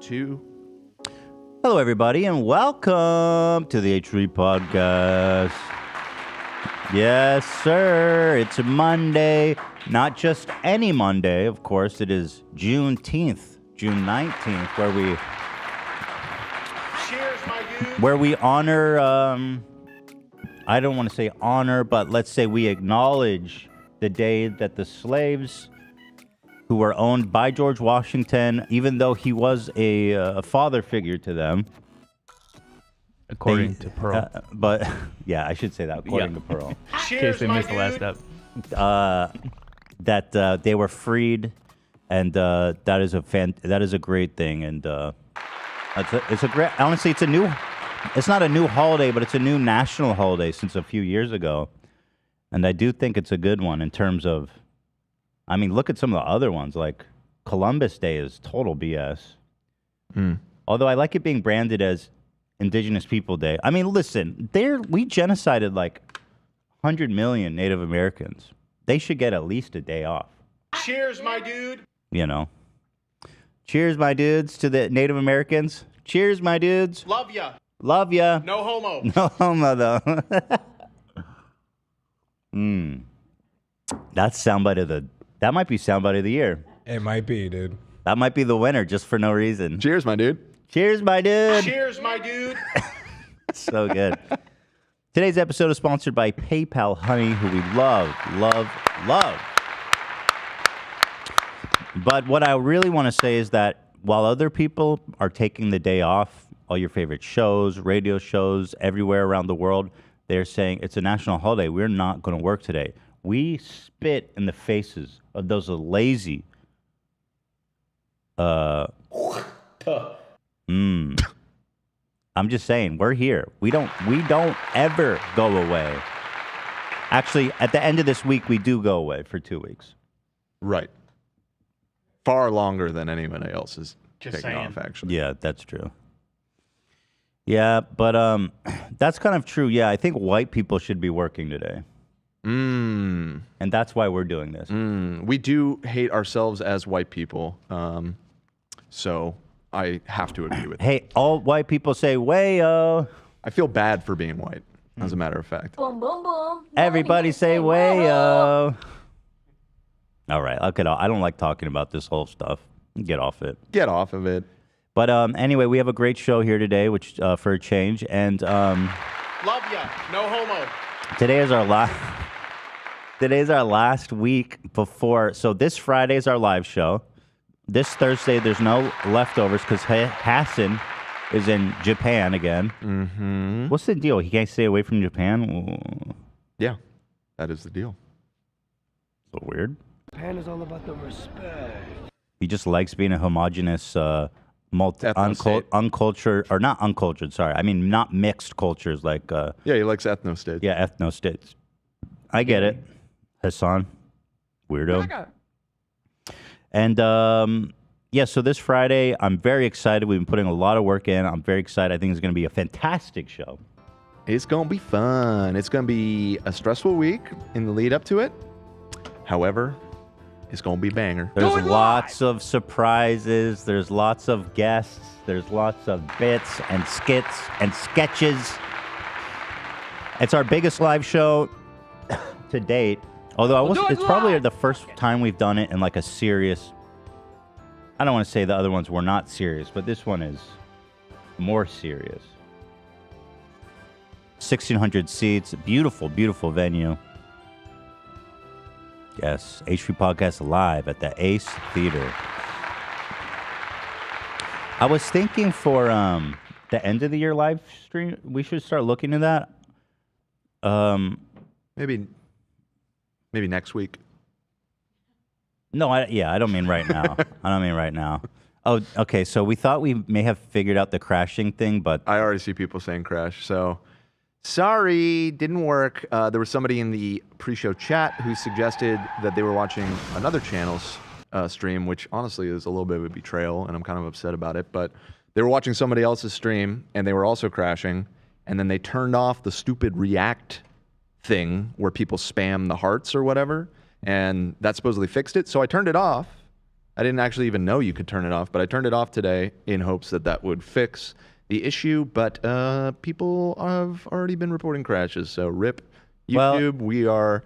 2. Hello, everybody, and welcome to the H3 podcast. Yes, sir. It's a Monday. Not just any Monday, of course. It is Juneteenth, June 19th, where we honor, I don't want to say honor, but let's say we acknowledge the day that the slaves who were owned by George Washington, even though he was a father figure to them. According to Pearl. But, yeah, I should say that, according to Pearl. In case they missed the last step. That they were freed, and that is a great thing, and it's a great, honestly, it's not a new holiday, but it's a new national holiday since a few years ago, and I do think it's a good one in terms of, I mean, look at some of the other ones, like Columbus Day is total BS. Although I like it being branded as Indigenous People Day. I mean, listen, we genocided like 100 million Native Americans. They should get at least a day off. Cheers, my dude. You know. Cheers, my dudes, to the Native Americans. Cheers, my dudes. Love ya. Love ya. No homo. No homo, though. That's that might be soundbite of the year. It might be, dude. That might be the winner just for no reason. Cheers, my dude. Cheers, my dude. Cheers, my dude. So good. Today's episode is sponsored by PayPal Honey, who we love. But what I really want to say is that while other people are taking the day off, all your favorite shows, radio shows, everywhere around the world, they're saying it's a national holiday. We're not going to work today. We spit in the faces of those lazy, I'm just saying, we're here. We don't ever go away. Actually, at the end of this week, we do go away for 2 weeks. Right. Far longer than anyone else is Just taking saying. off, actually. Yeah, that's true. Yeah, but that's kind of true. Yeah, I think white people should be working today. And that's why we're doing this. We do hate ourselves as white people. So I have to agree with that. Hey, all white people say, wayo. I feel bad for being white, as a matter of fact. Boom, boom, boom. Everybody say, wayo. All right, okay, I don't like talking about this whole stuff. Get off it. Get off of it. But anyway, we have a great show here today, which for a change. And love ya. No homo. Today is our last week before. So this Friday is our live show. This Thursday, there's no leftovers because Hassan is in Japan again. Mm-hmm. What's the deal? He can't stay away from Japan? Yeah, that is the deal. So weird. Japan is all about the respect. He just likes being a homogenous, uncultured, or not uncultured, sorry. I mean, not mixed cultures like... yeah, he likes ethno-states. Yeah, ethno-states. I get it. Hassan. Weirdo. And, yeah, so this Friday, I'm very excited. We've been putting a lot of work in. I'm very excited. I think it's going to be a fantastic show. It's going to be fun. It's going to be a stressful week in the lead up to it. However, it's going to be banger. There's lots of surprises. There's lots of guests. There's lots of bits and skits and sketches. It's our biggest live show to date. Although it's probably the first time we've done it in like a serious... I don't want to say the other ones were not serious, but this one is more serious. 1,600 seats. Beautiful, beautiful venue. Yes, H3 Podcast live at the Ace Theater. I was thinking for the end of the year live stream, we should start looking at that. Maybe next week. No, I don't mean right now. I don't mean right now. Oh, okay. So we thought we may have figured out the crashing thing, but I already see people saying crash. So sorry, didn't work. There was somebody in the pre-show chat who suggested that they were watching another channel's stream, which honestly is a little bit of a betrayal, and I'm kind of upset about it. But they were watching somebody else's stream, and they were also crashing, and then they turned off the stupid React thing where people spam the hearts or whatever, and that supposedly fixed it. So I turned it off, I didn't actually even know you could turn it off, but I turned it off today in hopes that that would fix the issue. But people have already been reporting crashes. So rip YouTube. We are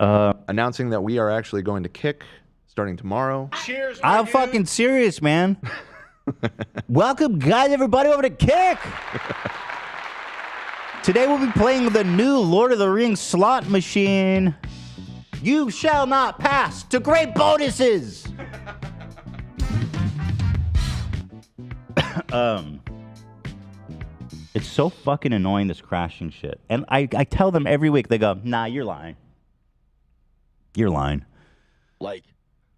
announcing that we are actually going to Kick starting tomorrow. Cheers, I'm fucking serious, man. Welcome, guys, everybody over to Kick. Today we'll be playing the new Lord of the Rings slot machine. You shall not pass to great bonuses. It's so fucking annoying, this crashing shit. And I tell them every week, they go, nah, you're lying. You're lying. Like,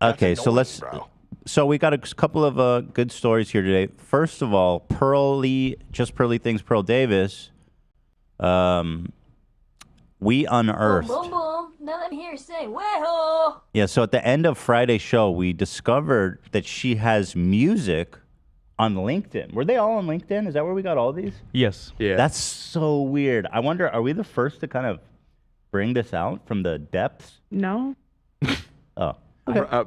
okay, so let's... bro. So we got a couple of good stories here today. First of all, Pearly Things, Pearl Davis. We unearthed. Boom, boom, boom. Now let me hear you say, "Way-ho!" Yeah, so at the end of Friday's show, we discovered that she has music on LinkedIn. Were they all on LinkedIn? Is that where we got all these? Yes. Yeah. That's so weird. I wonder, are we the first to kind of bring this out from the depths? No. Oh.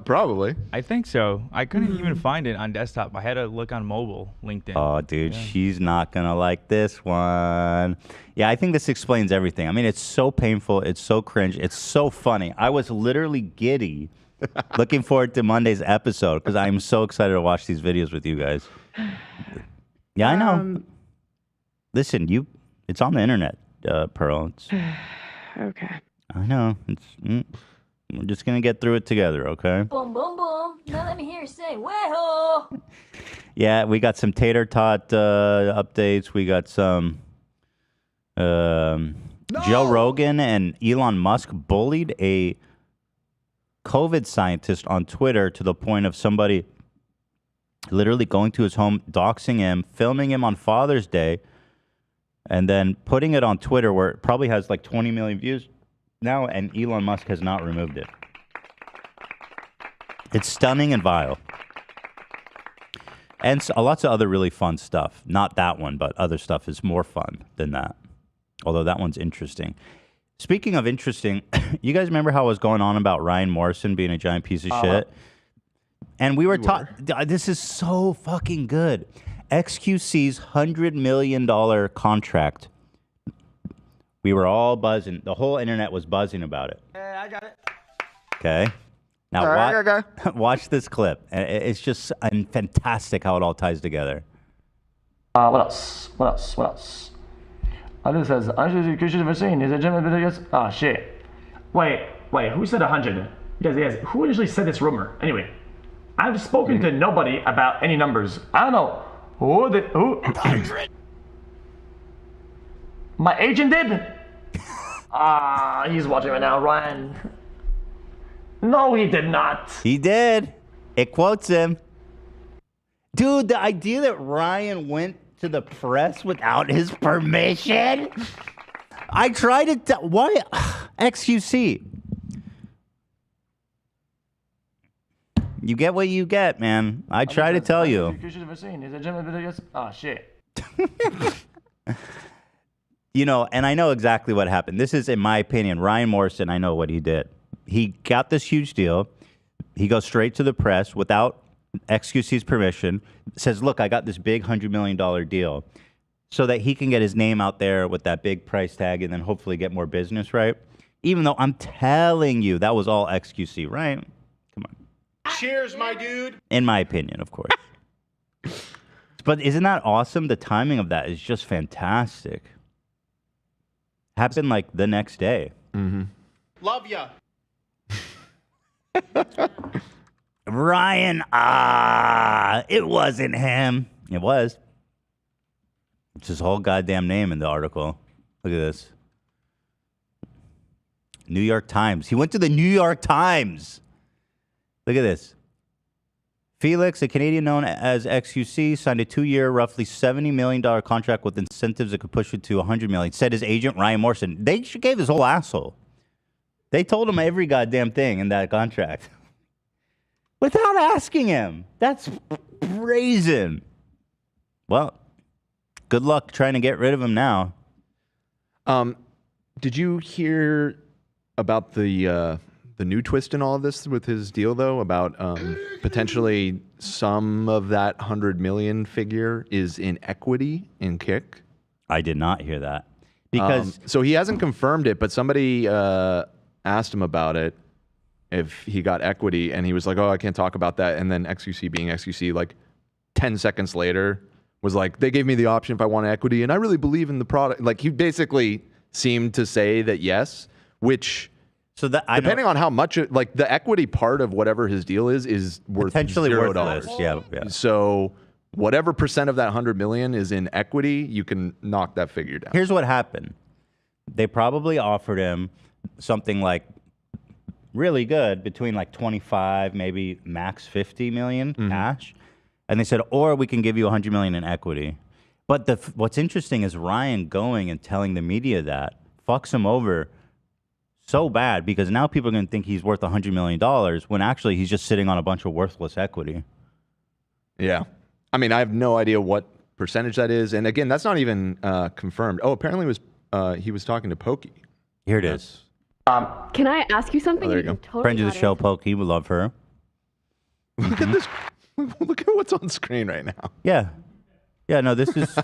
Probably. I think so. I couldn't even find it on desktop. I had to look on mobile, LinkedIn. Oh, dude, she's not going to like this one. Yeah, I think this explains everything. I mean, it's so painful. It's so cringe. It's so funny. I was literally giddy looking forward to Monday's episode because I'm so excited to watch these videos with you guys. Yeah, I know. Listen, it's on the internet, Pearl. Okay. I know. We're just going to get through it together, okay? Boom, boom, boom. Now let me hear you say, "Way-ho!" Yeah, we got some tater tot updates. We got some Joe Rogan and Elon Musk bullied a COVID scientist on Twitter to the point of somebody literally going to his home, doxing him, filming him on Father's Day, and then putting it on Twitter where it probably has like 20 million views now, and Elon Musk has not removed it. It's stunning and vile. And lots of other really fun stuff. Not that one, but other stuff is more fun than that. Although that one's interesting. Speaking of interesting, you guys remember how I was going on about Ryan Morrison being a giant piece of shit? And we were taught, this is so fucking good. XQC's $100 million contract. We were all buzzing. The whole internet was buzzing about it. I got it. Okay. Now watch this clip. It's just fantastic how it all ties together. What else? This says, ah, shit. Wait, who said 100? Yes, who initially said this rumor? Anyway, I've spoken to nobody about any numbers. I don't know. Who? 100. My agent did? He's watching right now, Ryan. No, he did not. He did. It quotes him. Dude, the idea that Ryan went to the press without his permission? I tried to tell... Why? XQC. You get what you get, man. I try to tell you. You should have seen. Ah, shit. You know, and I know exactly what happened. This is, in my opinion, Ryan Morrison, I know what he did. He got this huge deal. He goes straight to the press without XQC's permission. Says, look, I got this big $100 million deal so that he can get his name out there with that big price tag and then hopefully get more business, right? Even though I'm telling you, that was all XQC, right? Come on. Cheers, my dude. In my opinion, of course. But isn't that awesome? The timing of that is just fantastic. Happened like the next day. Mm-hmm. Love ya. Ryan, it wasn't him. It was. It's his whole goddamn name in the article. Look at this. New York Times. He went to the New York Times. Look at this. Felix, a Canadian known as XQC, signed a 2-year, roughly $70 million contract with incentives that could push it to $100 million, said his agent, Ryan Morrison. They gave his whole asshole. They told him every goddamn thing in that contract. Without asking him. That's brazen. Well, good luck trying to get rid of him now. Did you hear about the the new twist in all of this with his deal though about potentially some of that 100 million figure is in equity in Kick? I did not hear that because so he hasn't confirmed it, but somebody asked him about it if he got equity, and he was like, "Oh, I can't talk about that." And then XQC, being XQC, like 10 seconds later, was like, "They gave me the option if I want equity, and I really believe in the product." Like he basically seemed to say that yes, which. So that depending on how much, like the equity part of whatever his deal is worth potentially $0. worthless. Yeah. So whatever percent of that 100 million is in equity, you can knock that figure down. Here's what happened. They probably offered him something like really good, between like 25, maybe max 50 million cash. And they said, or we can give you 100 million in equity. But what's interesting is Ryan going and telling the media that fucks him over so bad, because now people are going to think he's worth $100 million when actually he's just sitting on a bunch of worthless equity. Yeah. I mean, I have no idea what percentage that is. And again, that's not even confirmed. Oh, apparently he was talking to Pokey. Here it is. Can I ask you something? Oh, there you go. Totally Friend of the got show, it. Pokey, we love her. Look at this. Look at what's on screen right now. Yeah. Yeah, no, this is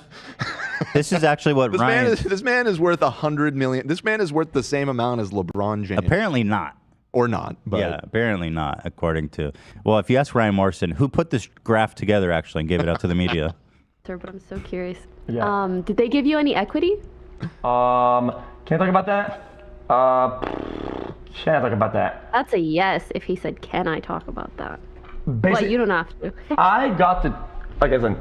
this is actually what Ryan... This man is worth 100 million. This man is worth the same amount as LeBron James. Apparently not. Or not. But. Yeah, apparently not, according to... Well, if you ask Ryan Morrison, who put this graph together, actually, and gave it out to the media? Sir, but I'm so curious. Yeah. Did they give you any equity? Can I talk about that? Can I talk about that? That's a yes if he said, can I talk about that? Basically, But you don't have to. I got to, like, listen,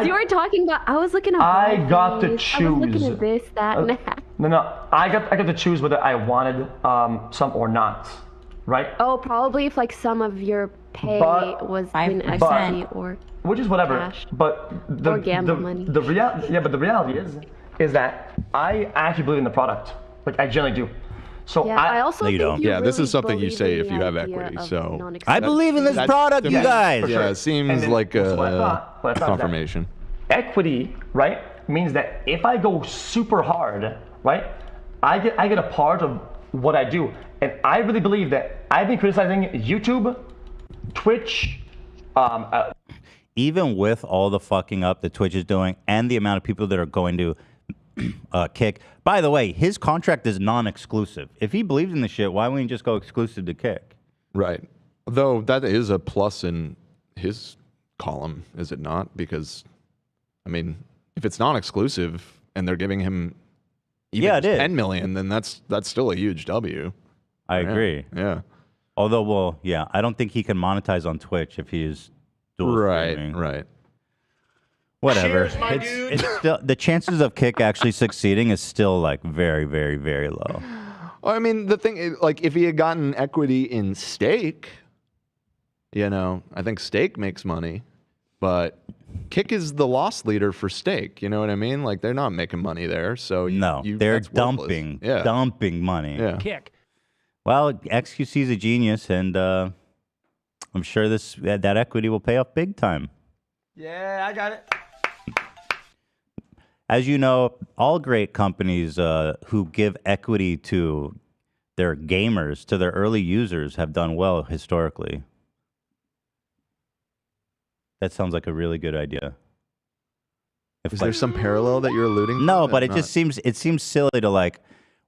You were talking about, I was looking at I got to I was choose. looking at this, that, and that. No, I got to choose whether I wanted some or not, right? Oh, probably if like some of your pay But- was in 5%. equity or... Which is whatever. Cash. But Or gamble money. But the reality is that I actually believe in the product. Like, I generally do. So Yeah, I also No, you think don't. you Yeah, this really is something you believe say in if the you have idea equity, of so- non-exclusive. I believe in this product, you guys. Yeah, it seems And like so what I a thought is that confirmation. equity, right, means that if I go super hard, right, I get a part of what I do. And I really believe that I've been criticizing YouTube, Twitch, Even with all the fucking up that Twitch is doing and the amount of people that are going to Kick. By the way, his contract is non-exclusive. If he believes in the shit, why wouldn't he just go exclusive to Kick? Right. Though that is a plus in his column, is it not? Because, I mean, if it's non-exclusive and they're giving him even Yeah, it is. 10 million, then that's still a huge W. I agree. Yeah. Although, well, yeah, I don't think he can monetize on Twitch if he is dual streaming. Right. Whatever. Cheers, my dude. It's still, the chances of Kick actually succeeding is still like very, very, very low. Well, I mean, the thing is, like, if he had gotten equity in Stake, you know, I think Stake makes money, but Kick is the loss leader for Stake. You know what I mean? Like, they're not making money there. So No, they're that's worthless. dumping, Yeah. dumping money. Yeah. Kick. Well, XQC is a genius, and I'm sure that equity will pay off big time. Yeah, I got it. As you know, all great companies who give equity to their gamers, to their early users, have done well historically. That sounds like a really good idea. Is there some parallel that you're alluding to? No, that but it not- just seems silly to like,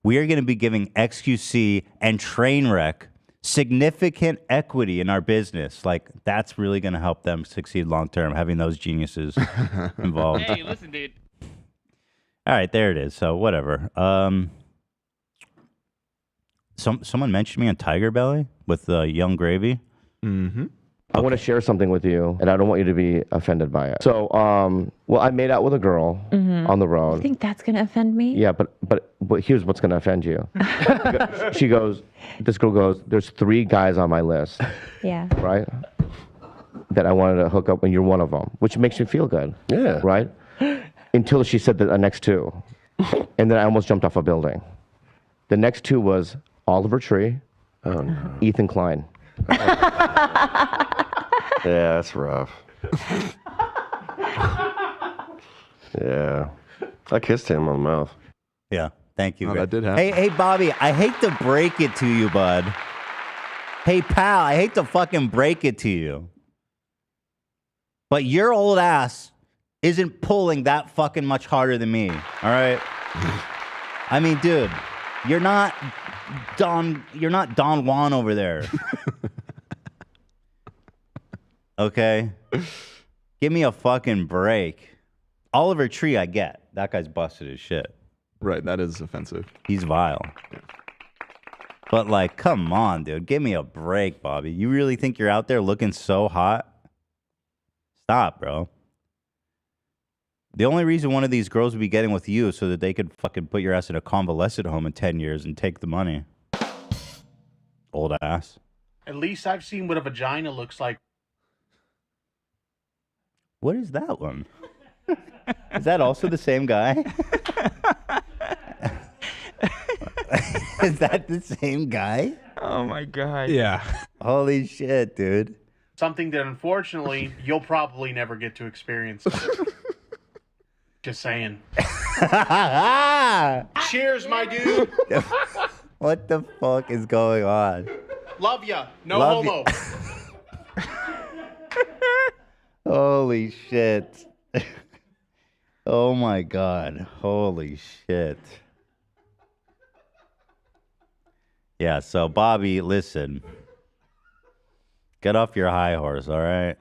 we are going to be giving XQC and Trainwreck significant equity in our business. Like, that's really going to help them succeed long term, having those geniuses involved. Hey, listen, dude. All right, there it is. So whatever. Someone mentioned me on Tiger Belly with Young Gravy. Mm-hmm. I want to share something with you, and I don't want you to be offended by it. So, well, I made out with a girl on the road. I think that's gonna offend me. Yeah, but here's what's going to offend you. She goes, this girl goes, there's 3 guys on my list, Yeah. right? That I wanted to hook up, and you're one of them, which makes me feel good. Yeah. Right? Until she said the next 2. And then I almost jumped off a building. The next 2 was Oliver Tree, Ethan Klein. Yeah, that's rough. Yeah. I kissed him on the mouth. Yeah, thank you. Oh, Greg. that did happen. Hey, Bobby, I hate to break it to you, bud, Hey, pal, I hate to fucking break it to you, but your old ass isn't pulling that fucking much harder than me, all right? I mean, dude, you're not Don Juan over there. Okay? Give me a fucking break. Oliver Tree, I get. That guy's busted as shit. Right, that is offensive. He's vile. But, like, come on, dude. Give me a break, Bobby. You really think you're out there looking so hot? Stop, bro. The only reason one of these girls would be getting with you is so that they could fucking put your ass in a convalescent home in 10 years and take the money. Old ass. At least I've seen what a vagina looks like. What is that one? Is that also the same guy? Is that the same guy? Oh my god. Yeah. Holy shit, dude. Something that unfortunately you'll probably never get to experience. Just saying. Cheers, my dude. What the fuck is going on? Love ya. No Love homo. Holy shit. Oh my god. Holy shit. Yeah, so Bobby, listen. Get off your high horse, all right?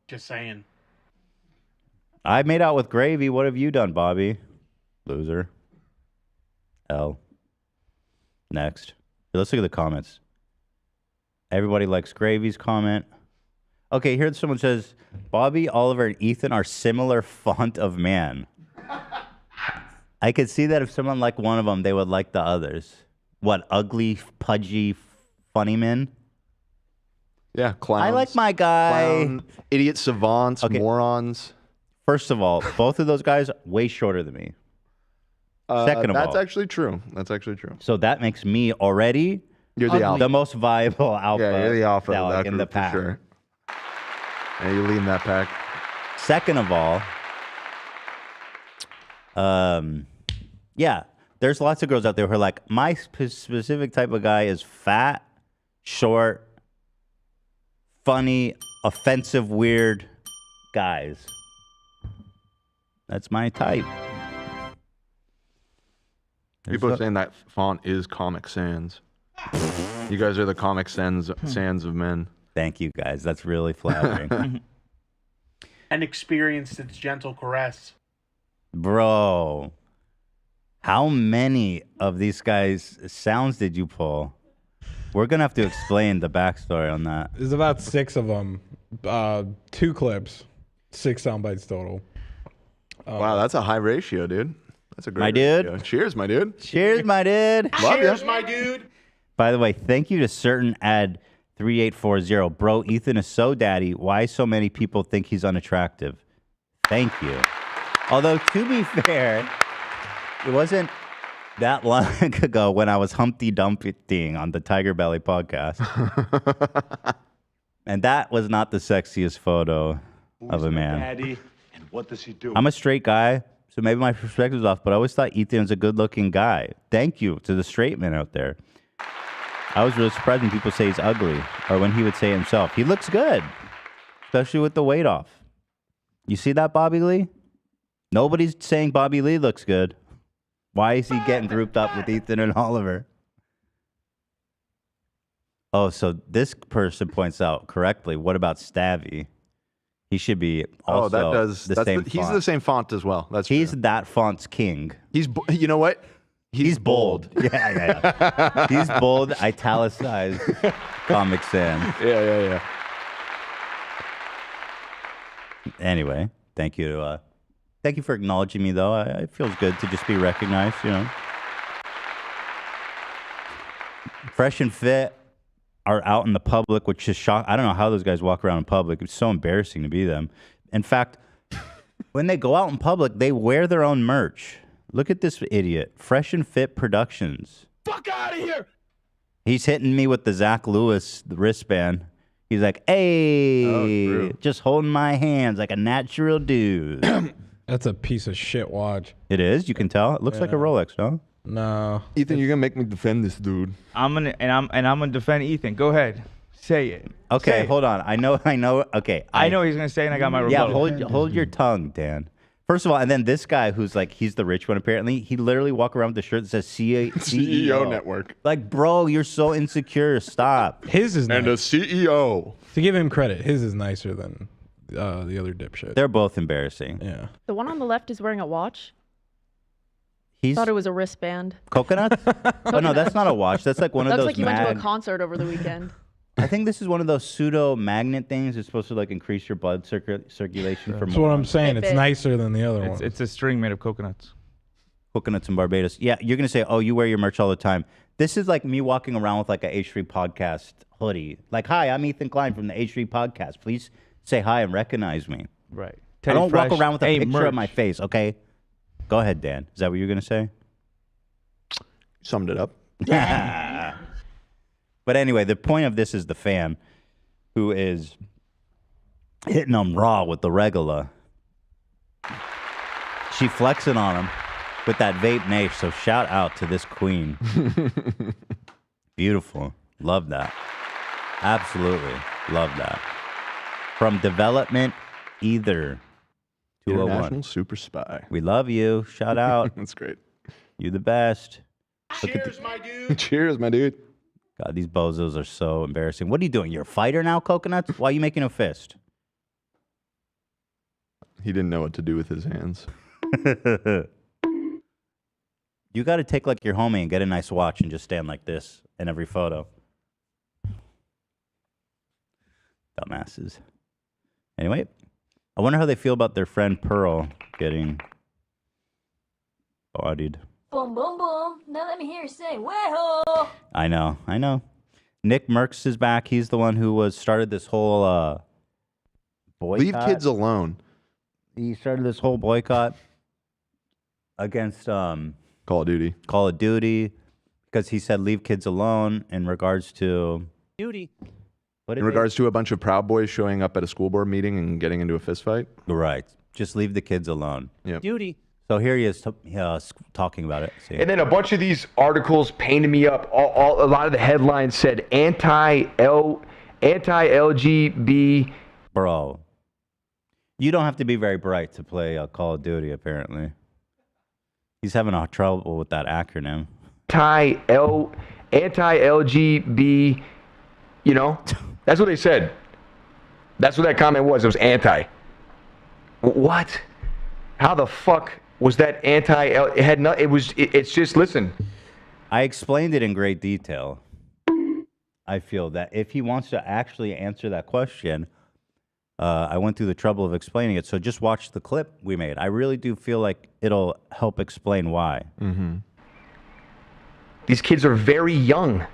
Just saying. I made out with Gravy. What have you done, Bobby? Loser. L. Next. Let's look at the comments. Everybody likes Gravy's comment. Okay, here someone says, Bobby, Oliver, and Ethan are similar font of man. I could see that if someone liked one of them, they would like the others. What, ugly, pudgy, funny men? Yeah, clowns. I like my guy. Clown, idiot savants, morons. First of all, both of those guys way shorter than me. Second of all, that's actually true. That's actually true. so that makes me already You're the alpha. the most viable alpha, Yeah, you're the alpha of dog that in the group for pack. sure. Yeah, you're leading that pack. Second of all, yeah, there's lots of girls out there who are like, my specific type of guy is fat, short, funny, offensive, weird guys. That's my type. People are saying that font is Comic Sans. You guys are the Comic Sans of men. Thank you, guys. That's really flattering. And experienced its gentle caress. Bro, how many of these guys' sounds did you pull? We're going to have to explain the backstory on that. There's about 6 of them. 2 clips. 6 sound bites total. Wow, that's a high ratio, dude. That's a great My dude. ratio. Cheers, my dude. Cheers, my dude. Love Cheers, ya. my dude. By the way, thank you to certain ad 3840. Bro, Ethan is so daddy. Why so many people think he's unattractive? Thank you. Although, to be fair, it wasn't that long ago when I was Humpty Dumpty on the Tiger Belly podcast. And that was not the sexiest photo of a man. Daddy, and what does he do? I'm a straight guy, so maybe my perspective's off, but I always thought Ethan was a good-looking guy. Thank you to the straight men out there. I was really surprised when people say he's ugly, or when he would say himself. He looks good, especially with the weight off. You see that, Bobby Lee? Nobody's saying Bobby Lee looks good. Why is he getting grouped up with Ethan and Oliver? Oh, so this person points out correctly. What about Stavy? He should be also that does. the same He's font. the same font as well. He's that font's king. You know what? He's bold. Yeah. He's bold, italicized, Comic Sans. Yeah. Anyway, thank you. Thank you for acknowledging me, though. It feels good to just be recognized, you know. Fresh and Fit are out in the public, which is shock. I don't know how those guys walk around in public. It's so embarrassing to be them. In fact, when they go out in public, they wear their own merch. Look at this idiot. Fresh and Fit Productions. Fuck out of here! He's hitting me with the Zach Lewis wristband. He's like, hey, just holding my hands like a natural dude. That's a piece of shit watch. It is? You can tell? It looks like a Rolex, no? No. Ethan, you're gonna make me defend this dude. I'm gonna defend Ethan. Go ahead, say it. Okay, Say it. hold on. I know. Okay, I know he's gonna say, and I got my Yeah, rebuttal. hold your tongue, Dan. First of all, and then this guy who's like, he's the rich one apparently. He literally walk around with the shirt that says CEO Network. Like, bro, you're so insecure. Stop. His is And nice. a CEO. To give him credit, his is nicer than the other dipshit. They're both embarrassing. Yeah. The one on the left is wearing a watch. He's Thought it was a wristband. coconut. Oh no, that's not a watch. That's like one of Looks those. like you went to a concert over the weekend. I think this is one of those pseudo magnet things. It's supposed to like increase your blood circulation for That's more. what I'm saying. It's nicer than the other one. It's a string made of coconuts. Coconuts in Barbados. Yeah, you're gonna say, oh, you wear your merch all the time. This is like me walking around with like a H3 podcast hoodie. Like, hi, I'm Ethan Klein from the H3 podcast. Please say hi and recognize me. Right. I don't Fresh. walk around with a Hey, picture merch. of my face. Okay. Go ahead, Dan. Is that what you're gonna say? Summed it up. But anyway, the point of this is the fan who is hitting them raw with the regular. She flexing on him with that vape nape. So shout out to this queen. Beautiful. Love that. Absolutely. Love that. From Development Either 201. International Super Spy. We love you. Shout out. That's great. You the best. Cheers, my dude. Cheers, my dude. God, these bozos are so embarrassing. What are you doing? You're a fighter now, Coconuts? Why are you making a fist? He didn't know what to do with his hands. You got to take like your homie and get a nice watch and just stand like this in every photo. Dumbasses. Anyway, I wonder how they feel about their friend Pearl getting bodied. Boom, boom, boom. Now let me hear you say, way-ho. I know. Nickmercs is back. He's the one who started this whole boycott. Leave kids alone. He started this whole boycott against Call of Duty. Call of Duty because he said leave kids alone in regards to Duty. What In regards to a bunch of Proud Boys showing up at a school board meeting and getting into a fist fight. Right. Just leave the kids alone. Yep. Duty. So here he is talking about it. See. And then a bunch of these articles painted me up. A lot of the headlines said anti-LGB. Bro, you don't have to be very bright to play Call of Duty, apparently. He's having trouble with that acronym. Anti-LGB, you know? That's what they said. That's what that comment was. It was anti. What? How the fuck was that anti? It had not. It was. It's just listen. I explained it in great detail. I feel that if he wants to actually answer that question, I went through the trouble of explaining it. So just watch the clip we made. I really do feel like it'll help explain why. Mm-hmm. These kids are very young.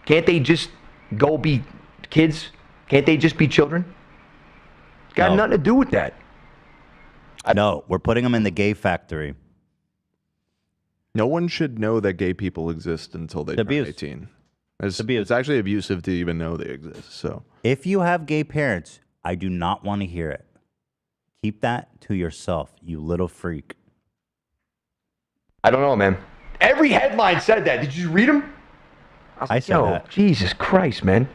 Can't they just go be kids? Can't they just be children? It's got nothing to do with that. No, we're putting them in the gay factory. No one should know that gay people exist until they turn 18. It's actually abusive to even know they exist. So if you have gay parents, I do not want to hear it. Keep that to yourself, you little freak. I don't know, man. Every headline said that. Did you read them? I said that. Jesus Christ, man.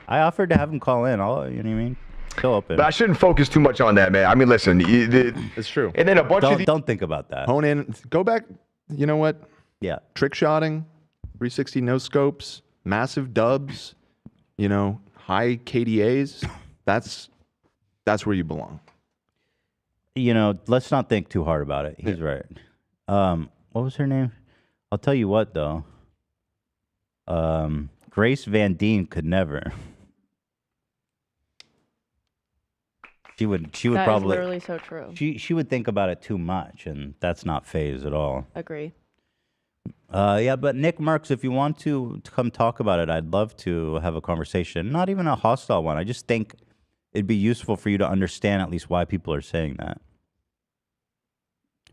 I offered to have him call in. You know what I mean? Still open. But I shouldn't focus too much on that, man. I mean, listen. It's true. And then a bunch of don't think about that. Hone in. Go back. You know what? Yeah. Trick shotting, 360 no scopes, massive dubs, you know, high KDAs. That's where you belong. You know, let's not think too hard about it. He's right. What was her name? I'll tell you what, though. Grace Van Dien could never. She would That probably. is literally so true. She would think about it too much, and that's not phase at all. Agree. Yeah, but Nickmercs, if you want to come talk about it, I'd love to have a conversation. Not even a hostile one. I just think it'd be useful for you to understand at least why people are saying that.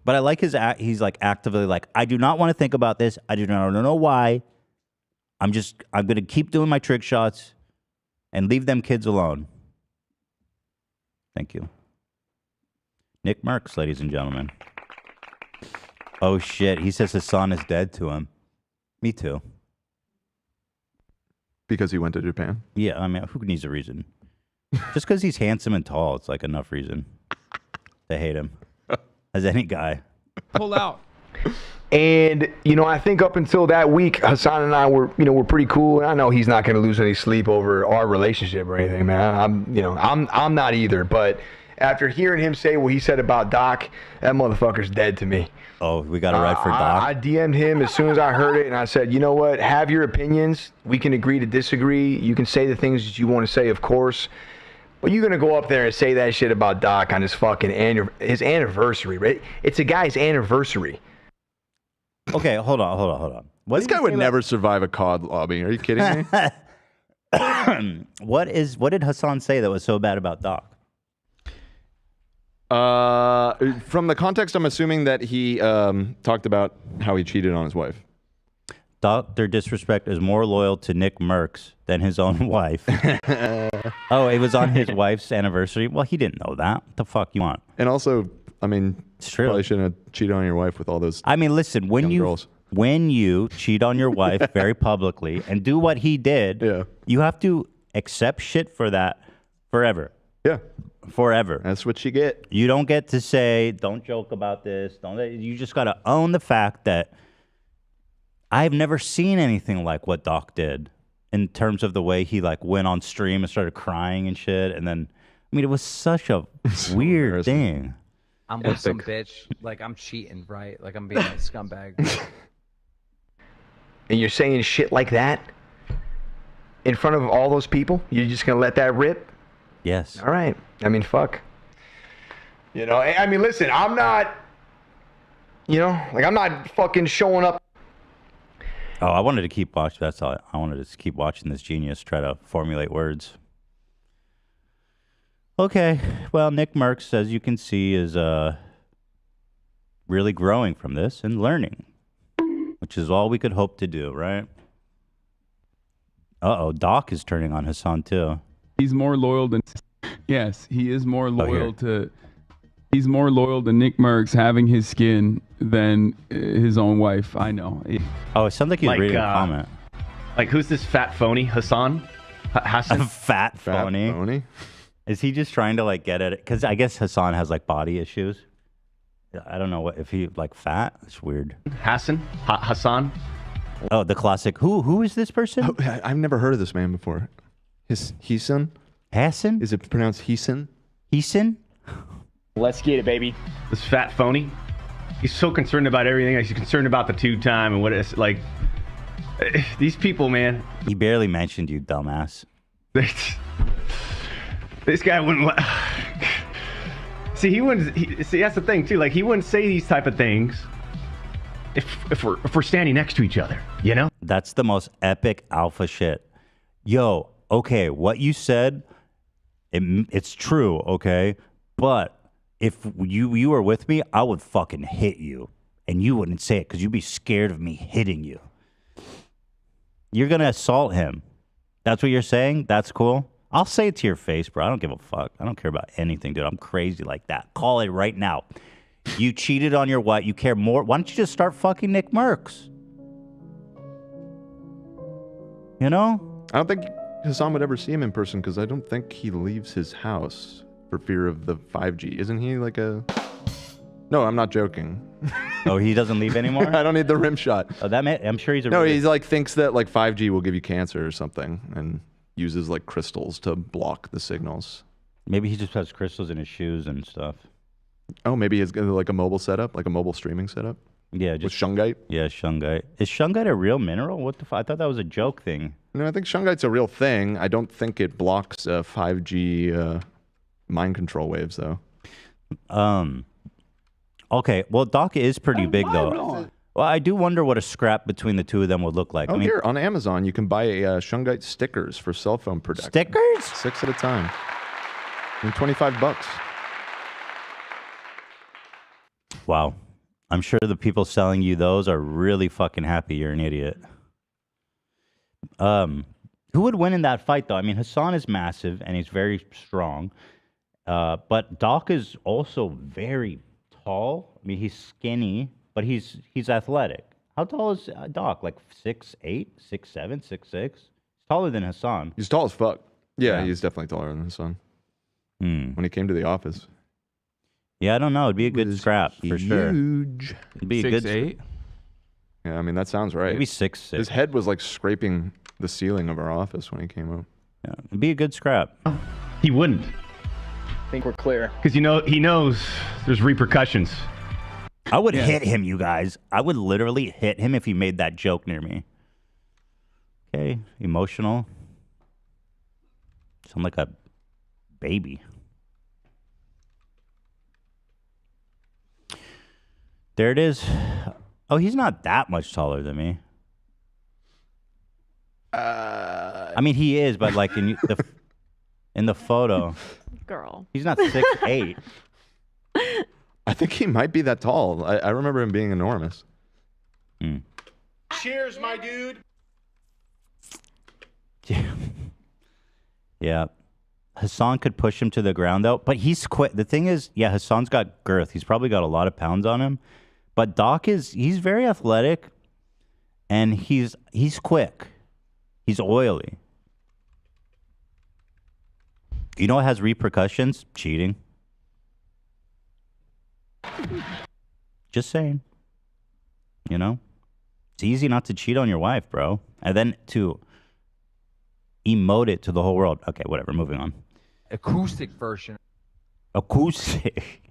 But I like he's like actively like, I do not want to think about this. I do not know why. I'm going to keep doing my trick shots and leave them kids alone. Thank you. Nickmercs, ladies and gentlemen. Oh shit! He says Hassan is dead to him. Me too. Because he went to Japan. Yeah, I mean, who needs a reason? Just because he's handsome and tall, it's like enough reason to hate him. As any guy. Pull out. And, you know, I think up until that week, Hassan and I were, you know, we're pretty cool. And I know he's not going to lose any sleep over our relationship or anything, man. I'm not either. But after hearing him say what he said about Doc, that motherfucker's dead to me. Oh, we got to ride for Doc? I DM'd him as soon as I heard it, and I said, you know what? Have your opinions. We can agree to disagree. You can say the things that you want to say, of course. But you're going to go up there and say that shit about Doc on his fucking his anniversary, right? It's a guy's anniversary. Okay, hold on. This guy would never survive a COD lobby. Are you kidding me? What did Hassan say that was so bad about Doc? From the context, I'm assuming that he talked about how he cheated on his wife. Dr. Disrespect is more loyal to Nickmercs than his own wife. Oh, it was on his wife's anniversary? Well, he didn't know that. What the fuck you want? And also, I mean, it's true. Probably shouldn't have cheated on your wife with all those. I mean, listen, when you cheat on your wife very publicly and do what he did, you have to accept shit for that forever. Yeah. Forever. That's what you get. You don't get to say, don't joke about this. You just got to own the fact that I've never seen anything like what Doc did in terms of the way he like went on stream and started crying and shit. And then, I mean, it was such a weird thing. I'm with some bitch. Like, I'm cheating, right? Like, I'm being a scumbag. And you're saying shit like that in front of all those people? You're just going to let that rip? Yes. All right. I mean, fuck. You know, I mean, listen, I'm not, you know, like, I'm not fucking showing up. Oh, I wanted to keep watching. That's all. I wanted to keep watching this genius try to formulate words. Okay. Well, Nickmercs, as you can see, is really growing from this and learning, which is all we could hope to do, right? Uh-oh. Doc is turning on Hassan, too. He's more loyal than... Yes, he is more loyal to... He's more loyal to Nickmercs having his skin than his own wife. I know. Oh, it sounds like you're reading a comment. Like, who's this fat phony? Hassan? Hassan? Fat phony? Is he just trying to, like, get at it? Because I guess Hassan has, like, body issues. I don't know if he, like, fat. It's weird. Hassan? Hassan? Oh, the classic. Who is this person? Oh, I've never heard of this man before. Heeson? Hassan? Is it pronounced Heeson? Heeson? Let's get it, baby. This fat phony. He's so concerned about everything. He's concerned about the 2-time and what it's like. These people, man. He barely mentioned you, dumbass. This guy wouldn't. See, he wouldn't. See, that's the thing too. Like, he wouldn't say these type of things if we're standing next to each other. You know. That's the most epic alpha shit. Yo, okay, what you said, it's true, okay, but if you were with me, I would fucking hit you. And you wouldn't say it because you'd be scared of me hitting you. You're going to assault him. That's what you're saying? That's cool? I'll say it to your face, bro. I don't give a fuck. I don't care about anything, dude. I'm crazy like that. Call it right now. You cheated on your wife. You care more. Why don't you just start fucking Nickmercs? You know? I don't think Hassan would ever see him in person because I don't think he leaves his house for fear of the 5G. Isn't he like a... No, I'm not joking. Oh, he doesn't leave anymore? I don't need the rim shot. Oh, I'm sure he's a... No, he's like thinks that like 5G will give you cancer or something and uses like crystals to block the signals. Maybe he just has crystals in his shoes and stuff. Oh, maybe he's got like a mobile setup, like a mobile streaming setup? Yeah, just... With shungite? Yeah, shungite. Is shungite a real mineral? What the fuck? I thought that was a joke thing. No, I think shungite's a real thing. I don't think it blocks 5G mind control waves, though. Okay, well, Doc is pretty big, though. Well, I do wonder what a scrap between the two of them would look like. Oh, I mean, here, on Amazon, you can buy shungite stickers for cell phone protection. Stickers? 6 at a time. And $25. Wow. I'm sure the people selling you those are really fucking happy you're an idiot. Who would win in that fight, though? I mean, Hassan is massive, and he's very strong. But Doc is also very tall. I mean, he's skinny, but he's athletic. How tall is Doc? Like 6'8", 6'7", 6'6"? He's taller than Hassan. He's tall as fuck. Yeah, he's definitely taller than his son. When he came to the office. Yeah, I don't know. It'd be a good scrap for sure. Huge. It'd be a good 6'8"? Yeah, I mean that sounds right. Maybe 6'6". His head was like scraping the ceiling of our office when he came up. Yeah, it'd be a good scrap. He wouldn't. I think we're clear. Because he knows there's repercussions. I would hit him, you guys. I would literally hit him if he made that joke near me. Okay, emotional. Sound like a baby. There it is. Oh, he's not that much taller than me. I mean, he is, but like in the photo, Girl. he's not 6'8". I think he might be that tall. I remember him being enormous. Cheers, my dude. Yeah. Hassan could push him to the ground though, but he's quick. The thing is, yeah, Hassan's got girth. He's probably got a lot of pounds on him. But Doc he's very athletic and he's quick. He's oily. You know what has repercussions? Cheating. Just saying. You know? It's easy not to cheat on your wife, bro. And then to emote it to the whole world. Okay, whatever. Moving on. Acoustic version. Acoustic.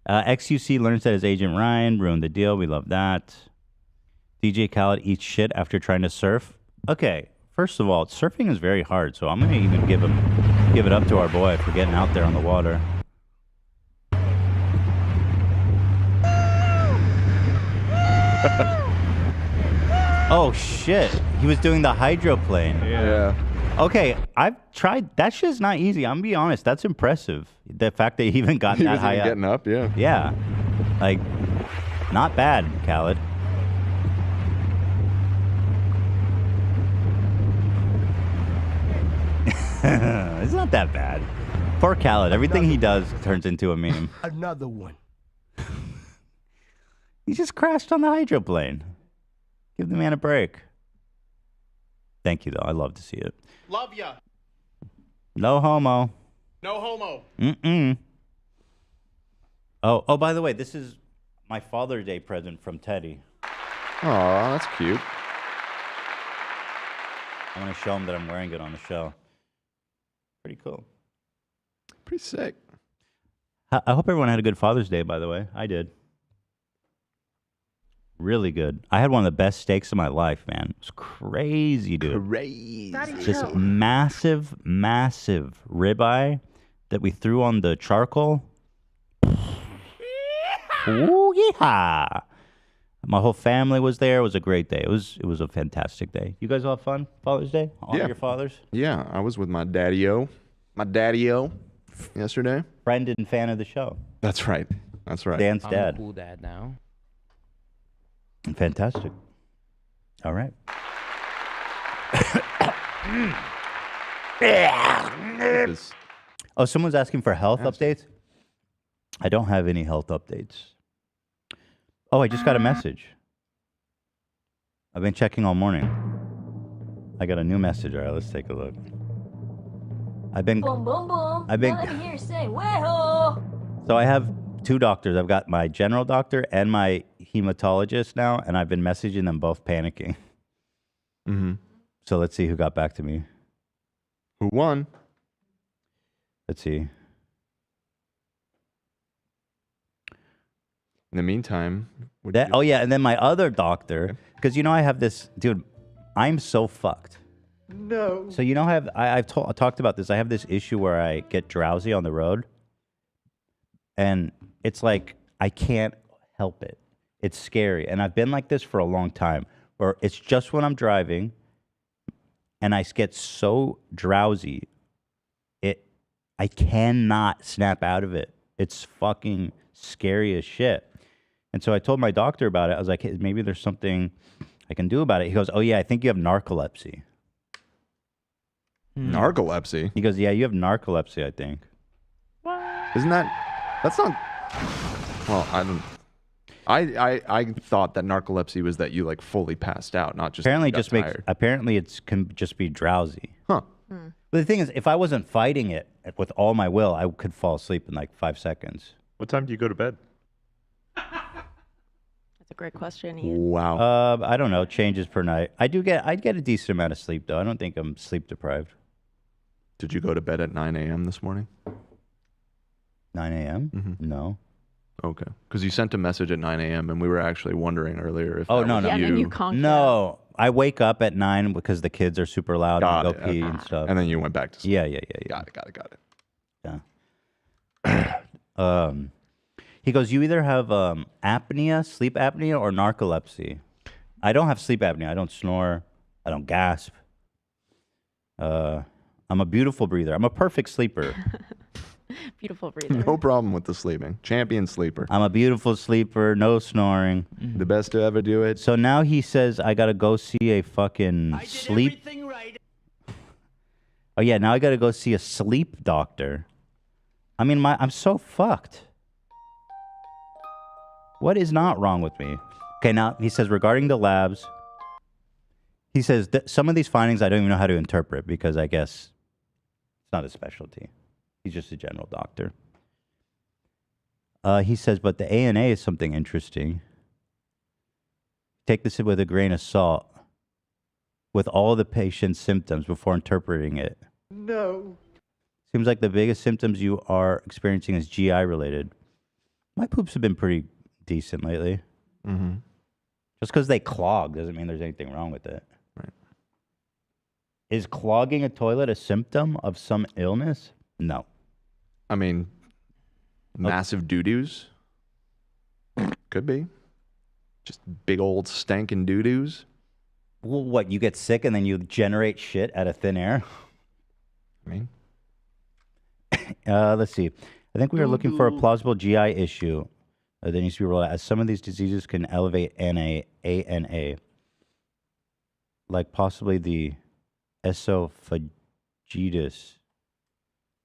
XUC learns that his agent Ryan ruined the deal. We love that. DJ Khaled eats shit after trying to surf. Okay, first of all, surfing is very hard, so I'm going to even give it up to our boy for getting out there on the water. Oh, shit. He was doing the hydroplane. Yeah. Okay, I've tried. That shit's not easy. I'm gonna be honest. That's impressive. The fact that he even got He that was high even up. getting up, yeah. Yeah. Like, not bad, Khaled. It's not that bad. Poor Khaled. Everything he does turns into a meme. Another one. He just crashed on the hydroplane. Give the man a break. Thank you, though. I love to see it. Love ya. No homo. No homo. Mm-mm. Oh, by the way, this is my Father's Day present from Teddy. Aw, that's cute. I'm going to show him that I'm wearing it on the show. Pretty cool. Pretty sick. I hope everyone had a good Father's Day, by the way. I did. Really good. I had one of the best steaks of my life, man. It was crazy, dude. Crazy. This massive, massive ribeye that we threw on the charcoal. Ooh, yeehaw. My whole family was there. It was a great day. It was a fantastic day. You guys all have fun Father's Day? All your fathers? Yeah, I was with my daddy-o. My daddy-o yesterday. Friend and fan of the show. That's right. That's right. Dan's I'm dad. a cool dad now. Fantastic. All right. Oh, someone's asking for health updates? I don't have any health updates. Oh, I just got a message. I've been checking all morning. I got a new message. All right, let's take a look. Boom, boom, boom. I've been- Now let me hear you say, way-ho. So I have two doctors. I've got my general doctor and my hematologist now, and I've been messaging them both panicking. Mm-hmm. So let's see who got back to me. Who won? Let's see. In the meantime, Oh yeah, and then my other doctor, because I have this, dude. I'm so fucked. No. So I've talked about this. I have this issue where I get drowsy on the road, and it's like I can't help it. It's scary, and I've been like this for a long time. Where it's just when I'm driving, and I get so drowsy, I cannot snap out of it. It's fucking scary as shit. And so I told my doctor about it. I was like, hey, maybe there's something I can do about it. He goes, oh yeah, I think you have narcolepsy. Narcolepsy? He goes, yeah, you have narcolepsy, I think. Isn't that... That's not... Well, I don't... I thought that narcolepsy was that you like fully passed out, not just Apparently, you got just makes. tired. Apparently, it's can just be drowsy. Huh. But the thing is, if I wasn't fighting it with all my will, I could fall asleep in like 5 seconds. What time do you go to bed? That's a great question, Ian. Wow. I don't know. Changes per night. I'd get a decent amount of sleep though. I don't think I'm sleep deprived. Did you go to bed at 9 a.m. this morning? 9 a.m. Mm-hmm. No. Okay. Because you sent a message at 9 a.m. and we were actually wondering earlier if Oh that no, was no. Yeah, and then you conked No, I wake up at 9 because the kids are super loud Got and it, go pee okay. and stuff. And then you went back to sleep. Yeah. Got it. Yeah. He goes, you either have apnea, sleep apnea, or narcolepsy. I don't have sleep apnea. I don't snore. I don't gasp. I'm a beautiful breather. I'm a perfect sleeper. Beautiful breather. No problem with the sleeping. Champion sleeper. I'm a beautiful sleeper. No snoring. The best to ever do it. So now he says I gotta go see a fucking sleep. Oh yeah, now I gotta go see a sleep doctor. I mean, I'm so fucked. What is not wrong with me? Okay, now he says regarding the labs, he says that some of these findings I don't even know how to interpret because I guess it's not a specialty. He's just a general doctor. He says, but the ANA is something interesting. Take this with a grain of salt with all the patient's symptoms before interpreting it. No. Seems like the biggest symptoms you are experiencing is GI related. My poops have been pretty decent lately. Mm-hmm. Just because they clog doesn't mean there's anything wrong with it. Right. Is clogging a toilet a symptom of some illness? No. I mean, massive doo-doos? Could be. Just big old stankin' doo-doos? Well, what, you get sick and then you generate shit out of thin air? I mean. Let's see. I think we are looking for a plausible GI issue that needs to be rolled out, as some of these diseases can elevate ANA, like possibly the esophagitis.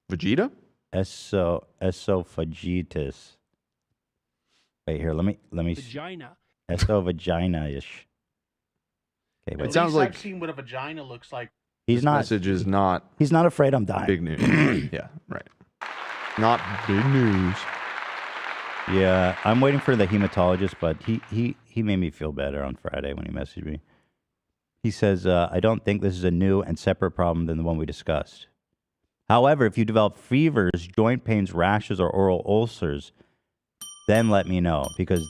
Vegeta? Esophagitis. Wait here, let me. Vagina. Esovagina-ish. Okay, At wait. least I've seen what a vagina looks like. He's not. Message is not He's not afraid I'm dying. big news. Yeah, right. Not big news. Yeah, I'm waiting for the hematologist, but he made me feel better on Friday when he messaged me. He says, I don't think this is a new and separate problem than the one we discussed. However, if you develop fevers, joint pains, rashes, or oral ulcers, then let me know, because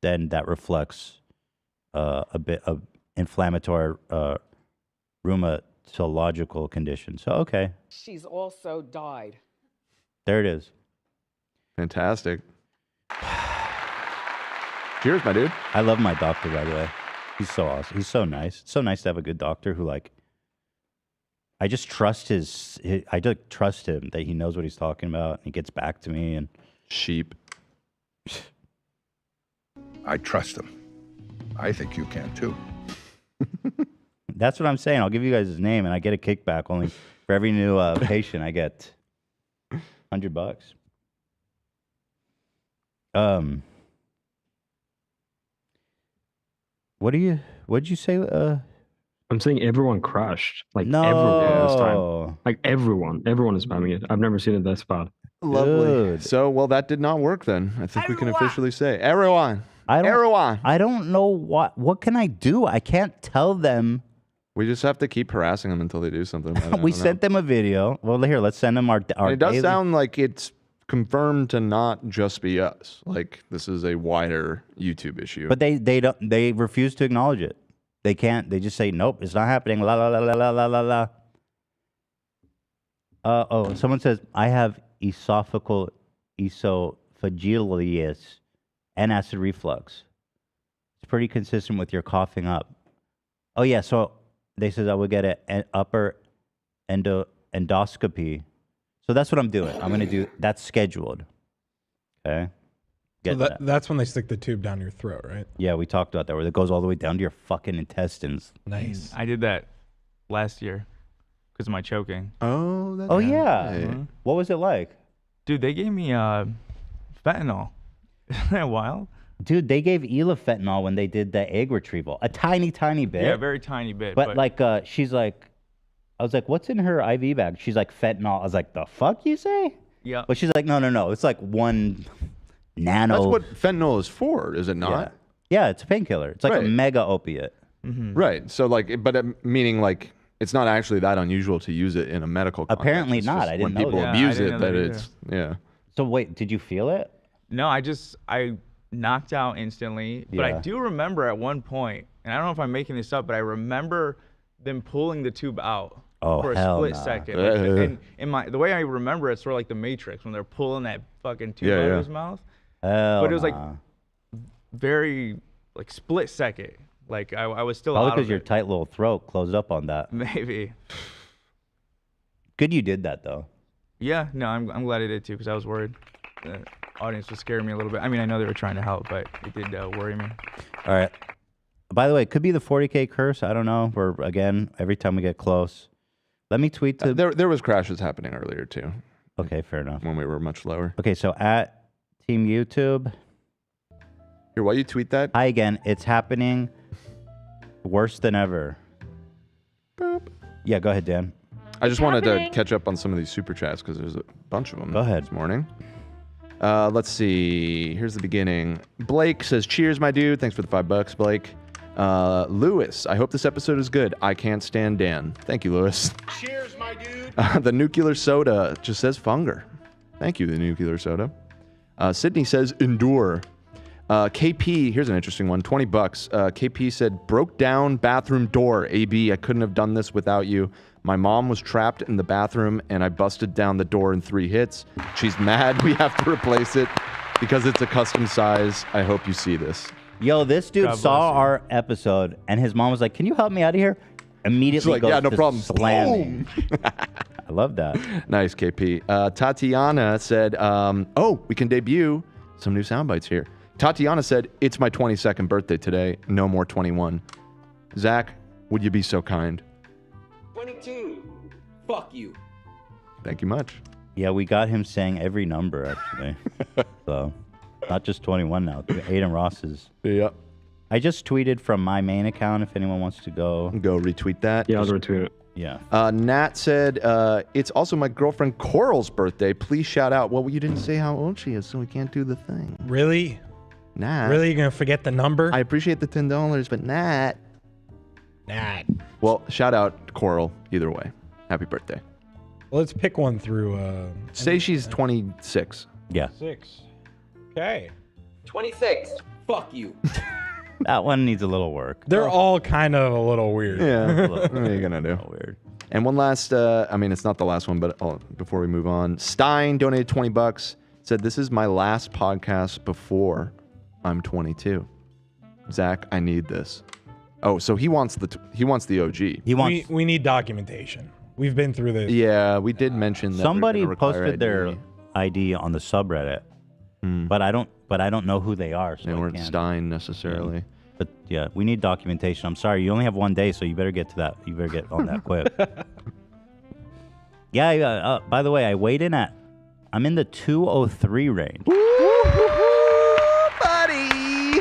then that reflects a bit of inflammatory rheumatological condition. So, okay, She's also died. there it is. Fantastic. Cheers, my dude. I love my doctor, by the way. He's so awesome. He's so nice. It's so nice to have a good doctor who, like, I just trust I just trust him that he knows what he's talking about and he gets back to me. And sheep. I trust him. I think you can too. That's what I'm saying. I'll give you guys his name and I get a kickback only for every new patient. I get $100. What'd you say? I'm saying everyone crashed. Like No. everyone this time. Like everyone is spamming it. I've never seen it that bad. Lovely. Dude. So, well, that did not work then. I think we can officially say. Everyone. I Everyone. don't know what can I do? I can't tell them. We just have to keep harassing them until they do something. I don't We know. sent them a video. Well, here, let's send them our And it does daily- sound like it's confirmed to not just be us. Like this is a wider YouTube issue. But they refuse to acknowledge it. They can't. They just say nope, it's not happening. La la la la la la la la. Someone says I have esophageal and acid reflux. It's pretty consistent with your coughing up. Oh yeah, so they says I would get an upper endoscopy. So that's what I'm doing. I'm gonna do that's scheduled. Okay. So Get that's when they stick the tube down your throat, right? Yeah, we talked about that, where it goes all the way down to your fucking intestines. Nice. I did that last year because of my choking. Oh, that's Oh yeah. Mhm. What was it like? Dude, they gave me fentanyl. Isn't that wild? Dude, they gave Ela fentanyl when they did the egg retrieval. A tiny, tiny bit. Yeah, very tiny bit. But like, she's like, I was like, what's in her IV bag? She's like, fentanyl. I was like, the fuck you say? Yeah. But she's like, no. It's like 1 nano. That's what fentanyl is for, is it not? Yeah, it's a painkiller. It's like a mega opiate. Right. So like, but meaning like, it's not actually that unusual to use it in a medical context. Apparently It's not. just I didn't when know people that. abuse I it, didn't know that that it's yeah. So wait, did you feel it? No, I knocked out instantly. But I do remember at one point, and I don't know if I'm making this up, but I remember them pulling the tube out for a split second. Like, and the way I remember it's sort of like the Matrix when they're pulling that fucking tube out of his mouth. But it was like very like split second. Like I was still Probably out because of your it. tight little throat closed up on that. Maybe. Good you did that though. Yeah, no, I'm glad I did too because I was worried. The audience was scaring me a little bit. I mean, I know they were trying to help, but it did worry me. All right. By the way, it could be the 40K curse. I don't know. We're again every time we get close. Let me tweet to. There was crashes happening earlier too. Okay, fair enough. When we were much lower. Okay, so at Team YouTube. Here, while you tweet that. Hi again. It's happening. Worse than ever. Boop. Yeah, go ahead, Dan. I just wanted to catch up on some of these super chats because there's a bunch of them. Go ahead. This morning. Let's see. Here's the beginning. Blake says, "Cheers, my dude. Thanks for the $5, Blake." Lewis, I hope this episode is good. I can't stand Dan. Thank you, Lewis. Cheers, my dude. The nuclear soda just says Funger. Thank you, the nuclear soda. Sydney says endure. KP, here's an interesting one. $20. KP said, broke down bathroom door. AB, I couldn't have done this without you. My mom was trapped in the bathroom and I busted down the door in 3 hits. She's mad we have to replace it because it's a custom size. I hope you see this. Yo, this dude God saw bless you. our episode and his mom was like, can you help me out of here? Immediately She's like, goes yeah, no to problem. slamming. I love that. Nice, KP. Tatiana said, oh, we can debut some new sound bites here. Tatiana said, it's my 22nd birthday today. No more 21. Zach, would you be so kind? 22. Fuck you. Thank you much. Yeah, we got him saying every number, actually. So, not just 21 now. Aiden Ross's. Yep. I just tweeted from my main account if anyone wants to go. Go retweet that. Yeah, I'll retweet it. Yeah. Nat said, it's also my girlfriend Coral's birthday. Please shout out. Well, you didn't say how old she is, so we can't do the thing. Really? Nat. Really? You're going to forget the number? I appreciate the $10, but Nat. Nat. Well, shout out Coral either way. Happy birthday. Let's pick one through. Say she's 26. Yeah. 6. Okay. 26. Fuck you. That one needs a little work. They're all kind of a little weird. Yeah. What are you going to do? Weird. And one last, I mean, it's not the last one, but before we move on, Stein donated $20. Said, this is my last podcast before I'm 22. Zach, I need this. Oh, so he wants the OG. He wants. We need documentation. We've been through this. Yeah, we did mention that. Somebody we're gonna require posted their ID on the subreddit, but I don't know who they are. So They I weren't can't. Stein necessarily. Yeah. But yeah, we need documentation. I'm sorry, you only have 1 day, so you better get to that. You better get on that quick. Yeah. By the way, I weighed in at. I'm in the 203 range. Buddy.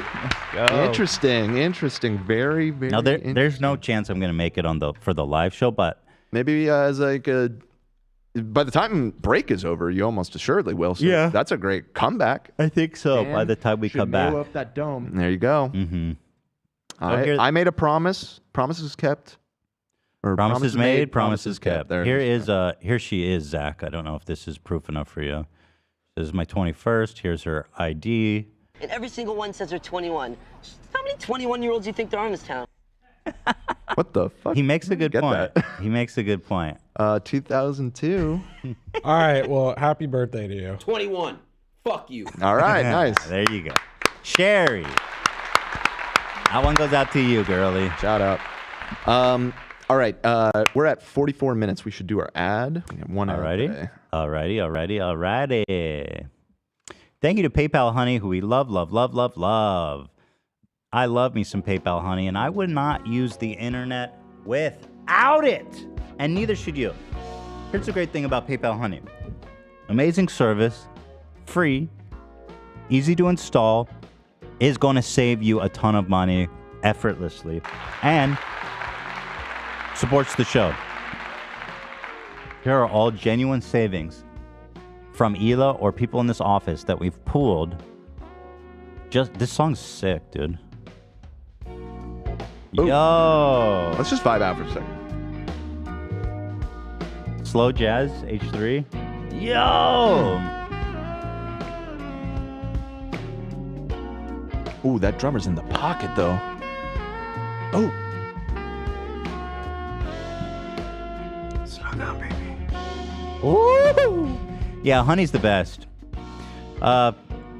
Go. Interesting. Very, very. Now there's no chance I'm gonna make it for the live show, but maybe as like by the time break is over, you almost assuredly will. So Yeah. that's a great comeback. I think so. Dan By the time we should come back, blow up that dome. There you go. Mm-hmm. I made a promise. Promises kept. Or promises made, promises kept. There. Here she is, Zach. I don't know if this is proof enough for you. This is my 21st. Here's her ID. And every single one says they're 21. How many 21-year-olds do you think there are in this town? What the fuck? He makes a good point. He makes a good point. 2002. All right. Well, happy birthday to you. 21. Fuck you. All right. Nice. There you go. Sherry. That one goes out to you, girly. Shout out. All right. We're at 44 minutes. We should do our ad. We have 1 hour today. Alrighty. Thank you to PayPal Honey, who we love. I love me some PayPal Honey, and I would not use the internet without it. And neither should you. Here's the great thing about PayPal Honey. Amazing service, free, easy to install, is going to save you a ton of money effortlessly and supports the show. Here are all genuine savings from Hila or people in this office that we've pooled. Just this song's sick, dude. Ooh. Yo. Let's just vibe out for a second. Slow jazz, H3. Yo. Ooh, that drummer's in the pocket though. Oh. Slow down, baby. Ooh. Yeah, Honey's the best.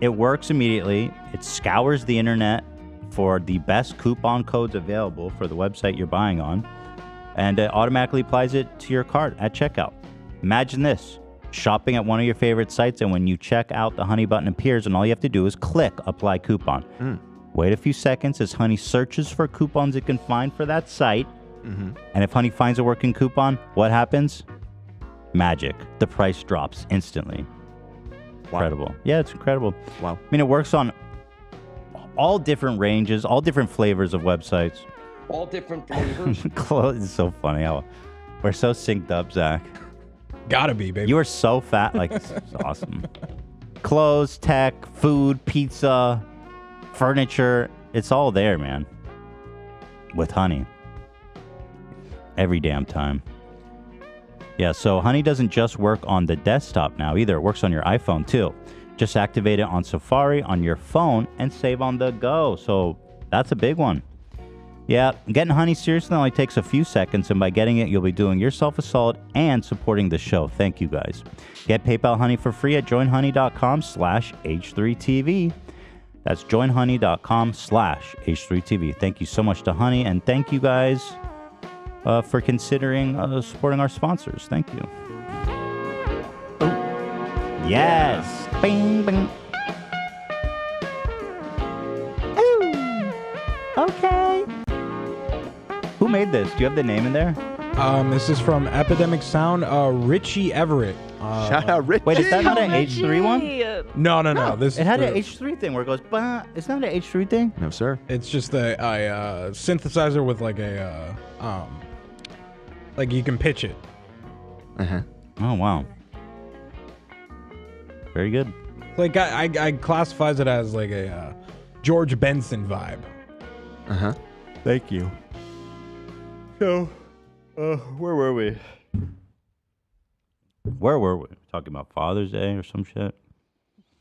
It works immediately. It scours the internet for the best coupon codes available for the website you're buying on, and it automatically applies it to your cart at checkout. Imagine this: shopping at one of your favorite sites, and when you check out, the Honey button appears, and all you have to do is click Apply Coupon. Wait a few seconds as Honey searches for coupons it can find for that site, and if Honey finds a working coupon, what happens? Magic. The price drops instantly. Incredible. Yeah, it's incredible. Wow. I mean, it works on all different ranges, all different flavors of websites. All different flavors. It's so funny how we're so synced up, Zach. Gotta be, baby. You are so fat. Like, it's awesome. Clothes, tech, food, pizza, furniture. It's all there, man. With Honey. Every damn time. Yeah, so Honey doesn't just work on the desktop now either. It works on your iPhone too. Just activate it on Safari on your phone and save on the go. So that's a big one. Yeah, getting Honey seriously only takes a few seconds, and by getting it, you'll be doing yourself a solid and supporting the show. Thank you, guys. Get PayPal Honey for free at joinhoney.com/H3TV. That's joinhoney.com/H3TV. Thank you so much to Honey, and thank you guys for considering supporting our sponsors. Thank you. Yes. Bing, bing. Ooh. Okay. Who made this? Do you have the name in there? This is from Epidemic Sound. Richie Everett. Shout out Richie. Wait, is that not an H3 one? No. This it had an H3 thing where it goes, bah. It's not an H3 thing? No, sir. It's just a synthesizer with like a like you can pitch it. Oh wow. Very good. Like I classifies it as like a George Benson vibe. Thank you. So, where were we? Where were we? Talking about Father's Day or some shit?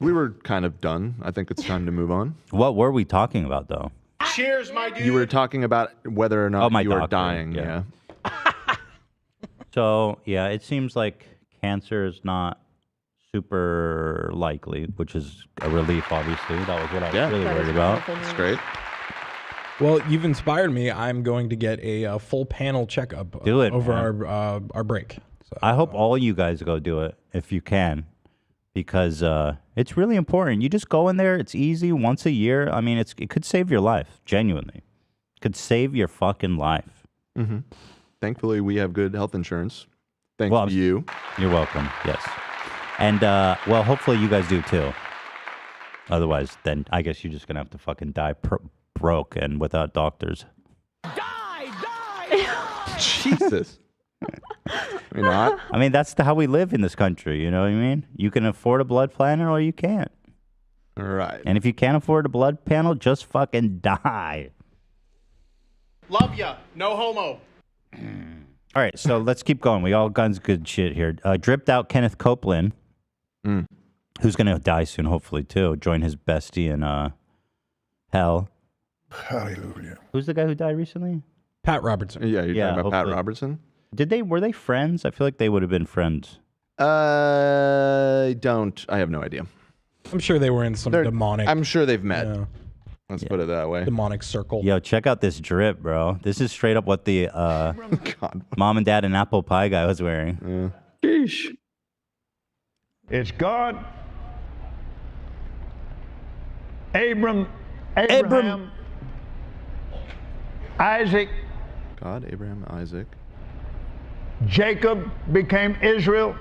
We were kind of done. I think it's time to move on. What were we talking about, though? Cheers, my dude. You were talking about whether or not you doctor, are dying. yeah. So, yeah, it seems like cancer is not super likely, which is a relief, obviously. That was what I was really worried about. That's great. Well, you've inspired me. I'm going to get a full panel checkup Do it, over our break. So, I hope all you guys go do it if you can, because it's really important. You just go in there. It's easy once a year. I mean, it could save your life, genuinely. It could save your fucking life. Thankfully, we have good health insurance. Thanks to you. You're welcome. Yes. And, well, hopefully you guys do too. Otherwise, then I guess you're just going to have to fucking die broke and without doctors. Jesus. You're not? I mean, that's how we live in this country. You know what I mean? You can afford a blood planner or you can't. All right. And if you can't afford a blood panel, just fucking die. Love ya. No homo. All right, so let's keep going. We all guns good shit here. Dripped out Kenneth Copeland, who's going to die soon, hopefully, too. Join his bestie in hell. Hallelujah. Who's the guy who died recently? Pat Robertson. Yeah, you're talking about Pat hopefully. Robertson? Were they friends? I feel like they would have been friends. I have no idea. I'm sure they were in some demonic. I'm sure they've met. Let's put it that way. Demonic circle. Yo, check out this drip, bro. This is straight up what the mom and dad and apple pie guy was wearing. Sheesh. It's God, Abraham, Isaac. God, Abraham, Isaac. Jacob became Israel.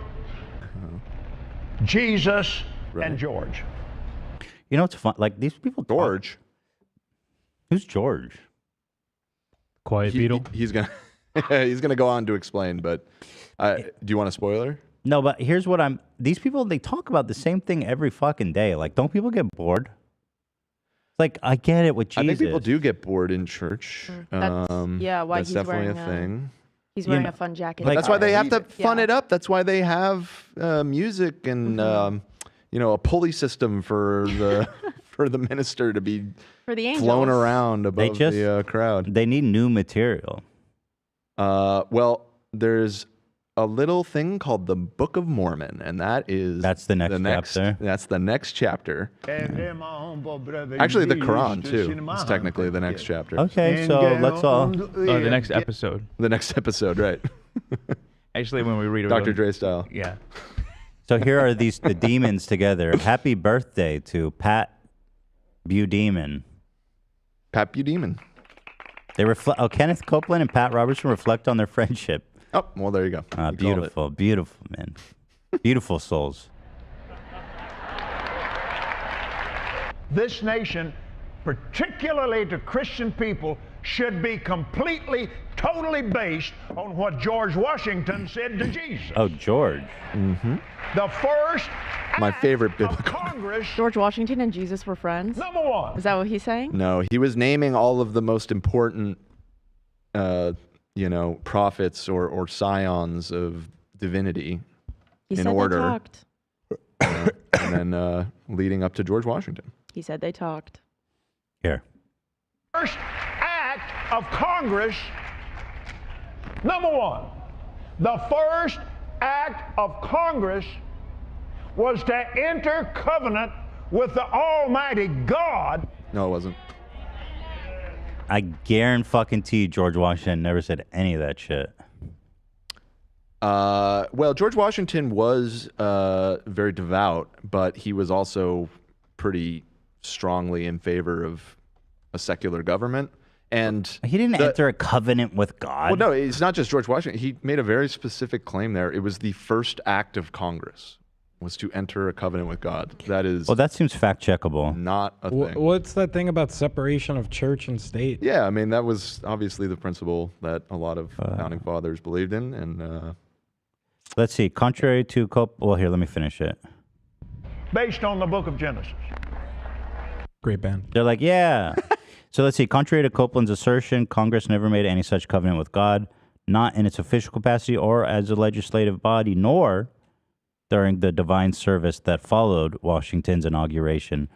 Jesus and George. You know what's fun? Like these people. George. Who's George? Quiet Beetle. He's gonna he's gonna go on to explain. But do you want a spoiler? No, but here's what I'm. These people, they talk about the same thing every fucking day. Like, don't people get bored? Like, I get it with Jesus. I think people do get bored in church. That's, yeah, why that's he's definitely wearing a thing. He's wearing a fun jacket. But that's why they have to fun it up. That's why they have music and a pulley system for the for the minister to be for the flown around above the crowd. They need new material. Well, there's a little thing called the Book of Mormon, and that's the next chapter. That's the next chapter. Actually, the Quran too. It's technically the next chapter. Okay, so let's all. Oh, the next episode. The next episode, right? Actually, when we read it, Dr. Dre style. Yeah. So here are the demons together. Happy birthday to Pat Budemon. Pat Budemon. They reflect. Oh, Kenneth Copeland and Pat Robertson reflect on their friendship. Oh, well, there you go. Beautiful, beautiful, man. Beautiful souls. This nation, particularly to Christian people, should be completely, totally based on what George Washington said to Jesus. Oh, George. Mm-hmm. The first My favorite biblical. Congress. George Washington and Jesus were friends? Number one. Is that what he's saying? No, he was naming all of the most important, prophets or scions of divinity He in said order. they talked. And then leading up to George Washington. He said they talked. Here. First act of Congress. Number one. The first act of Congress was to enter covenant with the Almighty God. No, it wasn't. I guarantee George Washington never said any of that shit. Well, George Washington was very devout, but he was also pretty strongly in favor of a secular government. And he didn't enter a covenant with God. Well, no, it's not just George Washington. He made a very specific claim there. It was the first act of Congress was to enter a covenant with God. That is. Well, that seems fact checkable. Not a thing. What's that thing about separation of church and state? Yeah, I mean that was obviously the principle that a lot of founding fathers believed in, and. Let's see. Contrary to well, here, let me finish it. Based on the book of Genesis. Great band. They're like, yeah. So let's see. Contrary to Copeland's assertion, Congress never made any such covenant with God, not in its official capacity or as a legislative body, nor during the divine service that followed Washington's inauguration,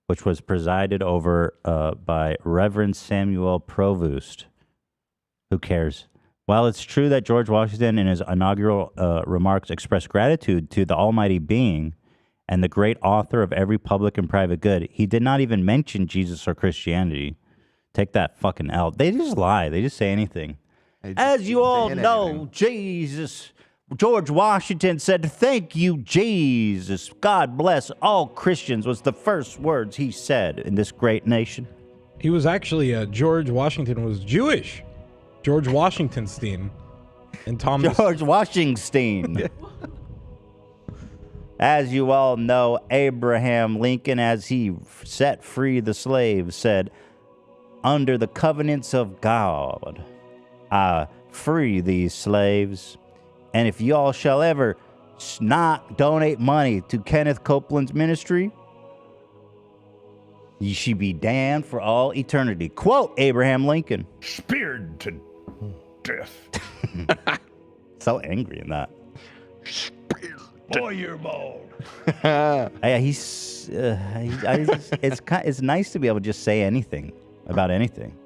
which was presided over by Reverend Samuel Provoost. Who cares? While it's true that George Washington in his inaugural remarks expressed gratitude to the Almighty Being and the great author of every public and private good, he did not even mention Jesus or Christianity. Take that fucking out. They just lie. They just say anything. As you all know, George Washington said, "Thank you, Jesus. God bless all Christians," was the first words he said in this great nation. He was actually, George Washington was Jewish. George Washingtonstein. And Thomas. George Washington. As you all know, Abraham Lincoln, as he set free the slaves, said, "Under the covenants of God, I free these slaves. And if y'all shall ever not donate money to Kenneth Copeland's ministry, ye should be damned for all eternity." Quote Abraham Lincoln. Speared to death. So angry in that. Boy, you're bald. It's nice to be able to just say anything about anything.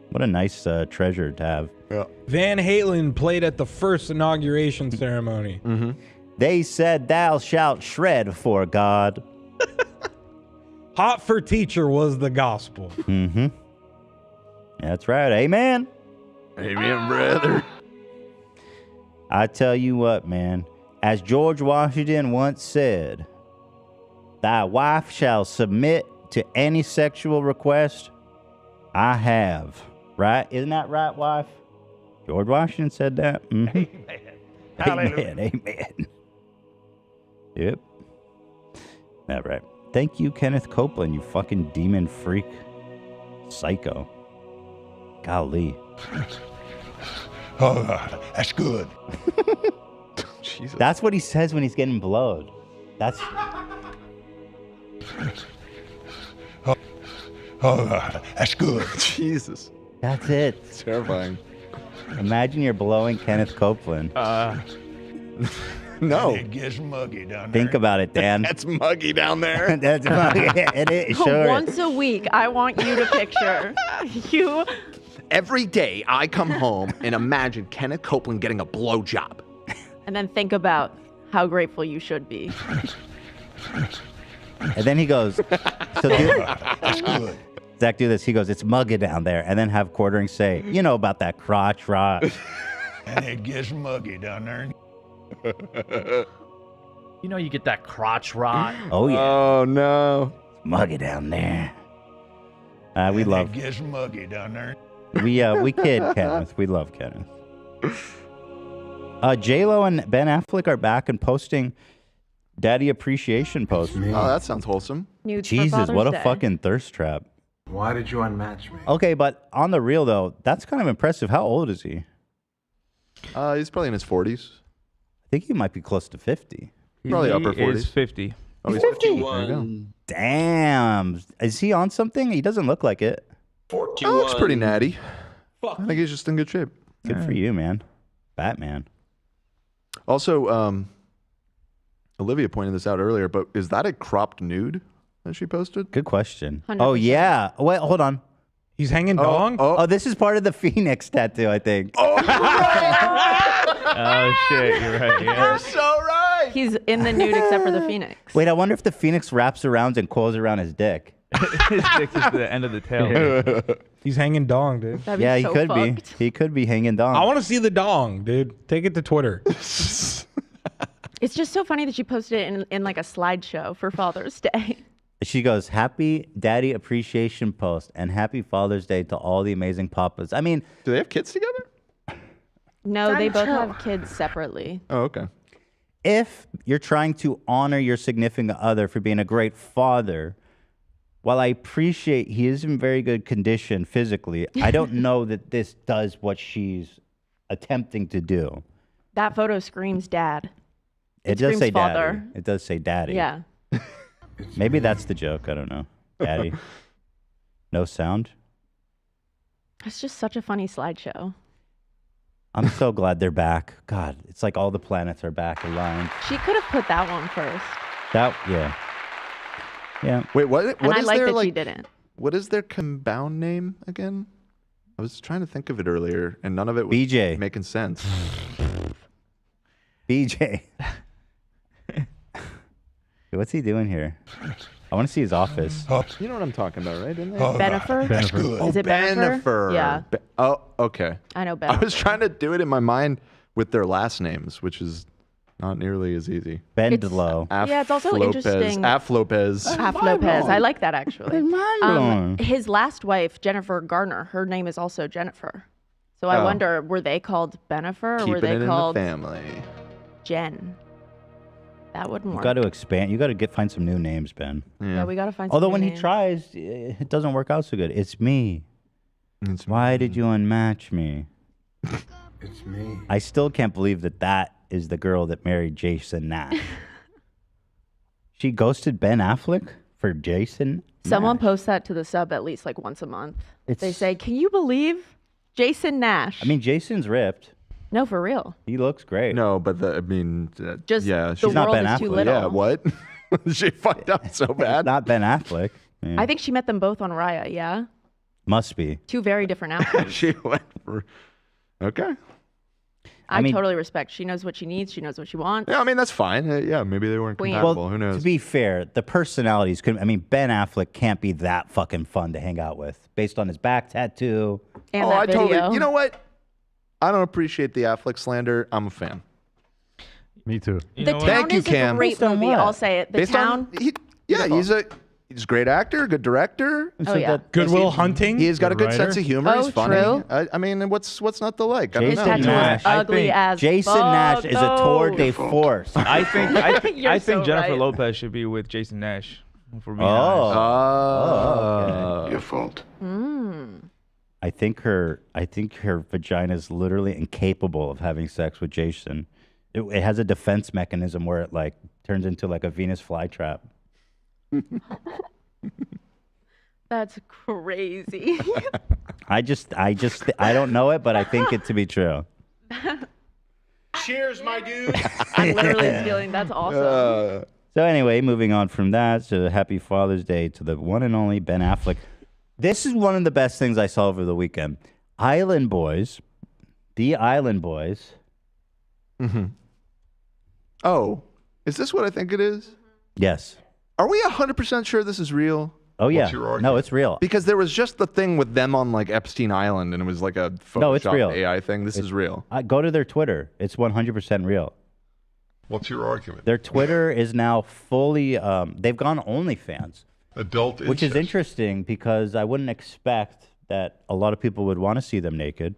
What a nice treasure to have. Yeah. Van Halen played at the first inauguration ceremony. Mm-hmm. They said, "Thou shalt shred for God." Hot for Teacher was the gospel. Mm-hmm. That's right. Amen. Amen, brother. I tell you what, man. As George Washington once said, "Thy wife shall submit to any sexual request I have." Right? Isn't that right, wife? George Washington said that. Mm-hmm. Amen. Amen. Yep. All right. Thank you, Kenneth Copeland, you fucking demon freak. Psycho. Golly. Oh, that's good. Jesus. That's what he says when he's getting blowed. That's. Oh, that's good. Jesus. That's it. It's terrifying. Imagine you're blowing Kenneth Copeland. No. It gets muggy down there. Think about it, Dan. That's muggy down there. That's muggy. It is, sure. Once a week, I want you to picture you. Every day I come home and imagine Kenneth Copeland getting a blowjob. And then think about how grateful you should be. And then he goes, That's good. Zach, do this. He goes, it's muggy down there. And then have Quartering say, you know about that crotch rot. And it gets muggy down there. You know you get that crotch rot. Oh, yeah. Oh, no. It's muggy down there. We And love. It gets muggy down there. We kid Kenneth. We love Kenneth. J-Lo and Ben Affleck are back and posting daddy appreciation posts. Oh, that sounds wholesome. Nudes for Jesus, Father's what a Day. fucking thirst trap. Why did you unmatch me? Okay, but on the real though, that's kind of impressive. How old is he? He's probably in his 40s. I think he might be close to 50. Probably upper 40s. Is 50. Oh, he's 50. There you go. Damn. Is he on something? He doesn't look like it. 41. That looks pretty natty. I think he's just in good shape. Good for you, man. Batman. Also, Olivia pointed this out earlier, but is that a cropped nude that she posted? Good question. 100%. Oh, yeah. Wait, hold on. He's hanging dong? Oh, this is part of the Phoenix tattoo, I think. Oh, Oh shit, you're right. Yeah. you're so right. He's in the nude except for the Phoenix. Wait, I wonder if the Phoenix wraps around and coils around his dick. His dick is the end of the tail. He's hanging dong, dude. That'd be Yeah, he so could fucked. be. He could be hanging dong. I want to see the dong, dude. Take it to Twitter. It's just so funny that she posted it in like a slideshow for Father's Day. She goes, happy daddy appreciation post and happy Father's Day to all the amazing papas. I mean, do they have kids together? No, they both have kids separately. Oh, okay. If you're trying to honor your significant other for being a great father, while I appreciate he is in very good condition physically, I don't know that this does what she's attempting to do. That photo screams dad. It does screams say father. daddy. It does say daddy. Yeah. Maybe that's the joke. I don't know. Daddy. No sound. It's just such a funny slideshow. I'm so glad they're back. God, it's like all the planets are back aligned. She could have put that one first. Yeah. Yeah. Wait, what And I is like their, that like, she didn't. What is their compound name again? I was trying to think of it earlier, and none of it was BJ. making sense. BJ. What's he doing here? I want to see his office. You know what I'm talking about, right? Isn't they? Benifer? That's good. Is it Benifer? Yeah. Oh, okay. I know I was Benifer. trying to do it in my mind with their last names, which is not nearly as easy. Bendlow. Yeah, it's also interesting. Af Lopez. Af Lopez. I like that actually. blown. His last wife, Jennifer Garner, her name is also Jennifer. So I Oh. were were they called Benifer or Keeping were they it in called the family. Jen? That wouldn't You work. got to expand. You got to find some new names, Ben. Yeah, we got to find some Although new when names. he tries, it doesn't work out so good. It's me. Why did you unmatch me? It's me. I still can't believe that is the girl that married Jason Nash. She ghosted Ben Affleck for Jason. Someone posts that to the sub at least like once a month. They It's- say, "Can you believe Jason Nash?" I mean, Jason's ripped. No, for real. He looks great. No, but Just yeah, the she's not world Ben is too Affleck. little. Yeah, what? She find out so bad. Not Ben Affleck. Yeah. I think she met them both on Raya. Yeah, Must be. two very different outfits. She went for. Okay. I mean- totally respect. She knows what she needs. She knows what she wants. Yeah, I mean that's fine. Yeah, maybe they weren't Queen. compatible. Who To knows? be fair, the personalities could. I mean, Ben Affleck can't be that fucking fun to hang out with, based on his back tattoo. And oh, that I video. totally. You know what? I don't appreciate the Affleck slander. I'm a fan. Me too. You The know Town what? Thank you, is Cam. a great Based on movie. what? I'll say it. The Based Town. on he's a great actor, good director. Oh, yeah. Goodwill Hunting. He's got a good Good sense of humor. Oh, He's funny. true. I mean, what's not to like? I don't His know. tattoo Nash. is ugly think as Jason fuck, Nash is a tour though. de force. I think You're so Jennifer right. Lopez should be with Jason Nash. For being Oh. honest. Oh. Your fault. I think her vagina is literally incapable of having sex with Jason. It has a defense mechanism where it like turns into like a Venus flytrap. That's crazy. I don't know it, but I think it to be true. Cheers, my dude. I'm literally stealing. That's awesome. So anyway, moving on from that, so Happy Father's Day to the one and only Ben Affleck. This is one of the best things I saw over the weekend. Island Boys, the Island Boys. Mm-hmm. Oh, is this what I think it is? Yes. Are we 100% sure this is real? Oh yeah. No, it's real. Because there was just the thing with them on like Epstein Island, and it was like a Photoshop No, it's real. AI thing. This is real. Go to their Twitter. It's 100% real. What's your argument? Their Twitter is now fully. They've gone OnlyFans. Adult incest. Which is interesting because I wouldn't expect that a lot of people would want to see them naked.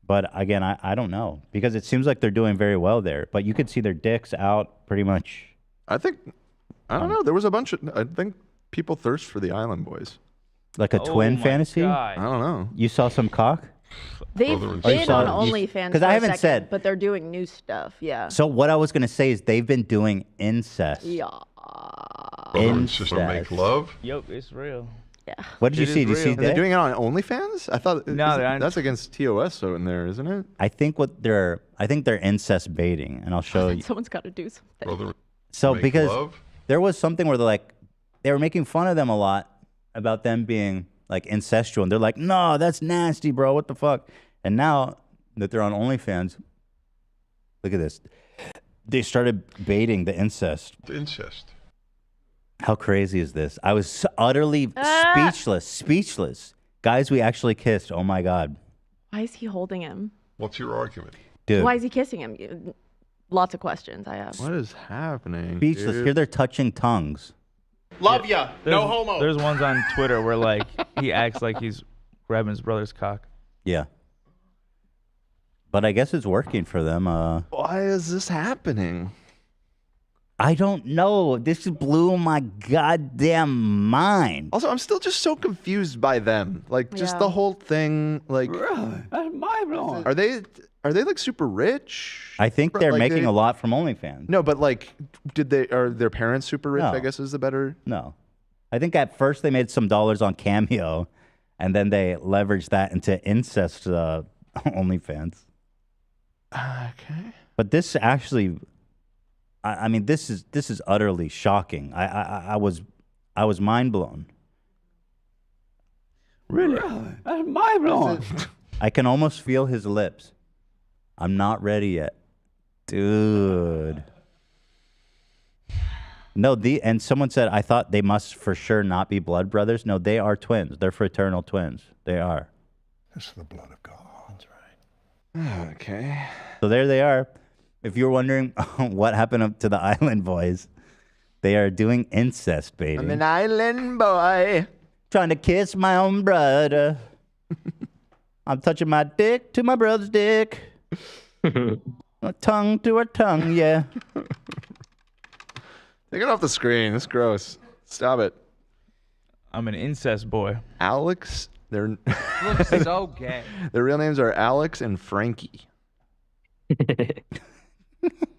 But again, I don't know because it seems like they're doing very well there. But you could see their dicks out pretty much. I don't know. There was a bunch of. I think people thirst for the Island Boys. Like a twin fantasy? I don't know. You saw some cock? They've been on OnlyFans because I haven't second, said. but they're doing new stuff. Yeah. So what I was gonna say is they've been doing incest. Yeah. Brother and sister make love. Yo, it's real. Yeah. What did you see? Did you see They're that? doing it on OnlyFans? I thought No, that's against TOS so in there, isn't it? I think they're incest baiting, and I'll show you. Someone's got to do something. Brother So make because love? there was something where they were making fun of them a lot about them being like incestual, and they're like, "No, that's nasty, bro. What the fuck?" And now that they're on OnlyFans, look at this. They started baiting the incest. Incest. How crazy is this? I was utterly speechless. Guys, we actually kissed. Oh my God. Why is he holding him? What's your argument? Dude. Why is he kissing him? Lots of questions I have. What is happening? Speechless. dude? Here they're touching tongues. Love ya. No homo. There's ones on Twitter where like he acts like he's grabbing his brother's cock. Yeah. But I guess it's working for them. Why is this happening? I don't know. This blew my goddamn mind. Also, I'm still just so confused by them. Like, just the whole thing. Like, That's mind blowing. are they like super rich? I think they're Like, making a lot from OnlyFans. No, but like, are their parents super rich? No. I guess is the better. No. I think at first they made some dollars on Cameo, and then they leveraged that into incest OnlyFans. Okay. But this actually, I mean, this is utterly shocking. I was mind blown. Really? That's mind blowing. I can almost feel his lips. I'm not ready yet, dude. No, and someone said I thought they must for sure not be blood brothers. No, they are twins. They're fraternal twins. They are. It's the blood of God. That's right. Okay. So there they are. If you're wondering what happened to the Island Boys, they are doing incest baiting. I'm an island boy. Trying to kiss my own brother. I'm touching my dick to my brother's dick. A tongue to a tongue, yeah. Take it off the screen. It's gross. Stop it. I'm an incest boy. Alex. They're Looks so gay. Their real names are Alex and Frankie.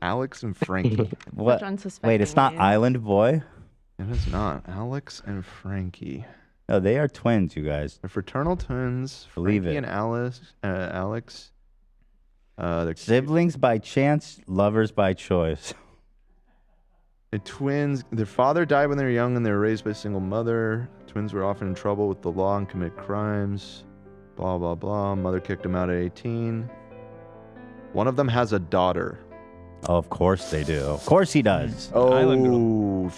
Alex and Frankie. What? Wait, it's not Island Boy? It is not. Alex and Frankie. No, they are twins, you guys. They're fraternal twins. Believe Frankie it. and Alex. They're Siblings by chance, lovers by choice. The twins. Their father died when they were young, and they were raised by a single mother. Twins were often in trouble with the law and commit crimes. Blah blah blah. Mother kicked them out at 18. One of them has a daughter. Oh, of course they do. Of course he does. Oh,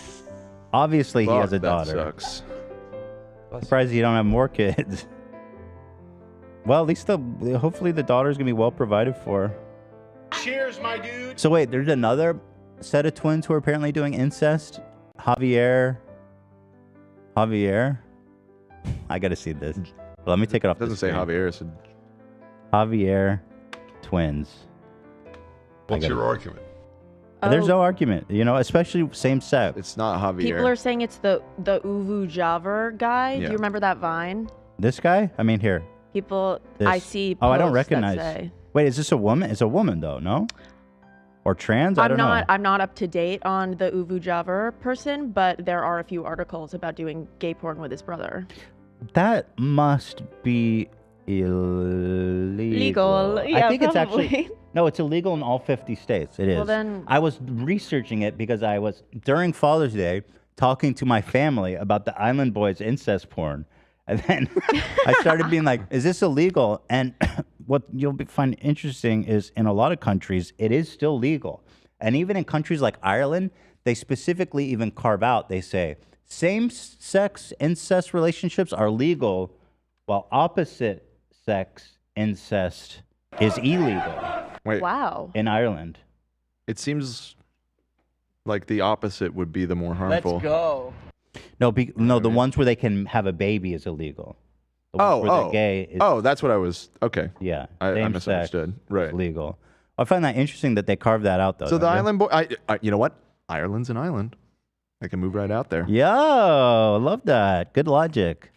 obviously he fuck, has a that daughter. sucks. Surprised you don't have more kids. Well, at least hopefully the daughter's gonna be well provided for. Cheers, my dude. So wait, there's another set of twins who are apparently doing incest. Javier. I gotta see this. Let me take it off. It doesn't say Javier. It said Javier twins. What's your argument? There's no argument, especially same sex. It's not Javier. People are saying it's the Uvu Javer guy. Do Yeah. you remember that Vine? This guy? I mean, here. People I see. Oh, I don't posts that recognize. say- Wait, is this a woman? It's a woman though, no? Or trans? I don't know. I'm not up to date on the Uvu Javer person, but there are a few articles about doing gay porn with his brother. That must be illegal. Legal, yeah, I think it's probably. actually no, it's illegal in all 50 states. It is. Well, then- I was researching it because I was during Father's Day talking to my family about the Island Boys incest porn, and then I started being like, "Is this illegal?" And what find interesting is in a lot of countries it is still legal, and even in countries like Ireland, they specifically even carve out. They say same-sex incest relationships are legal, while opposite-sex incest is illegal. Wait. Wow. In Ireland. It seems like the opposite would be the more harmful. go. No, the ones where they can have a baby is illegal. The ones where they're gay is, that's what I was. Okay. Yeah. I same misunderstood. sex Right. is legal. I find that interesting that they carved that out, though. So the don't you? island boy, you know what? Ireland's an island. I can move right out there. Yo, I love that. Good logic.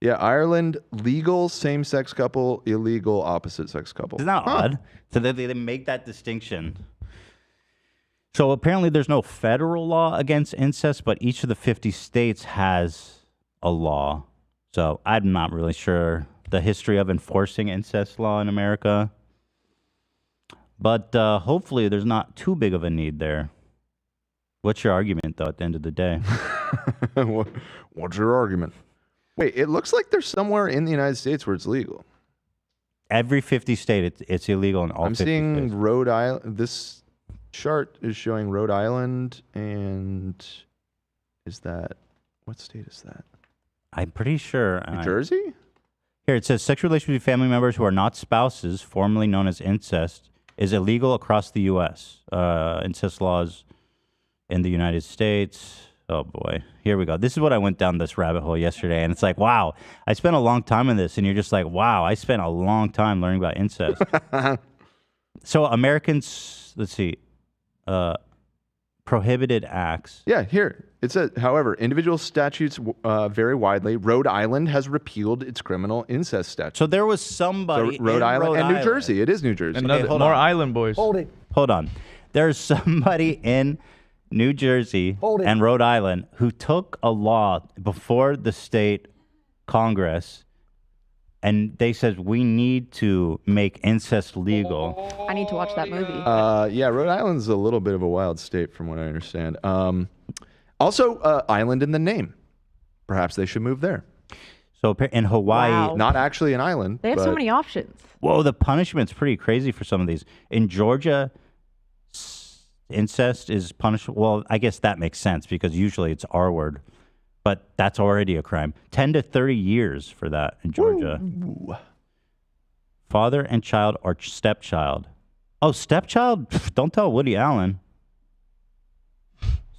Yeah, Ireland, legal same-sex couple, illegal opposite-sex couple. Isn't that odd? So they make that distinction. So apparently there's no federal law against incest, but each of the 50 states has a law. So I'm not really sure the history of enforcing incest law in America. But hopefully there's not too big of a need there. What's your argument, though, at the end of the day? What's your argument? Wait, it looks like there's somewhere in the United States where it's legal. Every 50 state, it's illegal in all 50 I'm seeing states. Rhode Island. This chart is showing Rhode Island, and what state is that? I'm pretty sure. New Jersey? Here, it says sexual relations between family members who are not spouses, formerly known as incest, is illegal across the U.S. Incest laws in the United States. Oh, boy. Here we go. This is what I went down this rabbit hole yesterday, and it's like, wow, I spent a long time on this, and you're just like, wow, I spent a long time learning about incest. So Americans, let's see, prohibited acts. Yeah, here. It says, however, individual statutes vary widely. Rhode Island has repealed its criminal incest statute. So there was somebody Rhode in Island Rhode and New Island. Jersey. It is New Jersey. Okay, hold More on. Island Boys. Hold on. There's somebody in New Jersey and Rhode Island who took a law before the state Congress, and they said we need to make incest legal. I need to watch that movie. Yeah, Rhode Island's a little bit of a wild state from what I understand. Also, island in the name. Perhaps they should move there. So in Hawaii, Wow. Not actually an island. They have so but- many options. Whoa, the punishment's pretty crazy for some of these. In Georgia, incest is punishable. Well, I guess that makes sense because usually it's R word, but that's already a crime. 10 to 30 years for that in Georgia. Ooh. Father and child or stepchild. Oh, stepchild? Pff, don't tell Woody Allen.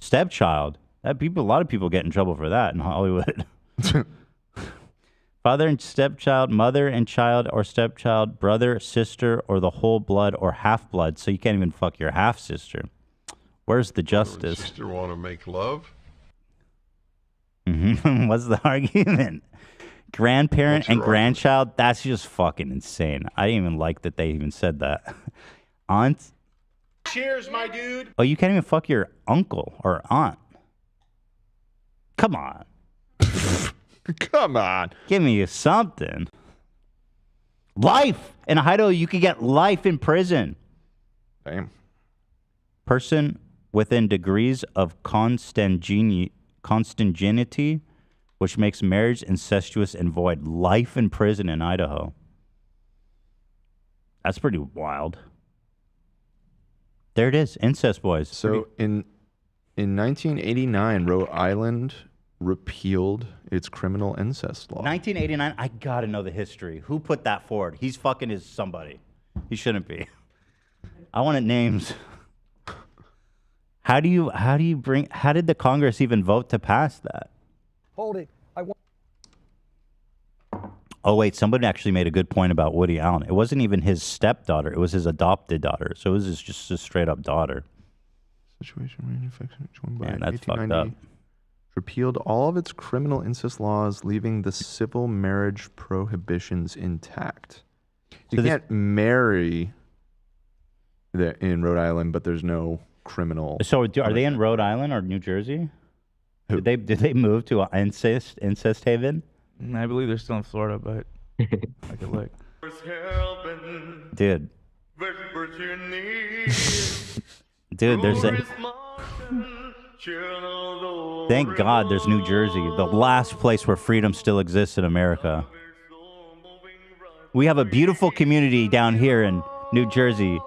Stepchild. A lot of people get in trouble for that in Hollywood. Father and stepchild, mother and child or stepchild, brother, sister, or the whole blood or half blood. So you can't even fuck your half sister. Where's the justice? Sister want to make love? What's the argument? Grandparent What's your and grandchild? That's just fucking insane. I didn't even like that they even said that. Aunt? Cheers, my dude. Oh, you can't even fuck your uncle or aunt. Come on. Come on. Give me something. Life. In Idaho, you could get life in prison. Damn. Person within degrees of consanguinity, which makes marriage incestuous and void. Life in prison in Idaho. That's pretty wild. There it is. Incest boys. So in 1989, Rhode Island repealed its criminal incest law. 1989, I gotta know the history. Who put that forward? He's fucking is somebody. He shouldn't be. I wanted names. How did the Congress even vote to pass that? Hold it. Oh wait, somebody actually made a good point about Woody Allen. It wasn't even his stepdaughter, it was his adopted daughter. So it was just a straight up daughter. Situation manufactured by Man, that's fucked up. repealed all of its criminal incest laws, leaving the civil marriage prohibitions intact. You can't marry in Rhode Island, but there's no criminal. So are they in Rhode Island or New Jersey? Did they move to incest haven? I believe they're still in Florida, but I could look. Dude. Dude, there's a... Thank God there's New Jersey, the last place where freedom still exists in America. We have a beautiful community down here in New Jersey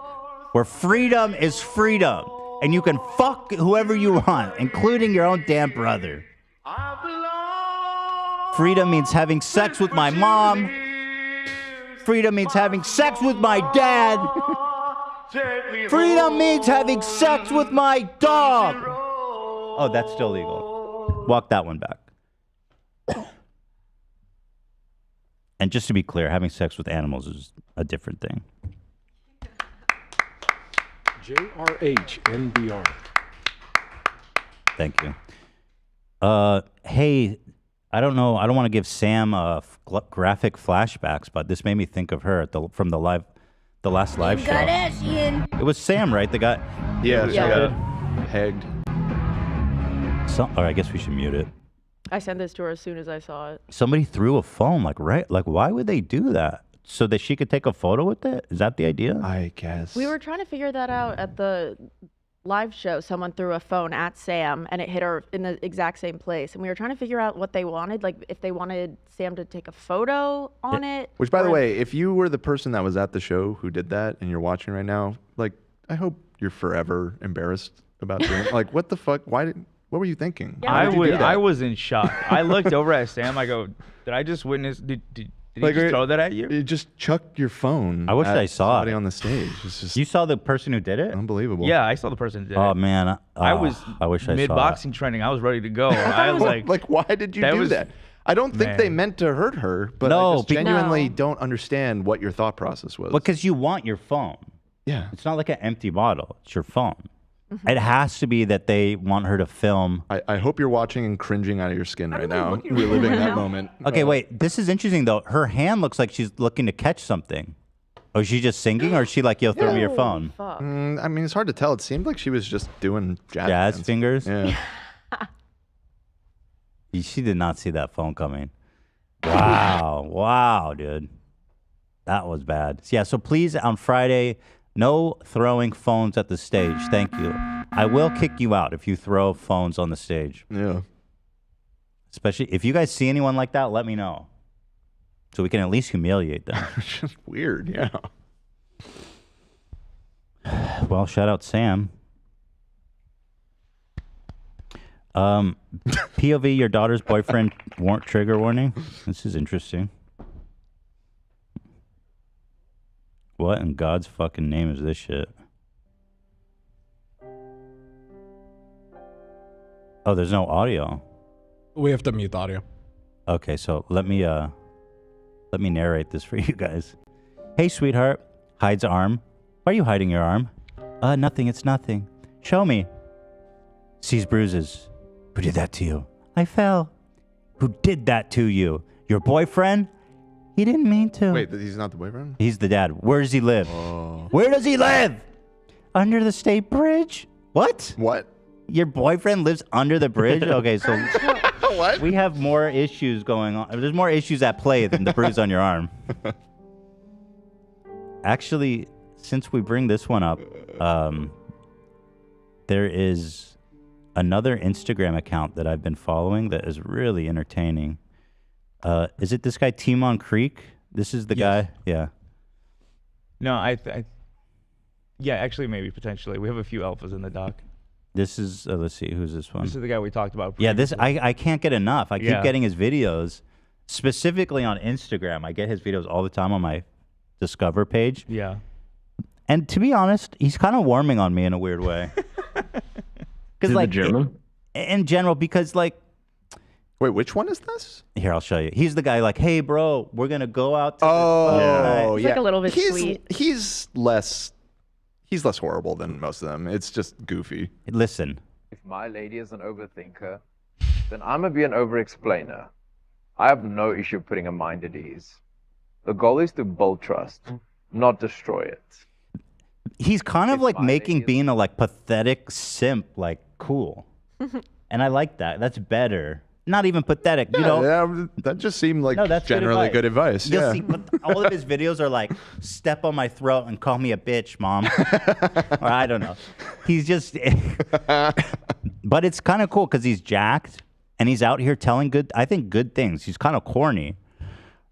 where freedom is freedom. And you can fuck whoever you want, including your own damn brother. Freedom means having sex with my mom. Freedom means having sex with my dad. Freedom means having sex with my dog. Oh, that's still legal. Walk that one back. And just to be clear, having sex with animals is a different thing. JRH NBR. Thank you. Hey, I don't know. I don't want to give Sam graphic flashbacks, but this made me think of her from the last live show. It was Sam, right? The guy. Yeah. Pegged. Or I guess we should mute it. I sent this to her as soon as I saw it. Somebody threw a phone, like why would they do that? So that she could take a photo with it? Is that the idea? I guess. We were trying to figure that out at the live show. Someone threw a phone at Sam and it hit her in the exact same place. And we were trying to figure out what they wanted, like if they wanted Sam to take a photo on it. Which, by the way, if you were the person that was at the show who did that and you're watching right now, like, I hope you're forever embarrassed about doing it. Like, what the fuck? What were you thinking? Yeah, I was in shock. I looked over at Sam. I go, did I just witness? Did he just throw that at you? You just chucked your phone. I wish I saw somebody it on the stage. It's just you saw the person who did it? Unbelievable. Yeah, I saw the person who did it. Oh man, I was I wish I saw mid-boxing training. I was ready to go. I was like, why did you do that? I don't think they meant to hurt her, but I just genuinely don't understand what your thought process was. Because you want your phone. Yeah. It's not like an empty bottle. It's your phone. It has to be that they want her to film. I hope you're watching and cringing out of your skin right now, reliving that moment. Okay, wait. This is interesting, though. Her hand looks like she's looking to catch something. Oh, is she just singing, or is she like, yo, throw me your phone? I mean, it's hard to tell. It seemed like she was just doing jazz fingers? Yeah. She did not see that phone coming. Wow. Wow, dude. That was bad. Yeah, so please, on Friday, no throwing phones at the stage. Thank you. I will kick you out if you throw phones on the stage. Yeah. Especially if you guys see anyone like that, let me know. So we can at least humiliate them. It's just weird, yeah. Well, shout out Sam. POV, your daughter's boyfriend trigger warning. This is interesting. What in God's fucking name is this shit? Oh, there's no audio. We have to mute the audio. Okay, so let me narrate this for you guys. Hey, sweetheart. Hides arm. Why are you hiding your arm? Nothing. It's nothing. Show me. Sees bruises. Who did that to you? I fell. Who did that to you? Your boyfriend? He didn't mean to. Wait, he's not the boyfriend? He's the dad. Where does he live? Oh. Where does he live? Under the state bridge. What? What? Your boyfriend lives under the bridge? Okay, so what? We have more issues going on. There's more issues at play than the bruise on your arm. Actually, since we bring this one up, there is another Instagram account that I've been following that is really entertaining. Is it this guy, Timon Creek? This is the guy? Yeah. No, yeah, actually, maybe, potentially. We have a few alphas in the doc. This is, let's see, who's this one? This is the guy we talked about previously. Yeah, this, I can't get enough. I keep getting his videos, specifically on Instagram. I get his videos all the time on my Discover page. Yeah. And to be honest, he's kind of warming on me in a weird way. Is like, the German? In general, because like... Wait, which one is this? Here, I'll show you. He's the guy like, hey, bro, we're going to go out to He's like a little bit sweet. He's less horrible than most of them. It's just goofy. Listen. If my lady is an overthinker, then I'm gonna be an over-explainer. I have no issue putting a mind at ease. The goal is to build trust, not destroy it. He's kind of like making being a like pathetic simp like cool. And I like that. That's better. Not even pathetic, you know. Yeah, that just seemed like generally good advice. You'll Yeah. see, but all of his videos are like, step on my throat and call me a bitch, mom. Or I don't know. He's just, but it's kind of cool because he's jacked and he's out here telling good things. He's kind of corny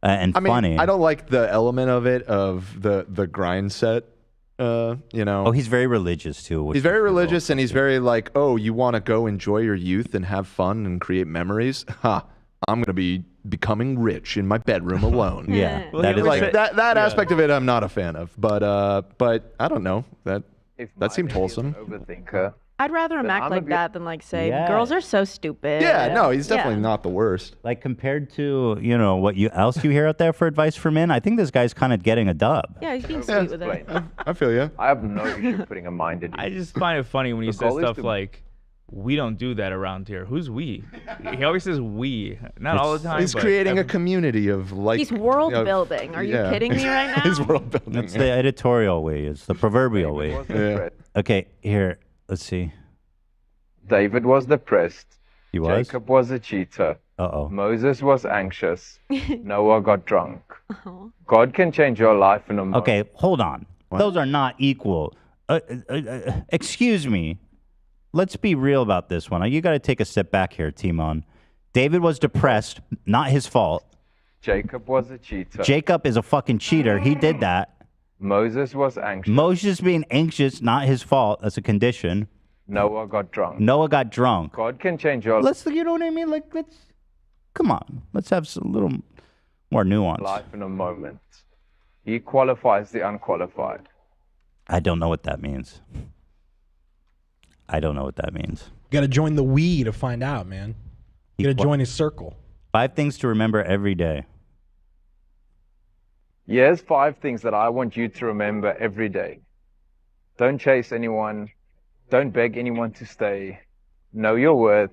and funny. I don't like the element of it, of the grind set. You know. Oh, he's very religious too. He's very religious, and he's very like, oh, you want to go enjoy your youth and have fun and create memories? Ha! I'm gonna be becoming rich in my bedroom alone. Yeah, well, that is like it. that aspect of it. I'm not a fan of, but I don't know that seemed wholesome. Overthinker. I'd rather him Then act I'm like a that than like say Yeah. girls are so stupid. Yeah, no, he's definitely Yeah. not the worst. Like compared to, you know, what else you hear out there for advice for men, I think this guy's kind of getting a dub. Yeah, he's being sweet with it. I feel you. I have no issue putting a mind at ease. I just find it funny when he The says goal is stuff to- like, "We don't do that around here." Who's we? He always says we. Not all the time. He's but creating a every- community of like. He's world building. Are you yeah. kidding me right now? He's world building. That's the editorial way. It's the proverbial way. Yeah. Okay, here, let's see. David was depressed. He was? Jacob was a cheater. Uh-oh. Moses was anxious. Noah got drunk. God can change your life in a moment. Okay, hold on. Those are not equal. Excuse me. Let's be real about this one. You got to take a step back here, Timon. David was depressed, not his fault. Jacob was a cheater. Jacob is a fucking cheater. He did that. Moses was anxious. Moses being anxious, not his fault. That's a condition. Noah got drunk. Noah got drunk. God can change your You know what I mean? Like, come on. Let's have a little more nuance. life in a moment. He qualifies the unqualified. I don't know what that means. I don't know what that means. You got to join the we to find out, man. You got to join his circle. 5 things to remember every day. Here's 5 things that I want you to remember every day. Don't chase anyone. Don't beg anyone to stay. Know your worth.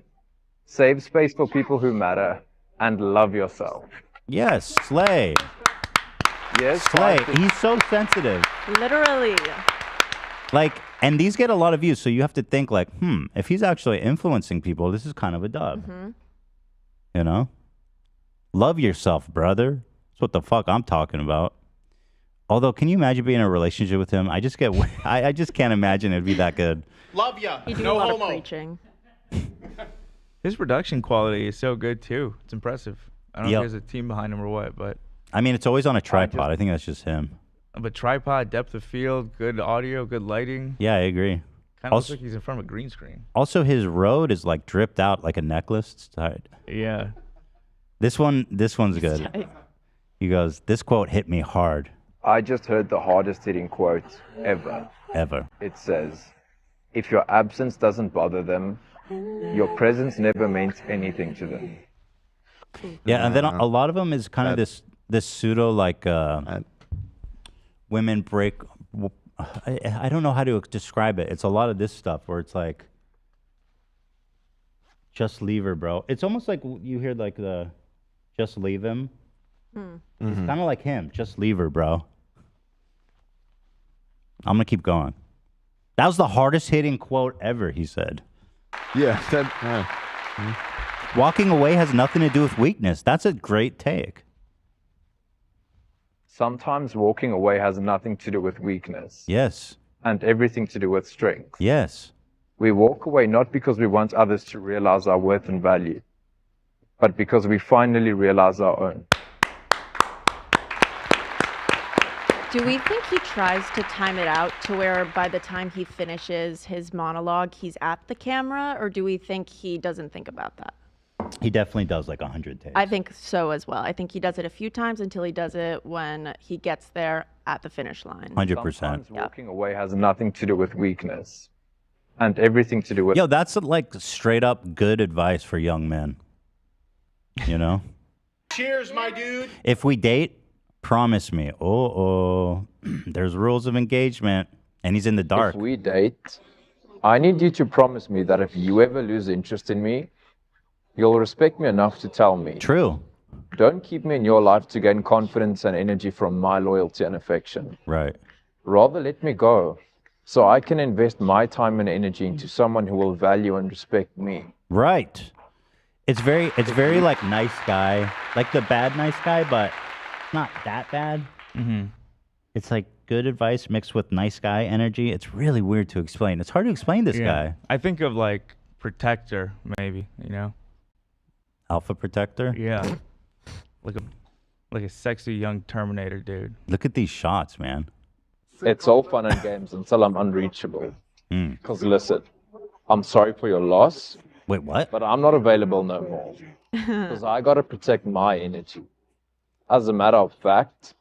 Save space for people who matter. And love yourself. Yes, slay. Yes, Slay. He's so sensitive. Literally. Like, and these get a lot of views, so you have to think like, if he's actually influencing people, this is kind of a dub. You know? Love yourself, brother. That's what the fuck I'm talking about. Although, can you imagine being in a relationship with him? I just can't imagine it'd be that good. Love ya. You do No a lot homo. of preaching. His production quality is so good too. It's impressive. I don't know Yep. if there's a team behind him or what, but I mean, it's always on a tripod. I think that's just him. but tripod, depth of field, good audio, good lighting. Yeah, I agree. Kind of looks Also, like he's in front of a green screen. also, his road is like dripped out like a necklace. It's tight. Yeah. This one's good. tight. He goes, this quote hit me hard. I just heard the hardest hitting quote ever. Ever. It says, if your absence doesn't bother them, your presence never means anything to them. Yeah, and then a lot of them is kind of this pseudo like women break. I don't know how to describe it. It's a lot of this stuff where it's like, just leave her, bro. It's almost like you hear like the, just leave him. It's kind of like him. Just leave her, bro. I'm gonna keep going. That was the hardest hitting quote ever, he said. Yeah. Walking away has nothing to do with weakness. That's a great take. Sometimes walking away has nothing to do with weakness. Yes. And everything to do with strength. Yes. We walk away not because we want others to realize our worth and value, but because we finally realize our own. Do we think he tries to time it out to where by the time he finishes his monologue, he's at the camera? Or do we think he doesn't think about that? He definitely does like 100 takes. I think so as well. I think he does it a few times until he does it when he gets there at the finish line. 100%. Sometimes walking away has nothing to do with weakness and everything to do with... Yo, that's like straight up good advice for young men. You know? Cheers, my dude. If we date, promise me. There's rules of engagement. And he's in the dark. If we date, I need you to promise me that if you ever lose interest in me, You'll respect me enough to tell me. True. Don't keep me in your life to gain confidence and energy from my loyalty and affection. Right. Rather let me go so I can invest my time and energy into someone who will value and respect me. Right. It's very like nice guy, like the bad nice guy, but not that bad. Mm-hmm. It's like good advice mixed with nice guy energy. It's really weird to explain. It's hard to explain this guy. I think of like Protector, maybe, you know? Alpha Protector? Yeah. Like a sexy young Terminator dude. Look at these shots, man. It's all fun and games until I'm unreachable. Mm. Because listen, I'm sorry for your loss. Wait, what? But I'm not available no more. Because I gotta protect my energy. As a matter of fact,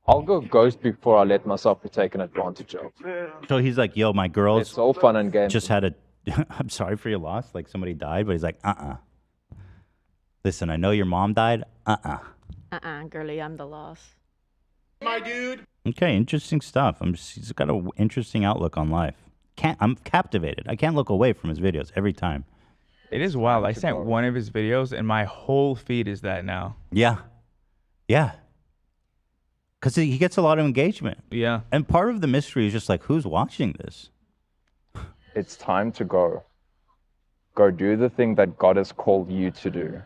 I'll go ghost before I let myself be taken advantage of. So he's like, yo, my girls It's all fun and games. just had a, I'm sorry for your loss, like somebody died, but he's like, Listen, I know your mom died. Girly, I'm the loss. My dude. Okay, interesting stuff. He's got an interesting outlook on life. I'm captivated. I can't look away from his videos every time. It is wild. I sent one of his videos, and my whole feed is that now. Yeah. Yeah. Because he gets a lot of engagement. Yeah. And part of the mystery is just like, who's watching this? It's time to go. Go do the thing that God has called you to do.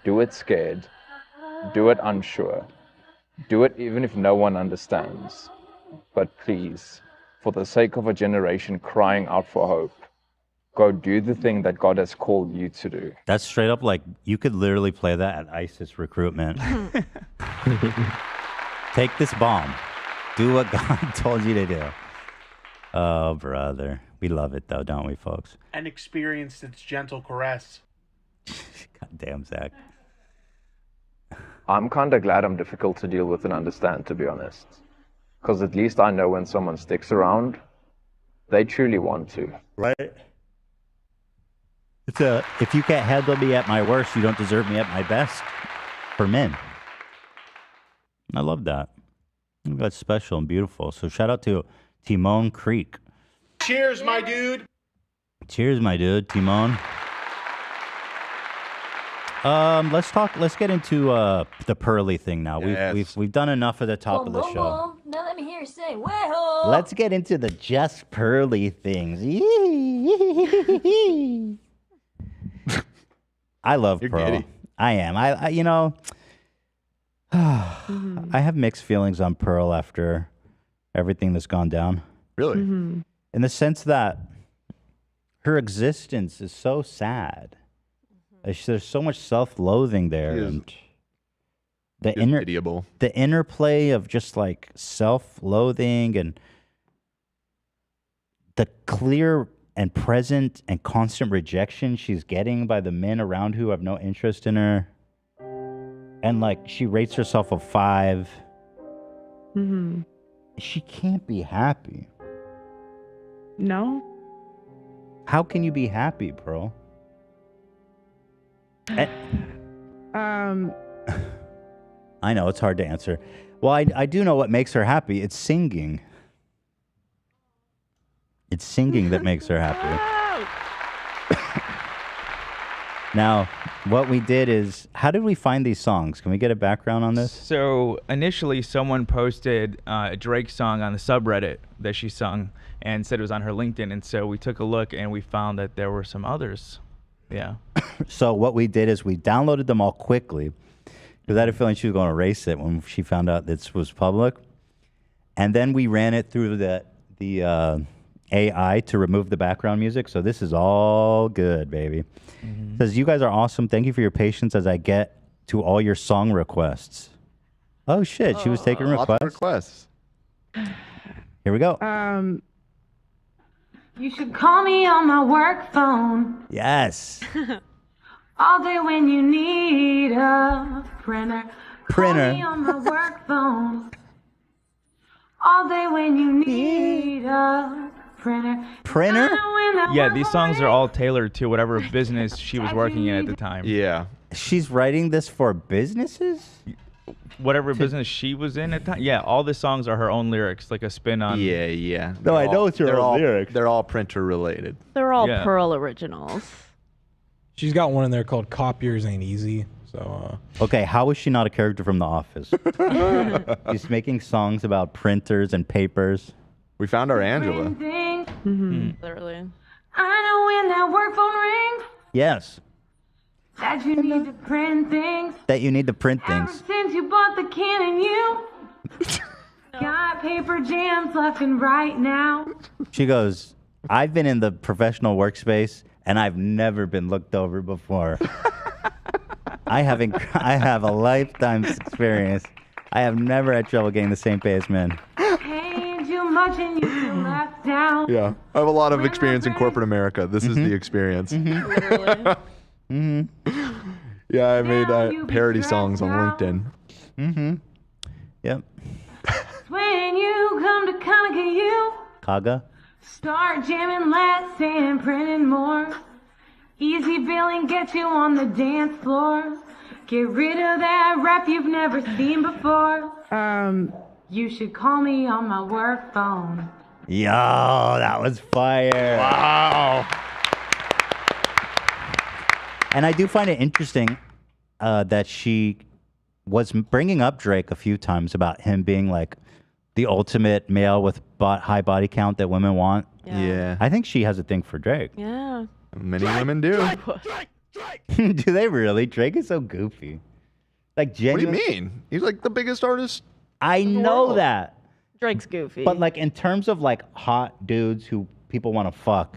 Do it scared. Do it unsure. Do it even if no one understands. But please, for the sake of a generation crying out for hope, go do the thing that God has called you to do. That's straight up like, you could literally play that at ISIS recruitment. Take this bomb. Do what God told you to do. Oh, brother. We love it, though, don't we, folks? And experienced its gentle caress. God damn, Zach. I'm kind of glad I'm difficult to deal with and understand, to be honest. Because at least I know when someone sticks around, they truly want to. Right? It's if you can't handle me at my worst, you don't deserve me at my best. For men. I love that. That's special and beautiful. So shout out to Timon Creek. Cheers, my dude. Cheers, my dude, Timon. Let's get into the pearly thing now. Yes. We've done enough at the top of the Boom, show. boom. Now let me hear you say, way-ho. Let's get into the just pearly things. I love You're Pearl. giddy. I am. I you know, I have mixed feelings on Pearl after everything that's gone down. Really? Mm-hmm. In the sense that her existence is so sad. There's so much self-loathing there, and the interplay of just like self-loathing and the clear and present and constant rejection she's getting by the men around who have no interest in her, and like she rates herself a 5. Mm-hmm. She can't be happy. No. How can you be happy, Pearl? I know it's hard to answer. Well, I do know what makes her happy. It's singing. It's singing that makes her happy. Now, what we did is, how did we find these songs? Can we get a background on this? So initially, someone posted a Drake song on the subreddit that she sung and said it was on her LinkedIn. And so we took a look and we found that there were some others. Yeah. So what we did is we downloaded them all quickly because I had a feeling she was going to erase it when she found out this was public. And then we ran it through the AI to remove the background music. So this is all good, baby. Mm-hmm. Says, you guys are awesome. Thank you for your patience as I get to all your song requests. Oh, shit. She was taking requests. Here we go. You should call me on my work phone. Yes. All day when you need a printer. Call me on my work phone. All day when you need a printer. Yeah, these songs are all tailored to whatever business she was working in at the time. Yeah. She's writing this for businesses? Whatever business she was in at the time. Yeah, all the songs are her own lyrics, like a spin on. Yeah. No, I know it's her own lyrics. They're all printer related. They're all Yeah. Pearl originals. She's got one in there called Copiers Ain't Easy. So. Okay, how is she not a character from The Office? She's making songs about printers and papers. We found our Angela. Literally. I know when that work phone rings Yes, that you need to print things. that you need to print Ever things. since you bought the Canon, you got paper jams left and right now. She goes, I've been in the professional workspace and I've never been looked over before. I have a lifetime's experience. I have never had trouble getting the same pay as men. Paid you much and you feel left down. Yeah, I have a lot of experience in corporate America. This is the experience. Literally. Yeah, I made parody songs on LinkedIn. Yep. When you come to Comic you Kaga. start jamming less and printing more. Easy billing gets you on the dance floor. Get rid of that rap you've never seen before. You should call me on my work phone. Yo, that was fire. Wow. And I do find it interesting that she was bringing up Drake a few times about him being like the ultimate male with high body count that women want. Yeah. I think she has a thing for Drake. Yeah. Many women do. Do they really? Drake is so goofy. Like What do genuine. you mean? He's like the biggest artist. I know that. Drake's goofy. But like in terms of like hot dudes who people want to fuck,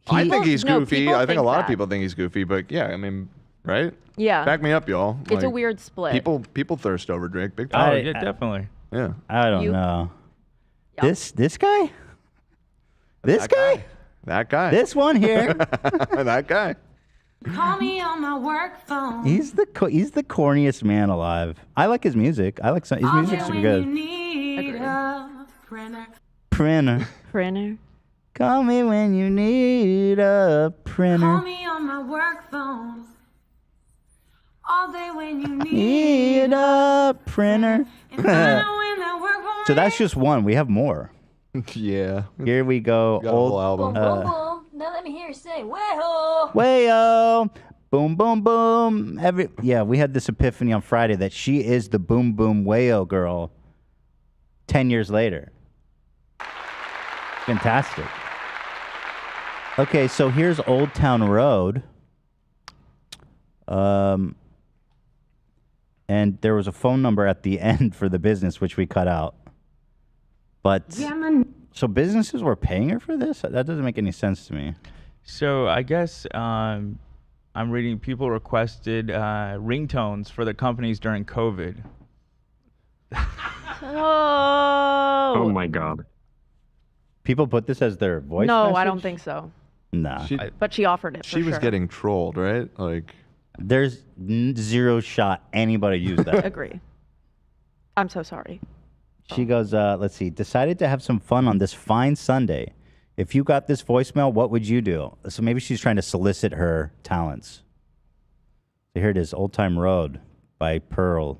I think he's goofy. people I think a think lot of that. people think he's goofy, but yeah, I mean, right? Yeah. Back me up, y'all. It's a weird split. People thirst over Drake. Big time. Oh, yeah, definitely. Yeah. I don't know. This guy? This guy? That guy. This one here? That guy. Call me on my work phone. He's the corniest man alive. I like his music. I like his music's super You good. need a printer. Printer. Call me when you need a printer. Call me on my work phone. All day when you Need need a printer. And I know when that work phone So that's just one. We have more. Yeah. Here we go. Got a whole Boom, album. boom, boom. Now let me hear you say, way-ho. Wayo, boom, boom, boom. We had this epiphany on Friday that she is the boom, boom, wayo girl. 10 years later. Fantastic. Okay, so here's Old Town Road. And there was a phone number at the end for the business, which we cut out. But so businesses were paying her for this? That doesn't make any sense to me. So I guess I'm reading people requested ringtones for the companies during COVID. Oh my God. People put this as their voice No, message? I don't think so. Nah. But she offered it. She for was sure. getting trolled, right? Like, there's zero shot anybody used that. Agree. I'm so sorry. She goes, let's see, decided to have some fun on this fine Sunday. If you got this voicemail, what would you do? So maybe she's trying to solicit her talents. So here it is, Old Time Road by Pearl.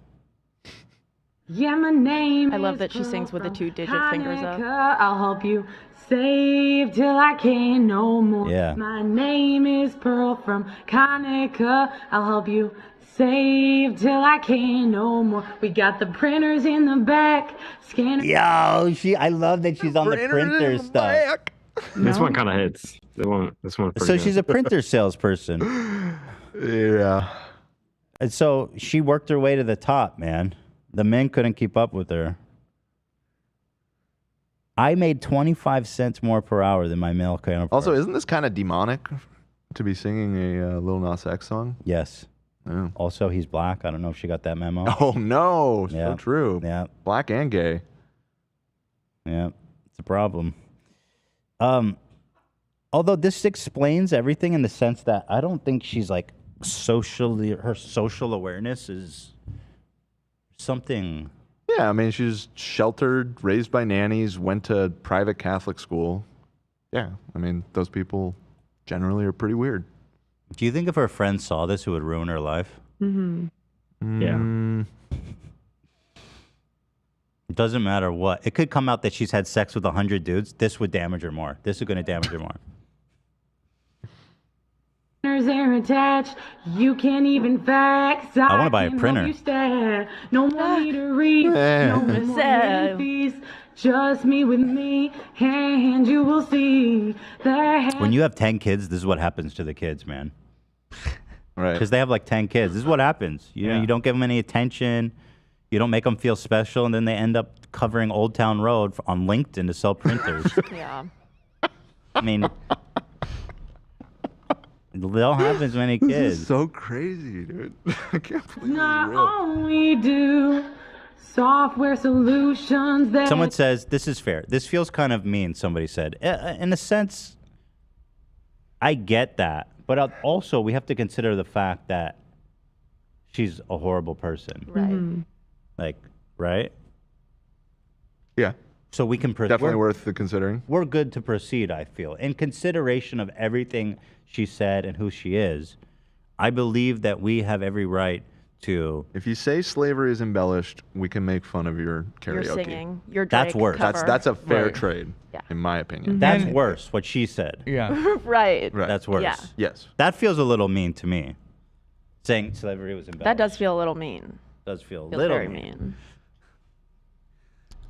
Yeah, my name I love is that she Pearl sings with the from 2-digit fingers up. Hanukkah. I'll help you save till I can't no more. Yeah. My name is Pearl from Hanukkah. I'll help you save till I can't no more. We got the printers in the back. Scanner. Yo, I love that she's on the printer stuff. This one kind of hits. This one. So she's a printer salesperson. Yeah. And so she worked her way to the top, man. The men couldn't keep up with her. I made 25 cents more per hour than my male counterpart. Also, isn't this kind of demonic to be singing a Lil Nas X song? Yes. Yeah. Also, he's black. I don't know if she got that memo. Oh, no. Yeah. So true. Yeah. Black and gay. Yeah. It's a problem. Although this explains everything in the sense that I don't think she's like her social awareness is something. Yeah, I mean, she's sheltered, raised by nannies, went to private Catholic school. Yeah, I mean, those people generally are pretty weird. Do you think if her friends saw this, it would ruin her life? Mm-hmm. Yeah. It doesn't matter what. It could come out that she's had sex with 100 dudes. This would damage her more. This is going to damage her more. scanners are attached. You can't even fax. I wanna buy a can help printer. you stat. No more meter read. No more hidden fees. Just me with me, and you will see that. When you have 10 kids, this is what happens to the kids, man. Right. Because they have like 10 kids. This is what happens. You know, you don't give them any attention. You don't make them feel special, and then they end up covering Old Town Road on LinkedIn to sell printers. Yeah. I mean, they don't have as many kids. This is so crazy, dude. I can't believe not only do software solutions that Someone says, this is fair. This feels kind of mean, somebody said. In a sense, I get that. But also, we have to consider the fact that she's a horrible person. Right. Like, right? Yeah. So we can Definitely worth the considering. We're good to proceed, I feel. In consideration of everything she said and who she is, I believe that we have every right to... If you say slavery is embellished, we can make fun of your karaoke. Your singing, your That's Drake worse. cover. That's a fair Right. trade, Yeah. in my opinion. That's worse, what she said. Yeah. Right. That's worse. Yeah. Yes. That feels a little mean to me. Saying slavery was embellished. That does feel a little mean. Does feel a Feels little very mean.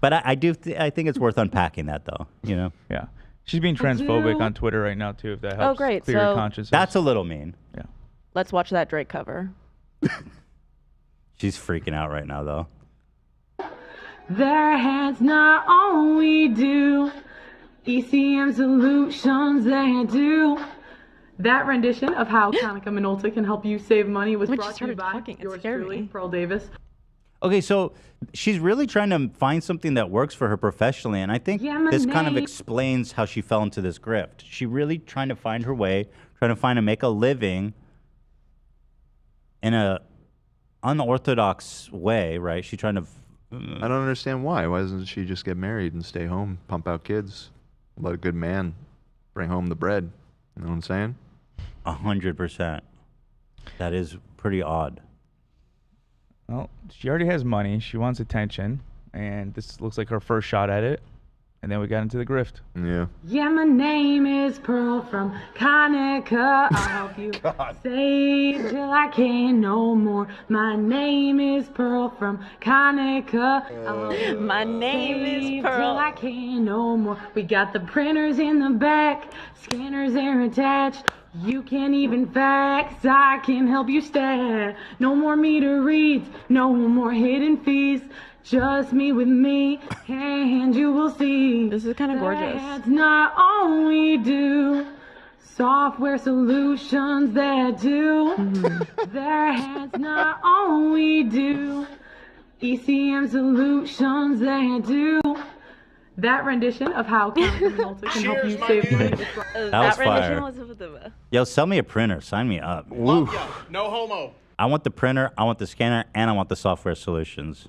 But I think it's worth unpacking that, though. You know? Yeah. She's being transphobic on Twitter right now, too, if that helps great. clear your So- conscience. That's a little mean. Yeah. Let's watch that Drake cover. She's freaking out right now, though. their hands not only do ECM solutions, they do. That rendition of how Konica Minolta can help you save money was When she brought to you started by talking, it yours scared truly, me. Pearl Davis. Okay, so she's really trying to find something that works for her professionally, and I think this kind of explains how she fell into this grift. She really trying to find her way, trying to make a living in a unorthodox way, right? She's trying to. I don't understand why. Why doesn't she just get married and stay home, pump out kids, let a good man bring home the bread? You know what I'm saying? 100%. That is pretty odd. Well, she already has money. She wants attention, and this looks like her first shot at it. And then we got into the grift. Yeah. Yeah, my name is Pearl from Konica. I'll help you save till I can't no more. My name is Pearl from Konica. I'll help you My name is save Pearl. till I can't no more. We got the printers in the back, scanners are attached. You can't even fax, I can help you stat. No more meter reads, no more hidden fees. Just me with me, and you will see. This is kind of gorgeous. That's not only do software solutions that do. Their hands not only do ECM solutions that do. That rendition of how Konica Minolta can help you save money. That was fire. was Yo, sell me a printer. Sign me up. Love ya. No homo. I want the printer, I want the scanner, and I want the software solutions.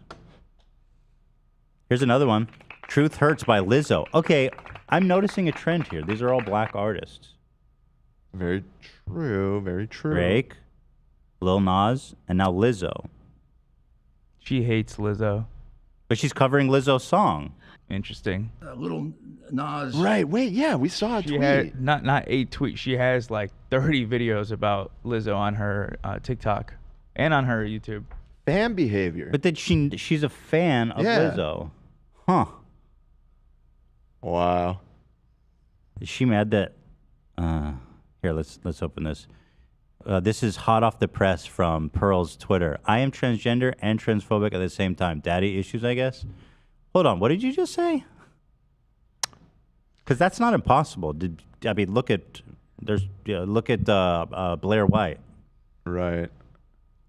Here's another one. Truth Hurts by Lizzo. Okay, I'm noticing a trend here. These are all black artists. Very true. Very true. Drake, Lil Nas, and now Lizzo. She hates Lizzo. But she's covering Lizzo's song. Interesting. Little Nas. Right. Wait. Yeah, we saw a She tweet. had not 8 tweets. She has like 30 videos about Lizzo on her TikTok and on her YouTube. Fan behavior. But then she's a fan of Yeah. Lizzo. Huh. Wow. Is she mad that here, let's open this. This is hot off the press from Pearl's Twitter. I am transgender and transphobic at the same time. Daddy issues, I guess. Hold on, what did you just say? Because that's not impossible. Look at Blair White. Right.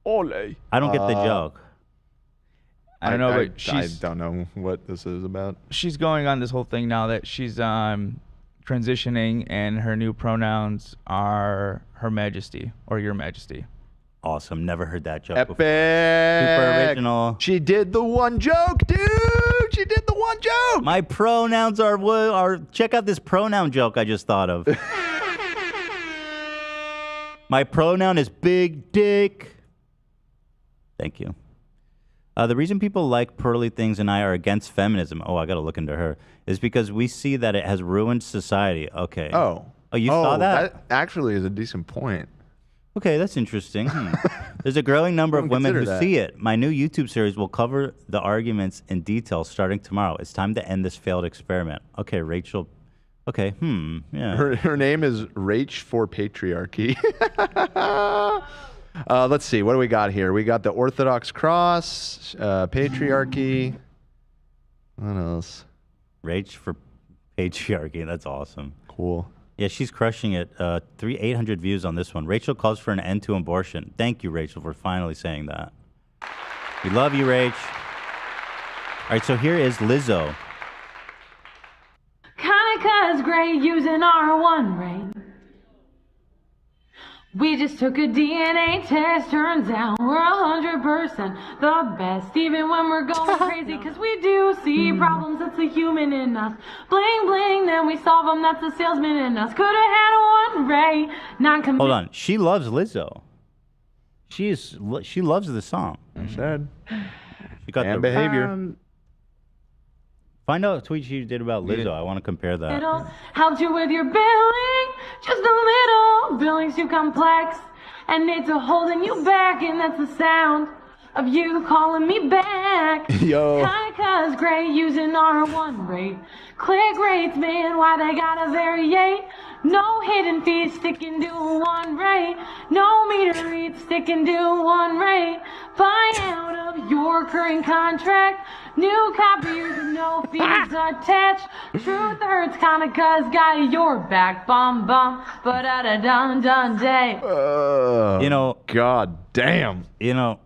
Ole. I don't get the joke. I don't know, but I she's don't know what this is about. she's going on this whole thing now that she's transitioning, and her new pronouns are Her Majesty or Your Majesty. Awesome. Never heard that joke Epic. before. Super original. She did the one joke, dude. She did the one joke. My pronouns are check out this pronoun joke I just thought of. My pronoun is big dick. Thank you. The reason people like Pearly Things and I are against feminism, I got to look into her, is because we see that it has ruined society. Okay. Oh, you saw that? That actually is a decent point. Okay, that's interesting. There's a growing number of women who consider that. see it. My new YouTube series will cover the arguments in detail starting tomorrow. It's time to end this failed experiment. Okay, Rachel. Okay, yeah. Her name is Rach for Patriarchy. Let's see. What do we got here? We got the Orthodox Cross, Patriarchy. What else? Rach for Patriarchy. That's awesome. Cool. Yeah, she's crushing it. 800 views on this one. Rachel calls for an end to abortion. Thank you, Rachel, for finally saying that. We love you, Rach. All right, so here is Lizzo. Kanika's great using R1 ray. We just took a DNA test, turns out we're 100% the best, even when we're going crazy, cause we do see problems, that's a human in us. Bling bling, then we solve them, that's a salesman in us. Could've had one ray, not Hold on, she loves Lizzo. She loves the song. I said. She got And the behavior. Find out a tweet she did about Lizzo. I want to compare that. It'll help you with your billing, just a little. Billing's too complex, and it's a holding you back, and that's the sound of you calling me back. Yo. Kanika's great using R1 rate. Click rates, man, why they gotta variate? No hidden fees, sticking to one rate. No meter reads, sticking to one rate. Buy out of your current contract. New copiers with no fees attached. Truth hurts, Kanika's got your back. Bum bum, but da da dun dun day. You know, God damn. You know,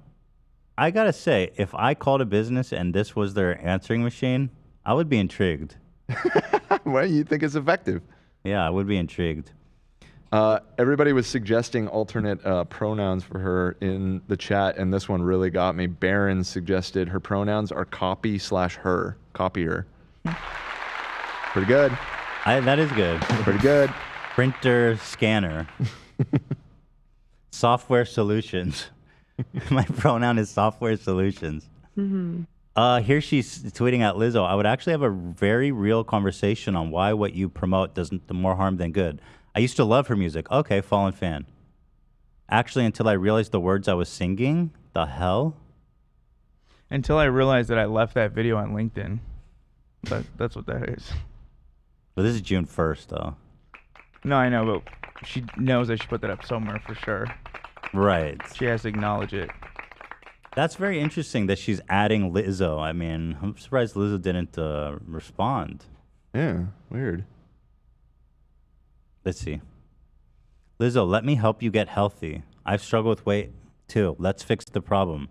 I gotta say, if I called a business and this was their answering machine, I would be intrigued. Why do you think it's effective? Yeah, I would be intrigued. Everybody was suggesting alternate pronouns for her in the chat, and this one really got me. Baron suggested her pronouns are copy/her. Copier. Pretty good. That is good. Pretty good. Printer, scanner. Software solutions. My pronoun is software solutions. Here she's tweeting at Lizzo. I would actually have a very real conversation on why what you promote does more harm than good. I used to love her music. Okay, fallen fan. Actually, until I realized the words I was singing. The hell? Until I realized that I left that video on LinkedIn. That's what that is. But this is June 1st, though. No, I know, but she knows I should put that up somewhere for sure. Right. She has to acknowledge it. That's very interesting that she's adding Lizzo. I mean, I'm surprised Lizzo didn't respond. Yeah, weird. Let's see. Lizzo, let me help you get healthy. I've struggled with weight too. Let's fix the problem.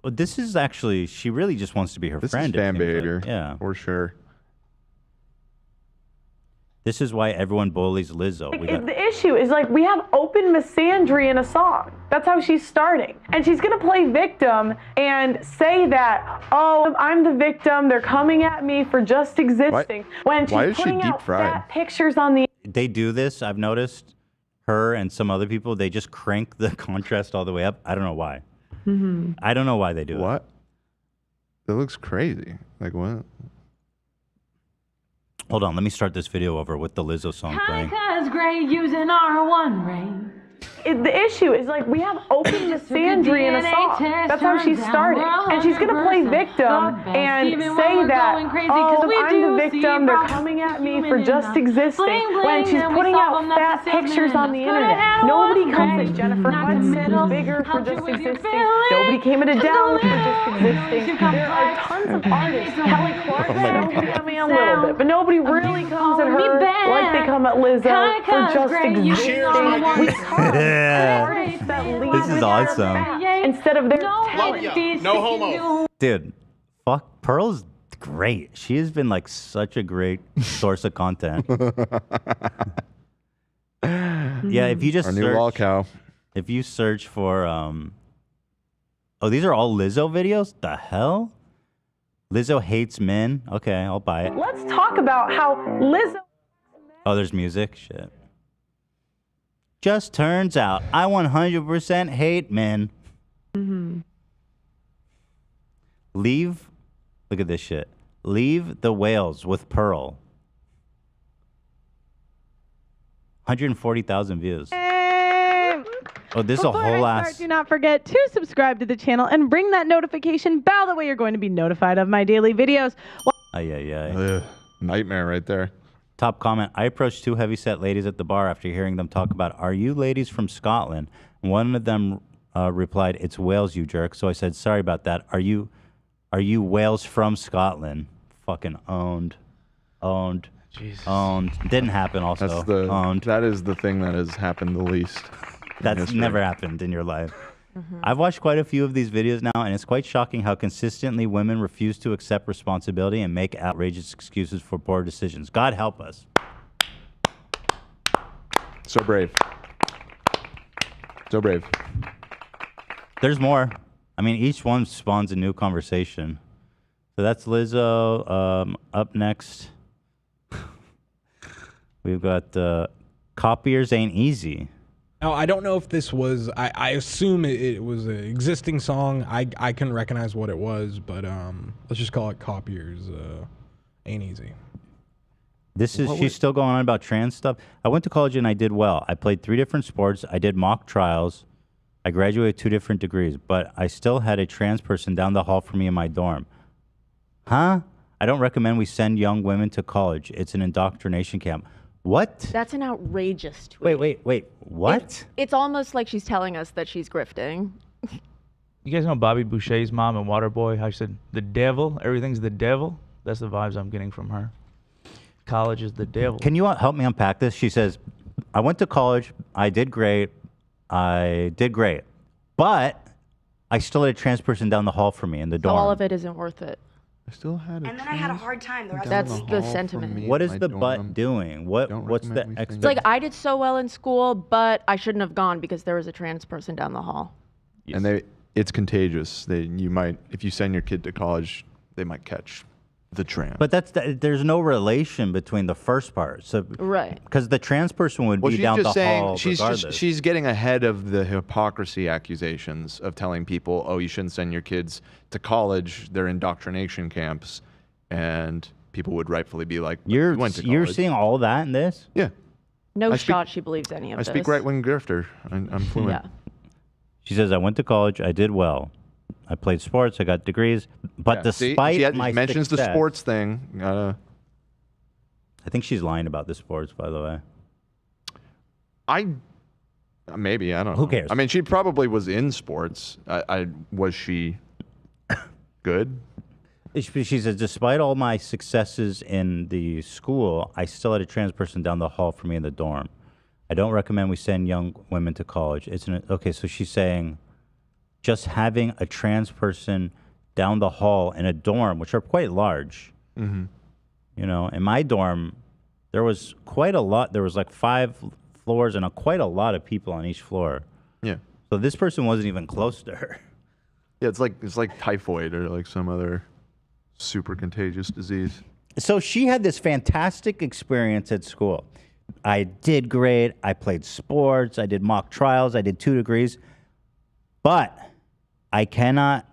Well, this is actually, she really just wants to be her This friend. is fan it seems behavior. like. Yeah. For sure. This is why everyone bullies Lizzo. We got, The issue is like we have open misandry in a song. That's how she's starting. And she's gonna play victim and say that, oh, I'm the victim, they're coming at me for just existing. When she's why is she putting out deep-fried? fat pictures on the they do this, I've noticed, her and some other people, they just crank the contrast all the way up. I don't know why. I don't know why they do it. What? That looks crazy. Like what? Hold on, let me start this video over with the Lizzo song playing. Kanika's great using R1 ray. The issue is like we have open misandry in a song. That's how she's starting. And she's gonna play victim and say that, oh, I'm the victim, they're coming at me for just existing. When she's putting out fat pictures on the internet. Nobody comes at Jennifer Hudson bigger for just existing. Nobody came at Adele for just existing. There are tons of artists. Kelly Clarkson comes at me a little bit, but nobody really comes at her like they come at Lizzo for just existing. This is awesome. Instead of their No homo. Dude, fuck, Pearl's great. She has been like such a great source of content. Yeah, if you just Our new wall cow. If you search for oh, these are all Lizzo videos? The hell? Lizzo hates men. Okay, I'll buy it. Let's talk about how Lizzo. Oh, there's music? Shit. Just turns out I 100% hate men. Leave, look at this shit. Leave the whales with Pearl. 140,000 views. Oh, this is a Before whole I start, ass. do not forget to subscribe to the channel and ring that notification bell. That way you're going to be notified of my daily videos. Nightmare right there. Top comment. I approached two heavyset ladies at the bar after hearing them talk about, are you ladies from Scotland? One of them replied, it's Wales, you jerk. So I said, sorry about that. Are you Wales from Scotland? Fucking owned. Jesus. Owned. Didn't happen also. Owned. That is the thing that has happened the least. That's never happened in your life. I've watched quite a few of these videos now, and it's quite shocking how consistently women refuse to accept responsibility and make outrageous excuses for poor decisions. God help us. So brave. So brave. There's more. I mean, each one spawns a new conversation. So that's Lizzo. Up next, we've got Copiers Ain't Easy. Now, I don't know if this was, I assume it was an existing song. I couldn't recognize what it was, but let's just call it Copiers Ain't Easy. She's still going on about trans stuff. I went to college and I did well. I played 3 different sports. I did mock trials. I graduated 2 different degrees, but I still had a trans person down the hall from me in my dorm. Huh? I don't recommend we send young women to college. It's an indoctrination camp. What? That's an outrageous tweet. Wait. What? It's almost like she's telling us that she's grifting. You guys know Bobby Boucher's mom and Waterboy? How she said, the devil, everything's the devil? That's the vibes I'm getting from her. College is the devil. Can you help me unpack this? She says, I went to college. I did great. But I still had a trans person down the hall from me in the dorm. All of it isn't worth it. I still had And then I had a hard time the rest That's of the sentiment. What is the but doing? What's the It's like, I did so well in school, but I shouldn't have gone because there was a trans person down the hall. And it's contagious. You might, if you send your kid to college, they might catch the trans. But there's no relation between the first part. So right. Because the trans person would be down the hall regardless. She's getting ahead of the hypocrisy accusations of telling people, oh, you shouldn't send your kids to college. They're indoctrination camps. And people would rightfully be like, you went to college. You're seeing all that in this? Yeah. No shot she believes any of this. I speak right-wing grifter. I'm fluent. Yeah. She says, I went to college. I did well. I played sports. I got degrees. But despite my mentions success, the sports thing. I think she's lying about the sports, by the way. Maybe. I don't know. Who cares? I mean, she probably was in sports. Was she good? She says, despite all my successes in the school, I still had a trans person down the hall from me in the dorm. I don't recommend we send young women to college. Okay, so she's saying just having a trans person down the hall in a dorm, which are quite large. Mm-hmm. You know, in my dorm, there was quite a lot. There was like 5 floors and quite a lot of people on each floor. Yeah. So this person wasn't even close to her. Yeah, it's like typhoid or like some other super contagious disease. So she had this fantastic experience at school. I did great. I played sports. I did mock trials. I did 2 degrees. But I cannot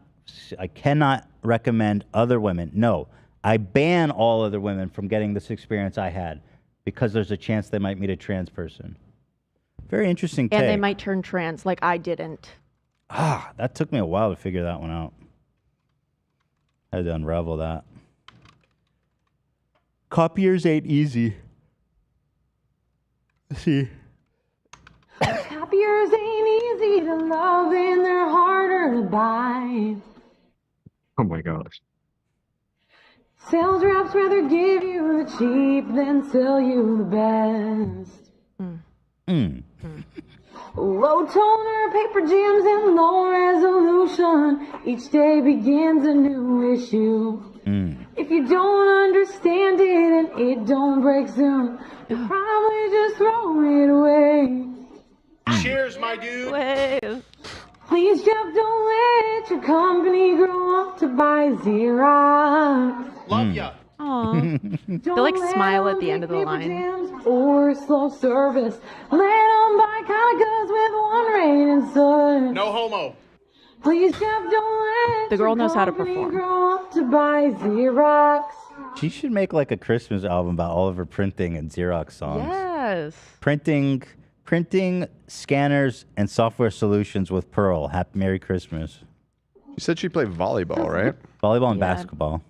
recommend other women. No, I ban all other women from getting this experience I had because there's a chance they might meet a trans person. Very interesting take. And they might turn trans like I didn't. That took me a while to figure that one out. I had to unravel that. Copiers ain't easy. Let's see. Copiers ain't easy to love and they're harder to buy. Oh my gosh. Sales reps rather give you the cheap than sell you the best. Low toner, paper jams, and low resolution. Each day begins a new issue. If you don't understand it and it don't break soon, you'll probably just throw it away. Cheers, my dude. Please, Jeff, don't let your company grow up to buy Xerox. Love ya. Aww. They like smile at the end of the line. Or slow service. Let them buy Conicas with 1 rating, son. No homo. Please, Jeff, don't let the girl knows how to company perform. grow up to buy Xerox. She should make like a Christmas album about all of her printing and Xerox songs. Yes. Printing Printing, scanners, and software solutions with Pearl. Happy Merry Christmas. You said she played volleyball, right? Volleyball and basketball.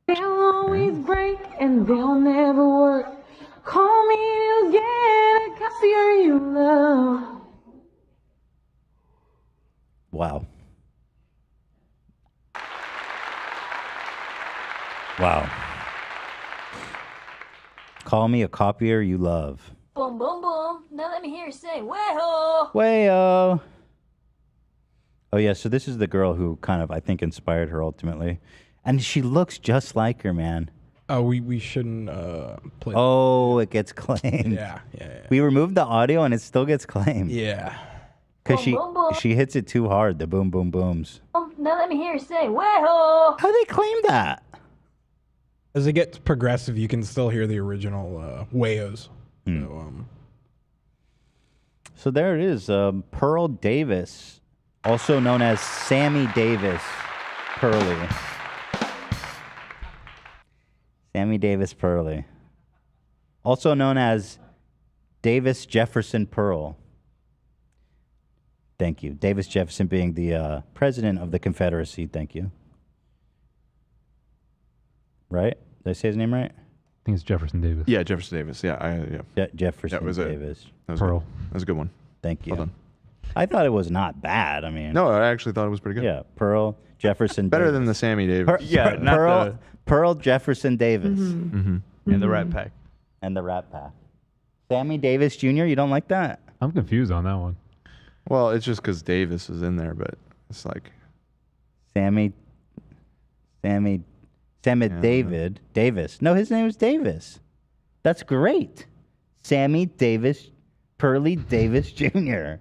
They'll always break and they'll never work. Call me to get a copier you love. Wow. Wow. Call me a copier you love. Boom, boom, boom. Now let me hear you say, way-ho. Way-o. Oh, yeah, so this is the girl who kind of, I think, inspired her ultimately. And she looks just like her, man. Oh, we shouldn't play. Oh, it gets claimed. Yeah. We removed the audio and it still gets claimed. Yeah. Because Boom, boom, boom. she hits it too hard, the boom, boom, booms. Now let me hear you say, way-ho. How they claim that? As it gets progressive, you can still hear the original wayos. So there it is. Pearl Davis, also known as Sammy Davis Pearly. Sammy Davis Pearly. Also known as Davis Jefferson Pearl. Thank you. Davis Jefferson being the president of the Confederacy. Thank you. Right? Did I say his name right? I think it's Jefferson Davis. Yeah, Jefferson Davis. Yeah, Jefferson that was Davis. That was Pearl. That was a good one. Thank you. Well done. I thought it was not bad. I mean, No, I actually thought it was pretty good. yeah, Pearl Jefferson. Better Davis. than the Sammy Davis. Pearl Jefferson Davis. Mm-hmm. And the Rat Pack. And the Rat Pack. Sammy Davis Jr., you don't like that? I'm confused on that one. Well, it's just because Davis is in there, but it's like Sammy Davis. No, his name is Davis. That's great. Sammy Davis, Pearly Davis Jr.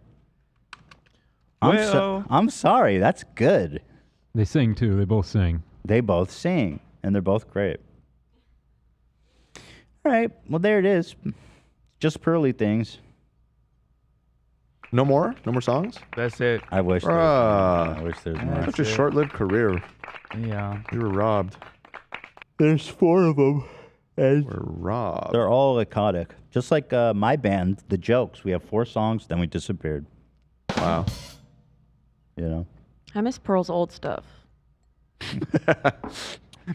I'm sorry. That's good. They sing too. They both sing. They both sing, and they're both great. All right. Well, there it is. Just Pearly things. no more songs. That's it. I wish. Bruh. I wish there's more. Such a short-lived career. Yeah. You were robbed. There's 4 of them. And We're robbed. they're all iconic. Just like my band, The Jokes. We have 4 songs, then we disappeared. Wow. You know? I miss Pearl's old stuff.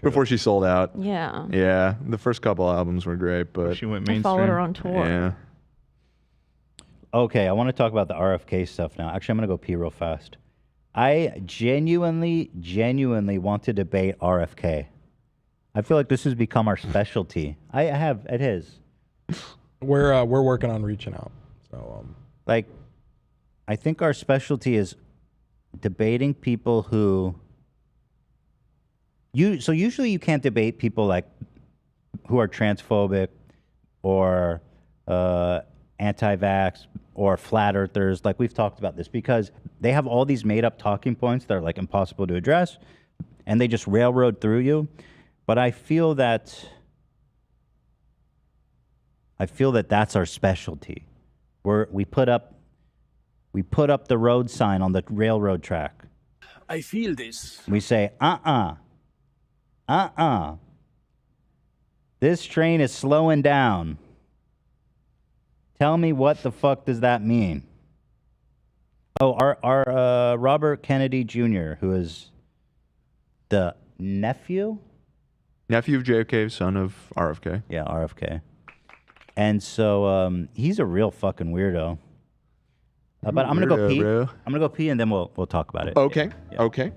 Before she sold out. Yeah. Yeah. The first couple albums were great, but She went I mainstream. followed her on tour. yeah. Okay, I want to talk about the RFK stuff now. Actually, I'm going to go pee real fast. I genuinely want to debate RFK. I feel like this has become our specialty. It is. We're working on reaching out. So Like, I think our specialty is debating people who so usually you can't debate people like who are transphobic or anti-vax or flat earthers. Like, we've talked about this because they have all these made up talking points that are like impossible to address and they just railroad through you. But I feel that that's our specialty. We put up the road sign on the railroad track. I feel this. We say, this train is slowing down. Tell me what the fuck does that mean? Oh, our Robert Kennedy Jr., who is the nephew of JFK, son of RFK. Yeah, RFK. And so he's a real fucking weirdo. But I'm gonna go pee. Bro. I'm gonna go pee, and then we'll talk about it. Okay. Yeah. Okay.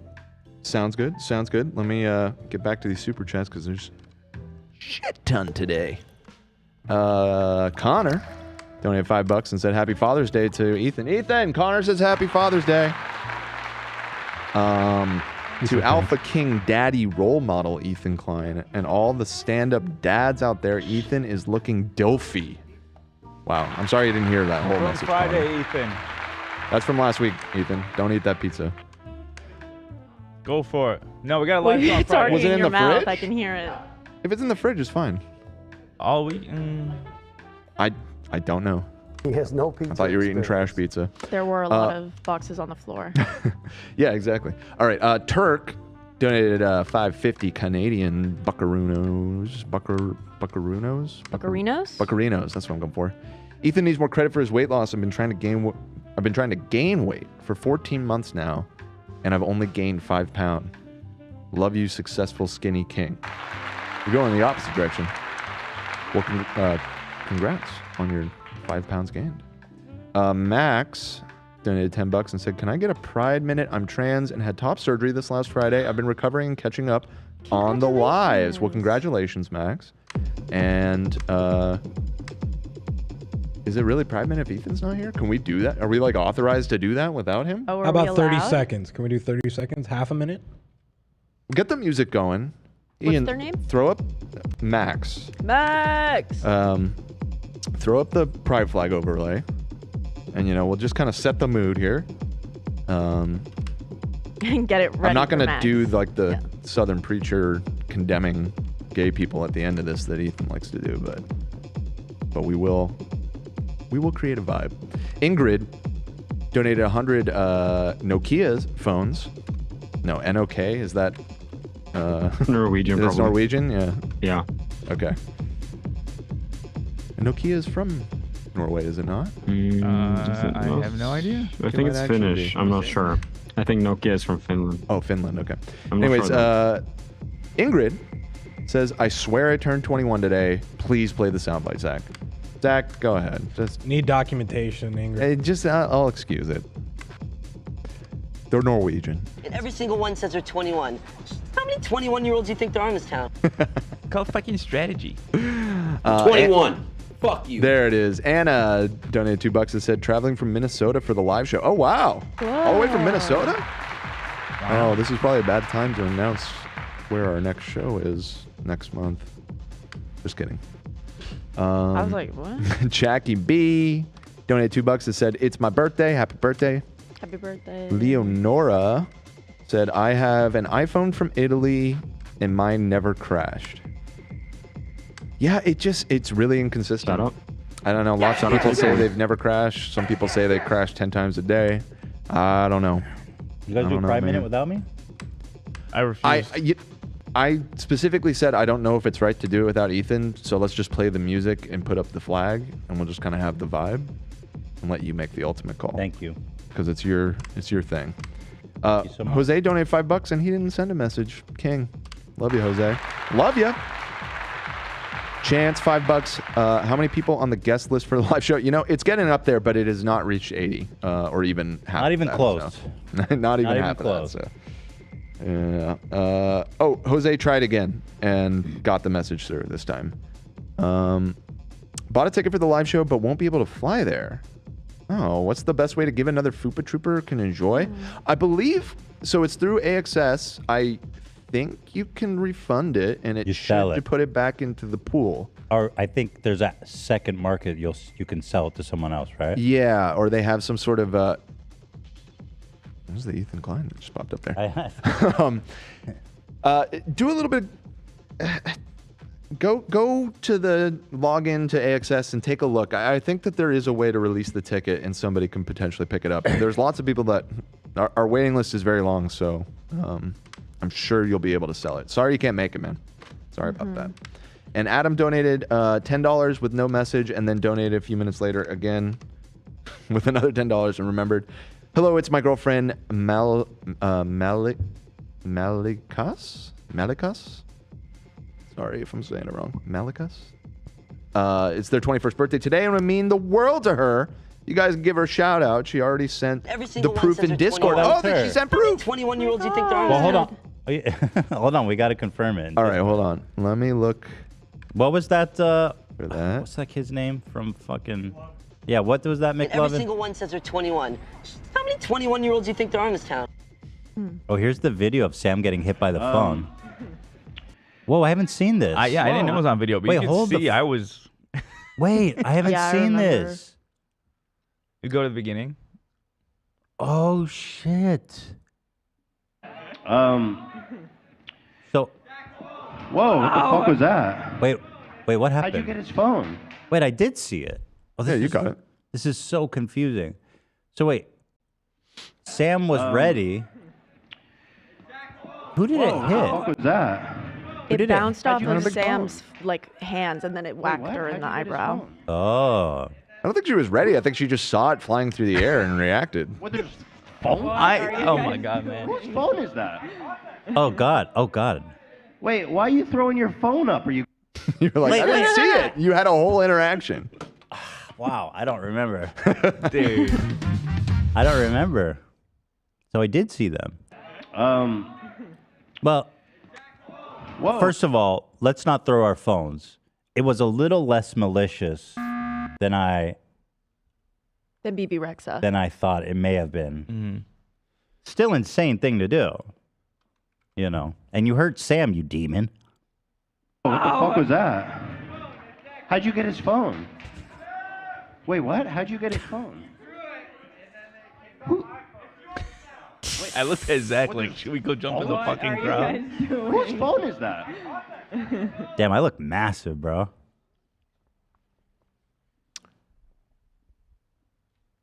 Sounds good. Let me get back to these super chats because there's shit ton today. Connor donated $5 and said Happy Father's Day to Ethan. Connor says Happy Father's Day. To Alpha King Daddy role model Ethan Klein and all the stand-up dads out there, Ethan is looking doofy. Wow, I'm sorry you didn't hear that whole From message. Friday, Connor. Ethan. That's from last week, Ethan. Don't eat that pizza. Go for it. No, we got a live show on It's Friday. already Was it in in your the mouth. fridge? I can hear it. If it's in the fridge, it's fine. All week? I don't know. He has no pizza. I thought you were eating trash pizza. There were a lot of boxes on the floor. Yeah, exactly. All right, Turk donated $5.50 Canadian buckaroos. Buccarinos? Buccarinos, that's what I'm going for. Ethan needs more credit for his weight loss. I've been trying to gain weight for 14 months now, and I've only gained 5 pounds. Love you, successful skinny king. You're going in the opposite direction. Well, congrats on your 5 pounds gained. Max donated $10 and said, "Can I get a pride minute? I'm trans and had top surgery this last Friday. I've been recovering and catching up on the lives." Well, congratulations, Max. And is it really pride minute if Ethan's not here? Can we do that? Are we like authorized to do that without him? Oh, How about 30 seconds? Can we do 30 seconds? Half a minute? Get the music going. What's Ian, their name? Throw up Max. Max. Throw up the pride flag overlay. And, you know, we'll just kind of set the mood here. And get it ready. I'm not going to Max. do like the Southern preacher condemning gay people at the end of this that Ethan likes to do, but we will create a vibe. Ingrid donated 100 Nokia's phones. No, NOK, is that Norwegian? That's Probably. Norwegian, yeah. Yeah. Okay. And Nokia is from Norway, is it not? I have no idea. I think it's Finnish. I'm not sure. I think Nokia is from Finland. Oh, Finland. Okay. I'm not Anyways, sure Ingrid says, "I swear I turned 21 today. Please play the soundbite, Zach." Zach, go ahead. Just need documentation, Ingrid. I'll excuse it. They're Norwegian. And every single one says they're 21. How many 21-year-olds do you think there are in this town? Called fucking strategy. 21. Fuck you. There it is. Anna donated $2 and said, "Traveling from Minnesota for the live show." Oh, wow. All the way from Minnesota? Wow. Oh, this is probably a bad time to announce where our next show is next month. Just kidding. I was like, what? Jackie B donated $2 and said, "It's my birthday. Happy birthday." Happy birthday. Leonora said, "I have an iPhone from Italy and mine never crashed." Yeah, it's really inconsistent. I don't know. Lots of people say they've never crashed. Some people say they crash 10 times a day. I don't know. You guys do Pride Minute without me? I refuse. I specifically said I don't know if it's right to do it without Ethan, so let's just play the music and put up the flag, and we'll just kind of have the vibe and let you make the ultimate call. Thank you. Because it's your thing. Thank you so much. Jose donated $5 and he didn't send a message. King. Love you, Jose. Love you. Chance, $5. How many people on the guest list for the live show? You know, it's getting up there, but it has not reached 80 or even half. Not even of that, close. So. Not even half close. of that. So. Yeah. Oh, Jose tried again and got the message through this time. Bought a ticket for the live show, but won't be able to fly there. Oh, what's the best way to give another Fupa Trooper can enjoy? I believe, so it's through AXS. I think you can refund it, and it should put it back into the pool. Or I think there's a second market you can sell it to someone else, right? Yeah, or they have some sort of there's the Ethan Klein that just popped up there. Do a little bit. Go to the login to AXS and take a look. I think that there is a way to release the ticket and somebody can potentially pick it up. There's lots of people that our waiting list is very long, so I'm sure you'll be able to sell it. Sorry you can't make it, man. Sorry about that. And Adam donated $10 with no message, and then donated a few minutes later again with another $10 and remembered. "Hello, it's my girlfriend Malikas? Sorry if I'm saying it wrong. Malikas? It's their 21st birthday today, and I mean the world to her. You guys can give her a shout out. She already sent the proof in Discord. Oh, she sent proof. 21-year-olds you think there are? Well, hold on. Hold on, we got to confirm it. All right, hold on. Let me look. What was that? For that? What's that kid's name from fucking? Yeah, what was that, And every McLovin? single one says they're 21. How many 21-year-olds do you think there are in this town? Oh, here's the video of Sam getting hit by the phone. Whoa, I haven't seen this. Yeah, I didn't know it was on video, but Wait, you can hold see I was... Wait, I haven't seen this. You go to the beginning. Oh, shit. So... Whoa, what the fuck was that? Wait, what happened? How'd you get his phone? Wait, I did see it. Oh, yeah, you got it. This is so confusing. So wait, Sam was ready. Who did it hit? What the fuck was that? It bounced off of Sam's hands, and then it whacked her in the eyebrow. Oh. I don't think she was ready. I think she just saw it flying through the air and reacted. What, there's phone? Oh my God, man. Whose phone is that? Oh God. Oh God. Wait, why are you throwing your phone up? Are you? You're like, I didn't see it. You had a whole interaction. Wow, I don't remember. Dude. I don't remember. So I did see them. Well, Whoa. first of all, let's not throw our phones. It was a little less malicious than I Then BB Rexa. thought it may have been. Still insane thing to do. You know. And you hurt Sam, you demon. What the fuck was that? How'd you get his phone? Wait, what? How'd you get his phone? I looked at Zach like, should we go jump in the fucking crowd? Whose phone is that? Damn, I look massive, bro.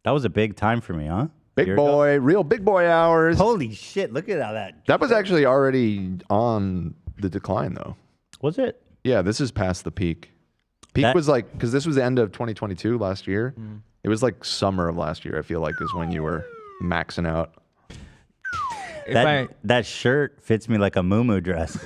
That was a big time for me, huh? Big boy, real big boy hours. Holy shit, look at how that... That was actually already on the decline, though. Was it? Yeah, this is past the peak. Peak was like, because this was the end of 2022 last year. It was like summer of last year, I feel like, is when you were maxing out. That shirt fits me like a muumuu dress.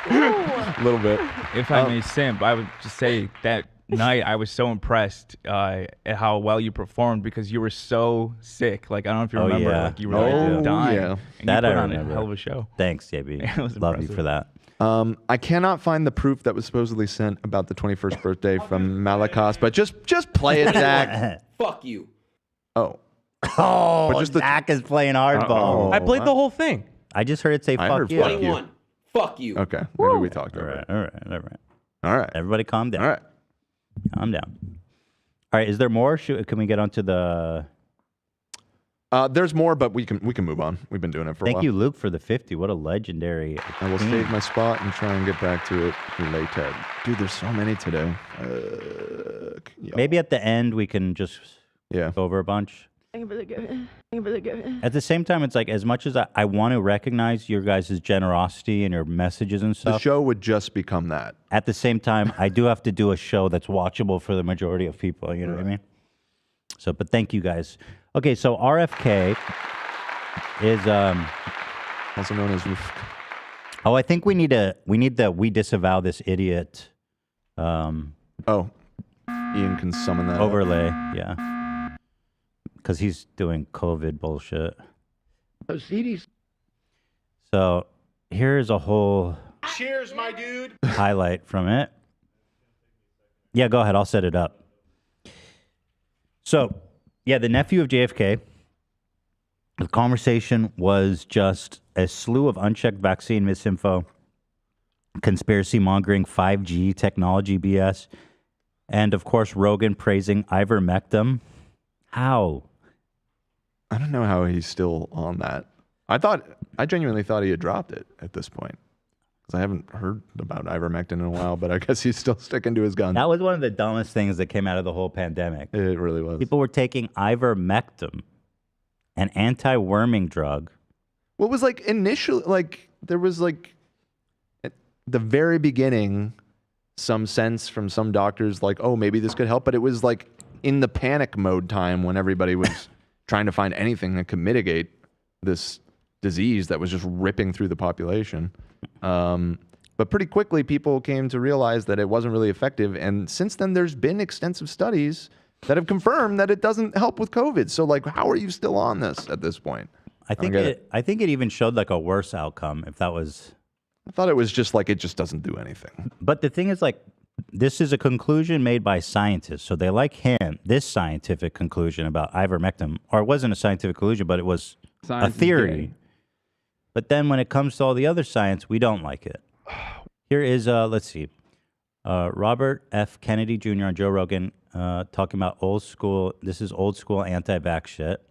A little bit. If I may simp, I would just say that night I was so impressed at how well you performed because you were so sick. Like, I don't know if you remember, like you were like dying. Yeah. And That you I put on a remember. hell of a show. Thanks, JB. It was Love you impressive. for that. I cannot find the proof that was supposedly sent about the 21st birthday from Malakas, but just play it, Zach. Fuck you. Oh. Oh, But just the- Zach is playing hardball. I played the whole thing. I just heard it say I fuck heard you. fuck you. 21. Fuck you. Okay, maybe we talked All over right, it. all right, all right. All right. Everybody calm down. All right. Calm down. All right, is there more? Can we get onto the... There's more, but we can move on. We've been doing it for a while. Thank you, Luke, for the 50. What a legendary... I will save my spot and try and get back to it later. Dude, there's so many today. Maybe at the end we can just go over a bunch. Thank you for the gift. Thank you for the gift. At the same time, it's like as much as I want to recognize your guys' generosity and your messages and stuff. The show would just become that. At the same time, I do have to do a show that's watchable for the majority of people. You know what I mean? So, but thank you guys. Okay, so RFK is also known as Roof. Oh, I think we disavow this idiot. Ian can summon that overlay. Yeah. Because he's doing COVID bullshit. So here's a whole Cheers, my dude. highlight from it. Yeah, go ahead. I'll set it up. So, yeah, the nephew of JFK. The conversation was just a slew of unchecked vaccine misinfo, conspiracy mongering, 5G technology BS, and of course Rogan praising ivermectin. How? I don't know how he's still on that. I genuinely thought he had dropped it at this point. Because I haven't heard about ivermectin in a while, but I guess he's still sticking to his guns. That was one of the dumbest things that came out of the whole pandemic. It really was. People were taking ivermectin, an anti-worming drug. What was like initially, like there was like at the very beginning, some sense from some doctors like, oh, maybe this could help. But it was like in the panic mode time when everybody was trying to find anything that could mitigate this disease that was just ripping through the population. But pretty quickly, people came to realize that it wasn't really effective. And since then, there's been extensive studies that have confirmed that it doesn't help with COVID. So, like, how are you still on this at this point? I think it even showed like a worse outcome if that was. I thought it was just like it just doesn't do anything. But the thing is, like, this is a conclusion made by scientists. So they like this scientific conclusion about ivermectin, or it wasn't a scientific conclusion, but it was Science a is theory. gay. But then when it comes to all the other science, we don't like it. Here is, let's see, Robert F. Kennedy Jr. on Joe Rogan talking about old school. This is old school anti-vax shit.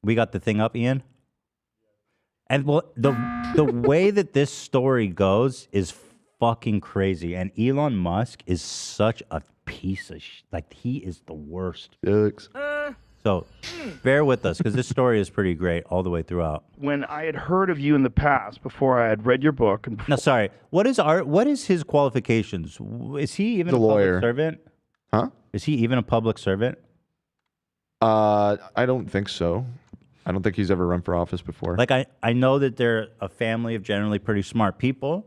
We got the thing up, Ian? And well, the way that this story goes is fucking crazy. And Elon Musk is such a piece of like, he is the worst. So bear with us because this story is pretty great all the way throughout. When I had heard of you in the past, before I had read your book, and No, sorry. What is his qualifications? Is he even The a public lawyer. servant? Huh? Is he even a public servant? I don't think so. I don't think he's ever run for office before. Like, I know that they're a family of generally pretty smart people,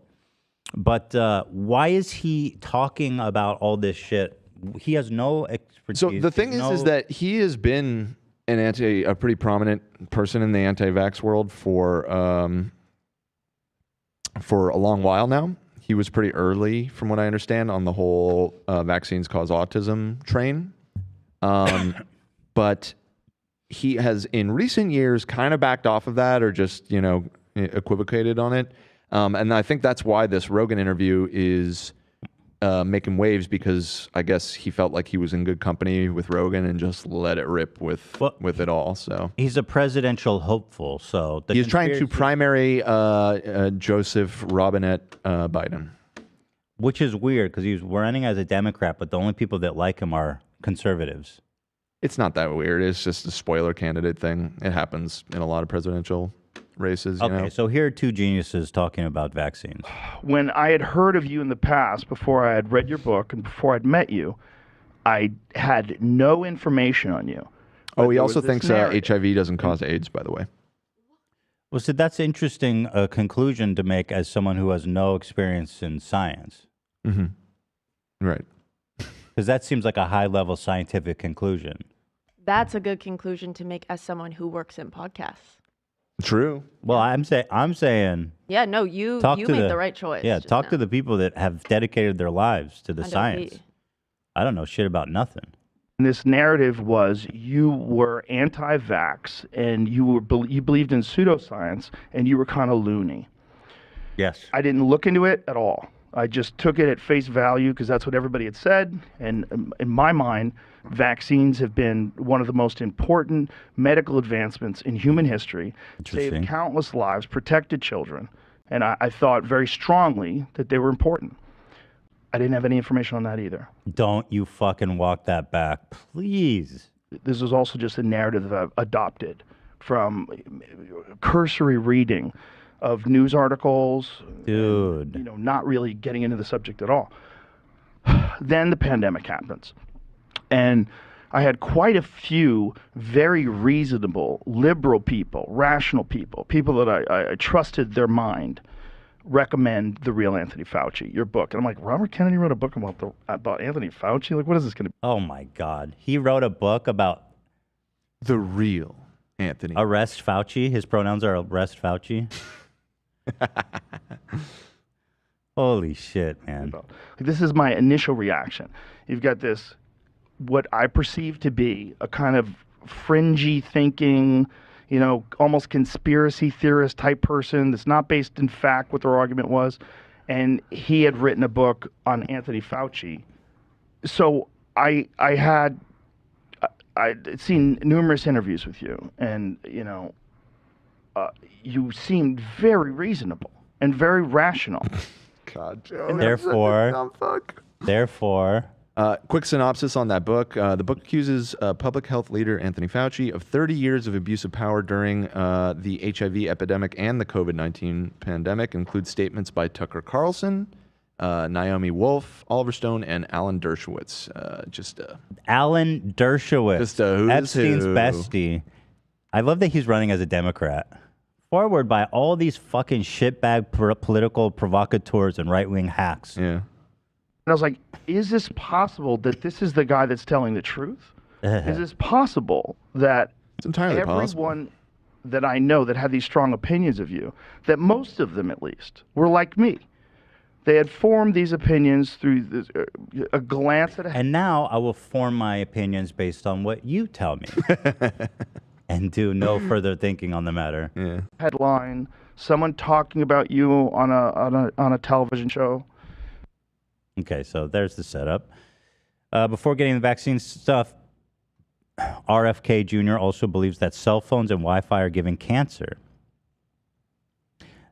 but why is he talking about all this shit? He has no expertise. So the thing is that he has been a pretty prominent person in the anti-vax world for a long while now. He was pretty early, from what I understand, on the whole vaccines cause autism train. But he has, in recent years, kind of backed off of that or just, equivocated on it. And I think that's why this Rogan interview is making waves, because I guess he felt like he was in good company with Rogan and just let it rip with it all. So he's a presidential hopeful. So he's trying to primary Joseph Robinette Biden, which is weird because he's running as a Democrat, but the only people that like him are conservatives. It's not that weird. It's just a spoiler candidate thing. It happens in a lot of presidential races. Okay, so here are two geniuses talking about vaccines. When I had heard of you in the past, before I had read your book and before I'd met you, I had no information on you. Oh, he also thinks HIV doesn't cause AIDS, by the way. Well, so that's interesting conclusion to make as someone who has no experience in science. Mm-hmm. Right. Because that seems like a high-level scientific conclusion. That's a good conclusion to make as someone who works in podcasts. True. Well, I'm saying. Yeah, no, you made the right choice. Yeah, talk to the people that have dedicated their lives to the science. I don't know shit about nothing. And this narrative was you were anti-vax and you believed in pseudoscience and you were kind of loony. Yes. I didn't look into it at all. I just took it at face value because that's what everybody had said. And in my mind, vaccines have been one of the most important medical advancements in human history. Saved countless lives, protected children. And I thought very strongly that they were important. I didn't have any information on that either. Don't you fucking walk that back, please. This was also just a narrative that I've adopted from cursory reading of news articles. Dude. And, not really getting into the subject at all. Then the pandemic happens. And I had quite a few very reasonable, liberal people, rational people that I trusted their mind, recommend The Real Anthony Fauci, your book. And I'm like, Robert Kennedy wrote a book about Anthony Fauci? Like, what is this going to be? Oh, my God. He wrote a book about The Real Anthony. Arrest Fauci. His pronouns are Arrest Fauci. Holy shit, man. This is my initial reaction. You've got this, what I perceive to be a kind of fringy thinking, almost conspiracy theorist type person that's not based in fact what their argument was. And he had written a book on Anthony Fauci. So I'd seen numerous interviews with you, and, you seemed very reasonable and very rational. God, Joe. And therefore, quick synopsis on that book. The book accuses public health leader Anthony Fauci of 30 years of abuse of power during the HIV epidemic and the COVID-19 pandemic. Includes statements by Tucker Carlson, Naomi Wolf, Oliver Stone, and Alan Dershowitz. Alan Dershowitz, just a who's Epstein's who. bestie. I love that he's running as a Democrat. Forward by all these fucking shitbag political provocateurs and right-wing hacks. Yeah. And I was like, is this possible that this is the guy that's telling the truth? Is this possible that it's entirely everyone that I know that had these strong opinions of you, that most of them at least, were like me? They had formed these opinions through this, a glance at a... And now I will form my opinions based on what you tell me. And do no further thinking on the matter. Yeah. Headline, someone talking about you on a television show. Okay, so there's the setup. Before getting the vaccine stuff, RFK Jr. also believes that cell phones and Wi-Fi are giving cancer.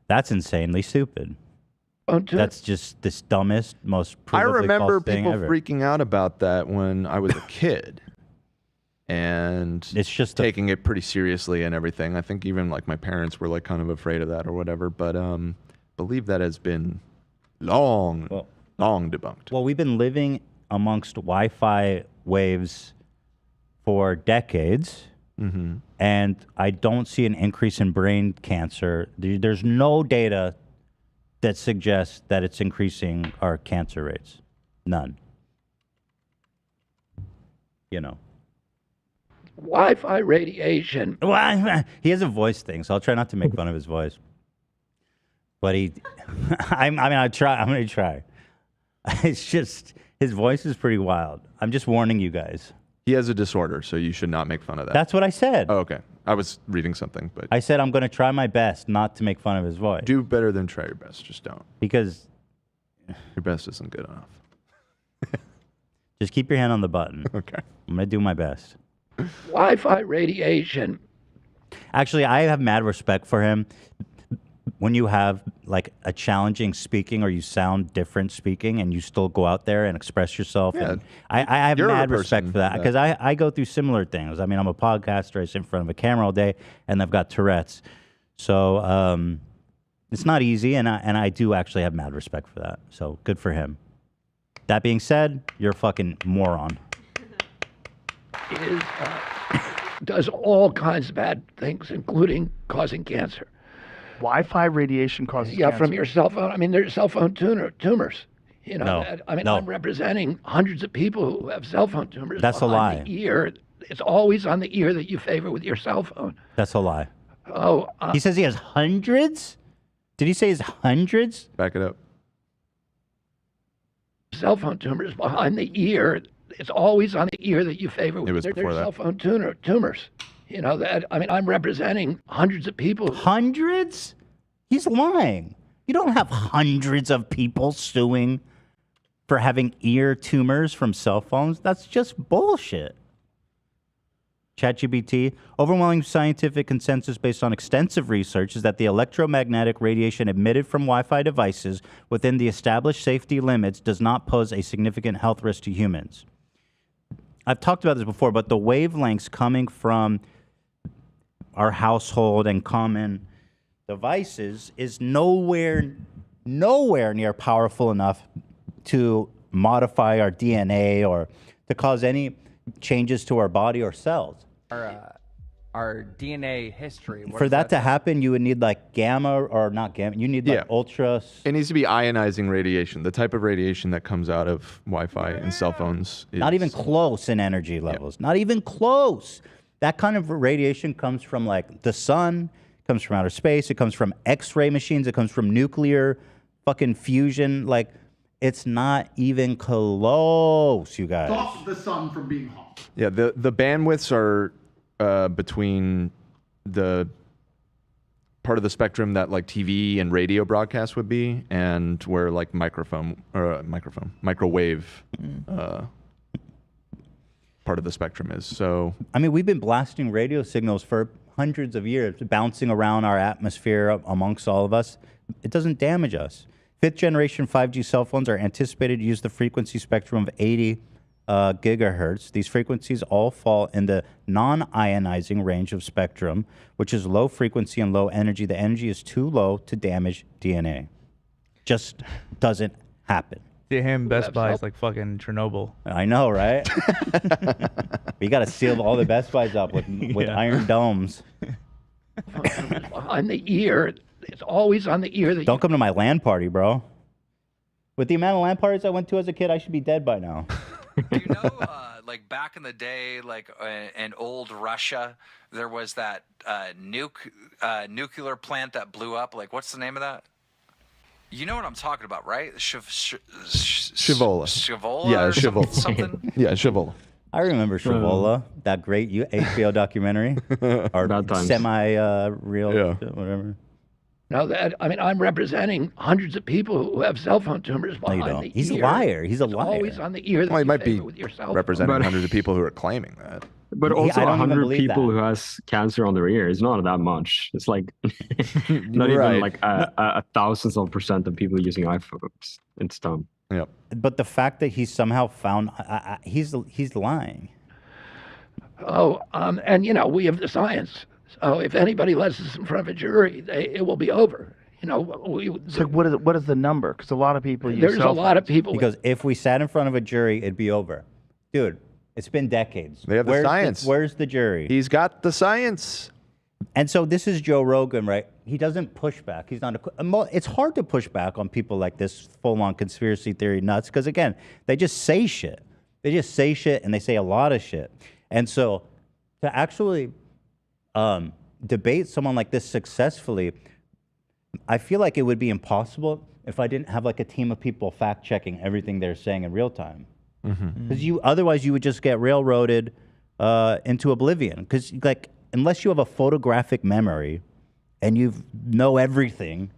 That's insanely stupid. That's just the dumbest, most I provably remember false thing people ever. freaking out about that when I was a kid. And it's just taking it pretty seriously and everything. I think even like my parents were like kind of afraid of that or whatever. But believe that has been long debunked. Well, we've been living amongst Wi-Fi waves for decades, and I don't see an increase in brain cancer. There's no data that suggests that it's increasing our cancer rates. None. You know. Wi-Fi radiation. He has a voice thing, so I'll try not to make fun of his voice. But I'm going to try. It's just, his voice is pretty wild. I'm just warning you guys. He has a disorder, so you should not make fun of that. That's what I said. Oh, okay. I was reading something, but I said I'm going to try my best not to make fun of his voice. do better than try your best. Just don't. Because your best isn't good enough. Just keep your hand on the button. Okay. I'm going to do my best. Wi-Fi radiation. Actually, I have mad respect for him. When you have like a challenging speaking or you sound different speaking and you still go out there and express yourself. Yeah. And I have You're a mad respect person for that that- because I go through similar things. I mean, I'm a podcaster. I sit in front of a camera all day and I've got Tourette's. So it's not easy. And I do actually have mad respect for that. So good for him. That being said, you're a fucking moron. Does all kinds of bad things, including causing cancer. Wi-Fi radiation causes Yeah, cancer. from your cell phone. I mean, there's cell phone tumors. You know, No, I mean, no. I'm representing hundreds of people who have cell phone tumors. That's a behind lie. The ear. It's always on the ear that you favor with your cell phone. That's a lie. Oh, He says he has hundreds? Did he say his hundreds? Back it up. Cell phone tumors behind the ear. It's always on the ear that you favor with. It was There's before that. cell phone tumors. You know, I mean, I'm representing hundreds of people. Hundreds? He's lying. You don't have hundreds of people suing for having ear tumors from cell phones. That's just bullshit. ChatGPT, overwhelming scientific consensus based on extensive research is that the electromagnetic radiation emitted from Wi-Fi devices within the established safety limits does not pose a significant health risk to humans. I've talked about this before, but the wavelengths coming from our household and common devices is nowhere near powerful enough to modify our DNA or to cause any changes to our body or cells. Our DNA history. For that to happen, you would need like gamma or not gamma. You need like ultra. It needs to be ionizing radiation. The type of radiation that comes out of Wi-Fi and cell phones is Not even close in energy levels. Not even close. That kind of radiation comes from like the sun, comes from outer space, it comes from X-ray machines, it comes from nuclear fucking fusion. Like, it's not even close, you guys. Stop the sun from being hot. Yeah, the bandwidths are between the part of the spectrum that like TV and radio broadcasts would be, and where like microwave part of the spectrum is. So I mean, we've been blasting radio signals for hundreds of years, bouncing around our atmosphere amongst all of us. It doesn't damage us. 5th generation 5G cell phones are anticipated to use the frequency spectrum of 80 gigahertz. These frequencies all fall in the non-ionizing range of spectrum, which is low frequency and low energy. The energy is too low to damage DNA. Just doesn't happen. To him, Best Buy is like fucking Chernobyl. I know, right? We got to seal all the Best Buys up with iron domes. On the ear. It's always on the ear. Don't come to my LAN party, bro. With the amount of LAN parties I went to as a kid, I should be dead by now. Like back in the day, like in old Russia, there was that nuclear plant that blew up. Like, what's the name of that? You know what I'm talking about, right? Shivola. Shivola? Yeah, or Shivola. something? Yeah, Shivola. I remember Shivola, that great HBO documentary, or semi-real, whatever. Now that I'm representing hundreds of people who have cell phone tumors No, you behind don't. the He's a ear. liar. He's a It's liar. always on the ear. Well, he might be with your cell phone. representing But- hundreds of people who are claiming that. But I also don't even 100 believe people that. who has cancer on their ear is not that much. It's like not even Right. like a thousands of percent of people using iPhones. It's dumb. Yep. But the fact that he somehow found, he's lying. Oh, and you know, we have the science. So if anybody lets us in front of a jury, it will be over. You know, It's like, what is the number? Because a lot of people use there's a cell lot of phones. people. Because if we sat in front of a jury, it'd be over. Dude, it's been decades. They have the science. Where's the jury? He's got the science. And so this is Joe Rogan, right? He doesn't push back. He's not. It's hard to push back on people like this full-on conspiracy theory nuts because, again, they just say shit. They just say shit, and they say a lot of shit. And so to actually debate someone like this successfully, I feel like it would be impossible if I didn't have like a team of people fact-checking everything they're saying in real time. Because otherwise you would just get railroaded into oblivion. Because like unless you have a photographic memory and you know everything,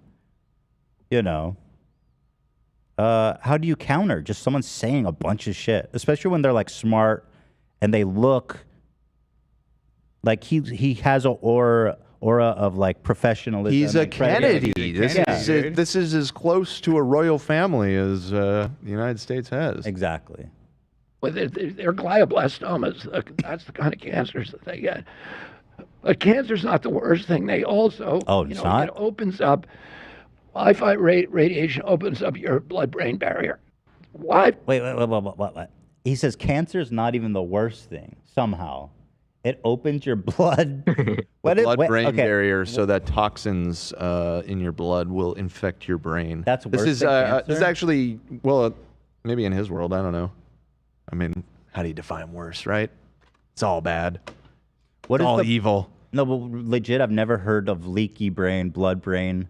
you know, how do you counter just someone saying a bunch of shit? Especially when they're like smart and they look like he has an aura of like professionalism. He's a and credibility. Kennedy. This is as close to a royal family as the United States has. Exactly. Well, they're glioblastomas. That's the kind of cancers that they get. But cancer's not the worst thing. They also, it opens up. Wi-Fi radiation opens up your blood-brain barrier. What? Wait. He says cancer's not even the worst thing. Somehow, it opens your blood. Blood-brain barrier, so that toxins in your blood will infect your brain. That's worse This is than cancer? this is actually maybe in his world. I don't know. I mean, how do you define worse, right? It's all bad. What it's is all the- evil. No, but legit, I've never heard of leaky brain, blood brain.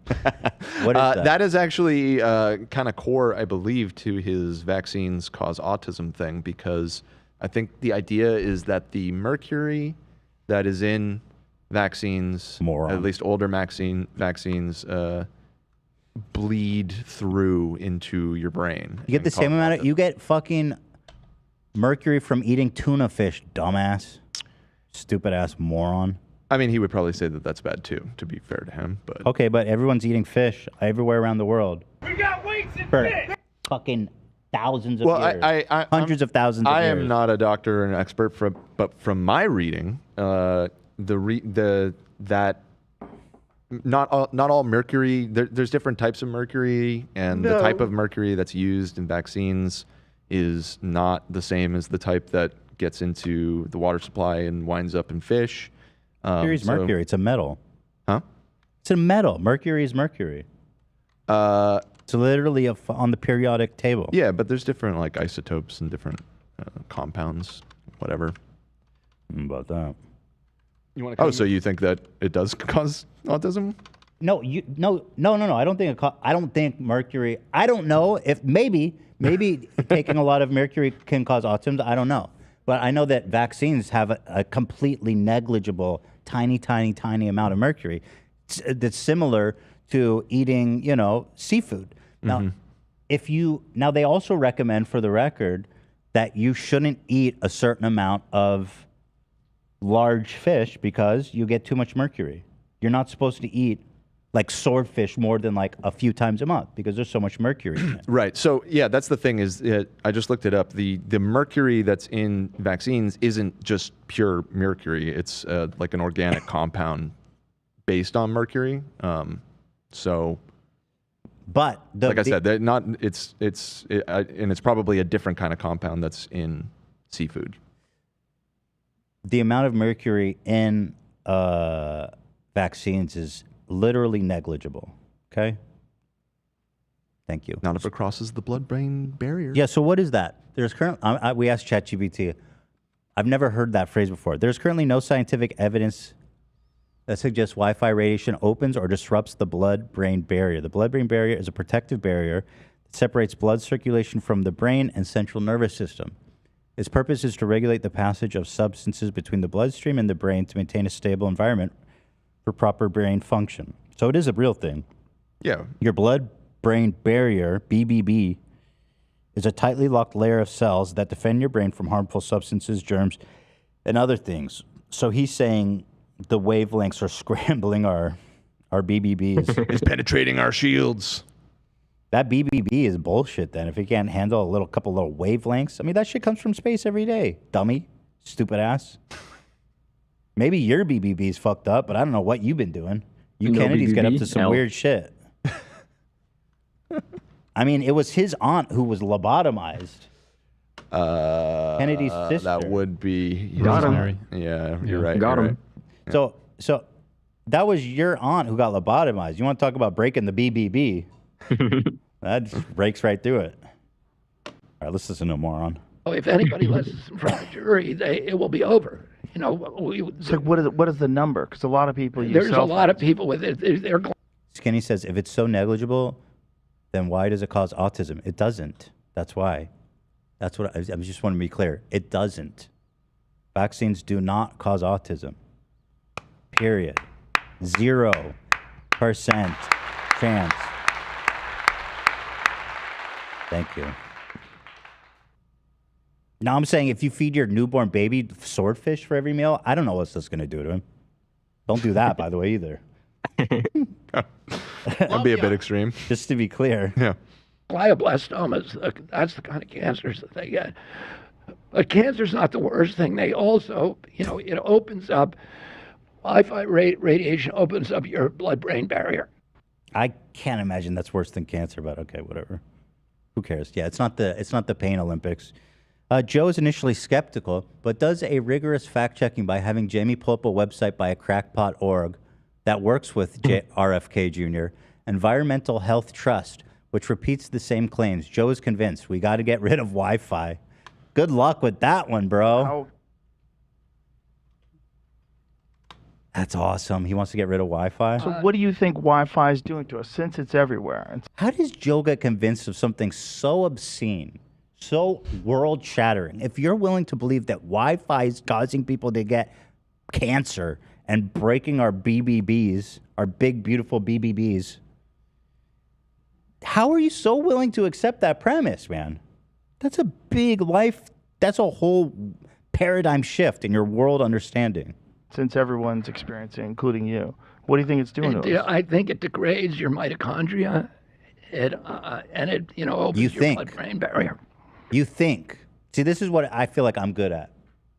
What is that? That is actually kind of core, I believe, to his vaccines cause autism thing, because I think the idea is that the mercury that is in vaccines, at least older vaccines, bleed through into your brain. You get the same amount of, you get fucking mercury from eating tuna fish, dumbass. Stupid ass moron. I mean, he would probably say that that's bad too, to be fair to him. But Okay, but everyone's eating fish everywhere around the world. We got weights and For fish. fucking thousands of Well, years. Hundreds of thousands of I years. am not a doctor or an expert, but from my reading, not all mercury. There's different types of mercury, and the type of mercury that's used in vaccines is not the same as the type that gets into the water supply and winds up in fish. Mercury's mercury. It's a metal. Huh? It's a metal. Mercury is mercury. It's literally on the periodic table. Yeah, but there's different like isotopes and different compounds, whatever. About that. You want to? Oh, so you think that it does cause autism? No, no. I don't think mercury. I don't know if maybe taking a lot of mercury can cause autism. I don't know, but I know that vaccines have a completely negligible, tiny amount of mercury. That's similar to eating, seafood. Now, now they also recommend, for the record, that you shouldn't eat a certain amount of large fish because you get too much mercury. You're not supposed to eat like swordfish more than like a few times a month because there's so much mercury in it. Right. So yeah, that's the thing is I just looked it up. The mercury that's in vaccines isn't just pure mercury. It's like an organic compound based on mercury. But like I said, they're not. And it's probably a different kind of compound that's in seafood. The amount of mercury in vaccines is literally negligible. Okay. Thank you. Not if it crosses the blood-brain barrier. Yeah. So what is that? There's we asked ChatGPT. I've never heard that phrase before. There's currently no scientific evidence that suggests Wi-Fi radiation opens or disrupts the blood-brain barrier. The blood-brain barrier is a protective barrier that separates blood circulation from the brain and central nervous system. Its purpose is to regulate the passage of substances between the bloodstream and the brain to maintain a stable environment for proper brain function. So it is a real thing. Yeah. Your blood-brain barrier, BBB, is a tightly locked layer of cells that defend your brain from harmful substances, germs, and other things. So he's saying the wavelengths are scrambling our BBBs. It's penetrating our shields. That BBB is bullshit then. If it can't handle a couple little wavelengths. I mean, that shit comes from space every day. Dummy. Stupid ass. Maybe your BBB's fucked up, but I don't know what you've been doing. You No Kennedys get up BBB? to some Hell. weird shit. I mean, it was his aunt who was lobotomized. Kennedy's sister. That would be Rosemary. Yeah, you're right. Got you're him. right. So that was your aunt who got lobotomized. You want to talk about breaking the BBB? That just breaks right through it. All right, let's listen to moron. If anybody lets us in front of a jury, it will be over. You know, It's like, what is the number? Because a lot of people use there's a cell lot of phones. people with it. They're Skinny says, if it's so negligible, then why does it cause autism? It doesn't. That's why. That's what I just want to be clear. It doesn't. Vaccines do not cause autism. Period. 0% chance. Thank you. Now I'm saying if you feed your newborn baby swordfish for every meal, I don't know what that's going to do to him. Don't do that, by the way, either. That'd be a bit extreme. Just to be clear. Yeah. Glioblastomas, that's the kind of cancers that they get. But cancer's not the worst thing. They also, you know, it opens up, Wi-Fi radiation opens up your blood-brain barrier. I can't imagine that's worse than cancer, but okay, whatever. Who cares? Yeah, it's not the pain Olympics. Joe is initially skeptical, but does a rigorous fact-checking by having Jamie pull up a website by a crackpot org that works with RFK Jr., Environmental Health Trust, which repeats the same claims. Joe is convinced we got to get rid of Wi-Fi. Good luck with that one, bro. That's awesome. He wants to get rid of Wi-Fi. So what do you think Wi-Fi is doing to us since it's everywhere? How does Joe get convinced of something so obscene, so world-shattering? If you're willing to believe that Wi-Fi is causing people to get cancer and breaking our BBBs, our big, beautiful BBBs, how are you so willing to accept that premise, man? That's a big life. That's a whole paradigm shift in your world understanding. Since everyone's experiencing, including you, what do you think it's doing to us? I think it degrades your mitochondria, and it opens your blood-brain barrier. You think. See, this is what I feel like I'm good at.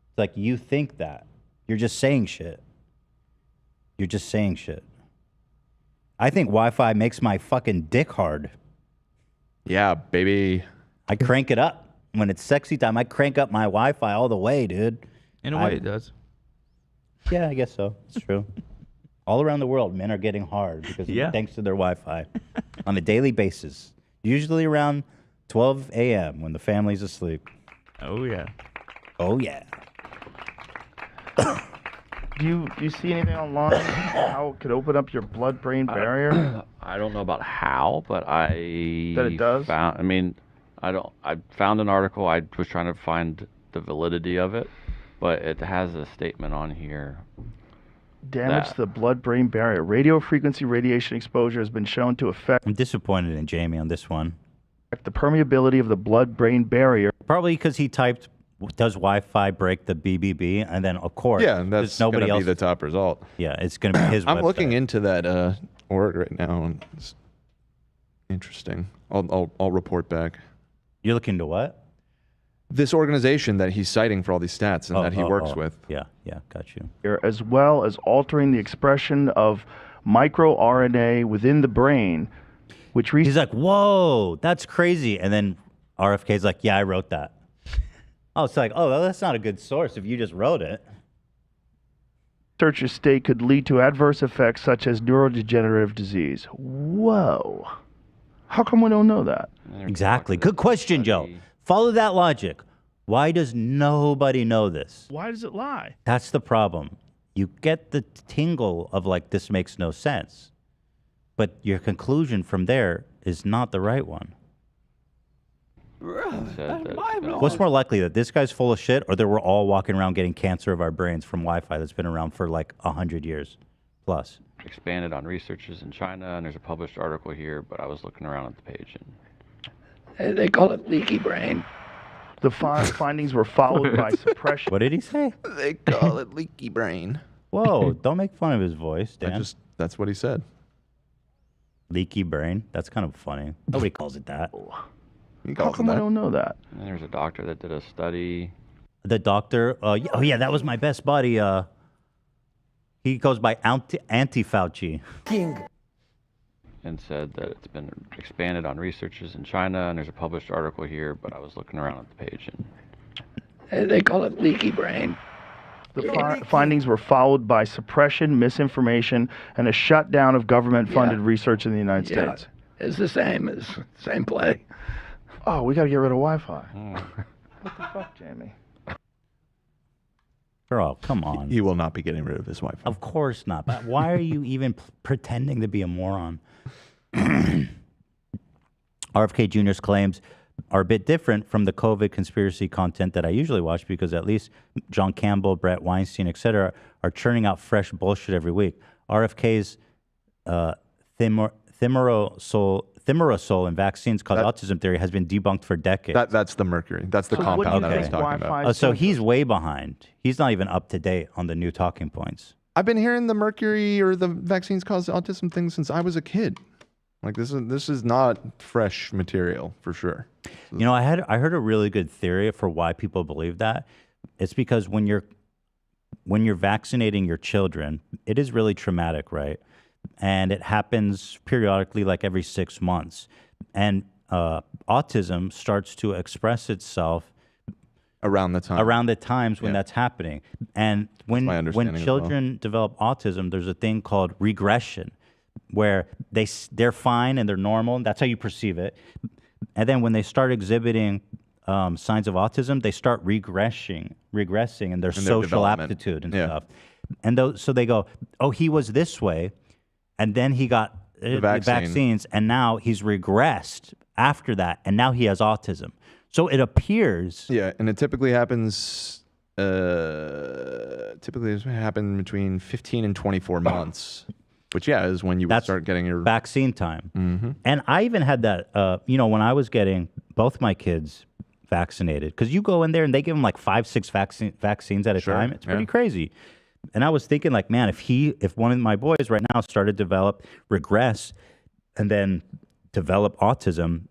It's like you think that. You're just saying shit. You're just saying shit. I think Wi-Fi makes my fucking dick hard. Yeah, baby. I crank it up. When it's sexy time, I crank up my Wi-Fi all the way, dude. In a way, it does. Yeah, I guess so. It's true. All around the world, men are getting hard because thanks to their Wi-Fi on a daily basis. Usually around 12 a.m. when the family's asleep. Oh, yeah. Oh, yeah. Do you see anything online how it could open up your blood-brain barrier? I don't know about how, but That it does? I found an article. I was trying to find the validity of it, but it has a statement on here. Damage the blood-brain barrier. Radio frequency radiation exposure has been shown to affect I'm disappointed in Jamie on this one. the permeability of the blood-brain barrier. Probably because he typed, does Wi-Fi break the BBB? And then, of course, Yeah, and that's going nobody to else. be the top result. Yeah, it's going to be his I'm website. looking into that org right now, and it's interesting. I'll report back. You're looking into what? This organization that he's citing for all these stats and that he works with. Yeah, got you. As well as altering the expression of microRNA within the brain, which he's like, whoa, that's crazy. And then RFK's like, yeah, I wrote that. Oh, it's like, oh, well, that's not a good source if you just wrote it. researchers state could lead to adverse effects such as neurodegenerative disease. Whoa. How come we don't know that? Exactly. Good question, Joe. Follow that logic. Why does nobody know this? Why does it lie? That's the problem. You get the tingle of like, this makes no sense. But your conclusion from there is not the right one. What's more likely, that this guy's full of shit or that we're all walking around getting cancer of our brains from Wi-Fi that's been around for like 100 years plus? Expanded on researches in China, and there's a published article here, but I was looking around at the page. And They call it leaky brain. The findings were followed by suppression. What did he say? They call it leaky brain. Whoa, don't make fun of his voice, Dan. That's what he said. Leaky brain? That's kind of funny. Nobody calls it that. How come I don't know that? And there's a doctor that did a study. The doctor, oh yeah, that was my best buddy. He goes by Anti-Fauci. And and said that it's been expanded on researchers in China, and there's a published article here, but I was looking around at the page and They call it leaky brain. The findings were followed by suppression, misinformation, and a shutdown of government-funded research in the United States. It's the same play. Oh, we got to get rid of Wi-Fi. What the fuck, Jamie? Bro, come on. He will not be getting rid of his Wi-Fi. Of course not. But why are you even pretending to be a moron? RFK Jr.'s claims are a bit different from the COVID conspiracy content that I usually watch because at least John Campbell, Brett Weinstein, etc., are churning out fresh bullshit every week. RFK's thimerosal and vaccines cause autism theory has been debunked for decades. That's the mercury. That's the compound that I was talking about. So he's way behind. He's not even up to date on the new talking points. I've been hearing the mercury or the vaccines cause autism thing since I was a kid. Like this is not fresh material for sure. You know, I heard a really good theory for why people believe that. It's because when you're vaccinating your children, it is really traumatic, right? And it happens periodically, like every 6 months. And autism starts to express itself around the times when that's happening. And when children develop autism, there's a thing called regression, where they're fine and they're normal. That's how you perceive it. And then when they start exhibiting signs of autism, they start regressing in their social aptitude and stuff. And so they go, oh, he was this way, and then he got vaccines, and now he's regressed after that, and now he has autism. So it appears. Yeah, and it typically happens. Typically, it's happen between 15 and 24 months. Which, is when you would start getting your vaccine time. Mm-hmm. And I even had that, when I was getting both my kids vaccinated, because you go in there and they give them like 5-6 vaccines at a time. It's pretty crazy. And I was thinking, like, man, if one of my boys right now started to regress, and then develop autism,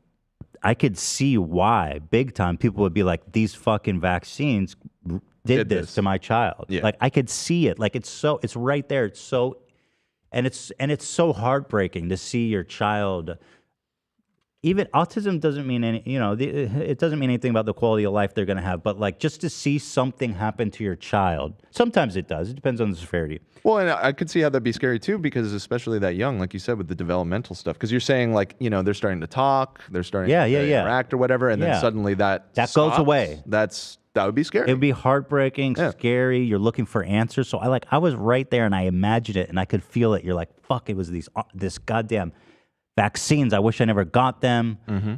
I could see why, big time, people would be like, these fucking vaccines did this to my child. Yeah. Like, I could see it. Like, it's right there. It's so. And it's so heartbreaking to see your child. Even autism doesn't mean it doesn't mean anything about the quality of life they're going to have, but like just to see something happen to your child. Sometimes it does. It depends on the severity. Well, and I could see how that'd be scary too, because especially that young, like you said, with the developmental stuff, because you're saying like, they're starting to talk, they're starting to interact or whatever, and then suddenly that goes away. That would be scary. It would be heartbreaking, scary. You're looking for answers. So I was right there and I imagined it and I could feel it. You're like, fuck, it was this goddamn vaccines. I wish I never got them. Mm-hmm.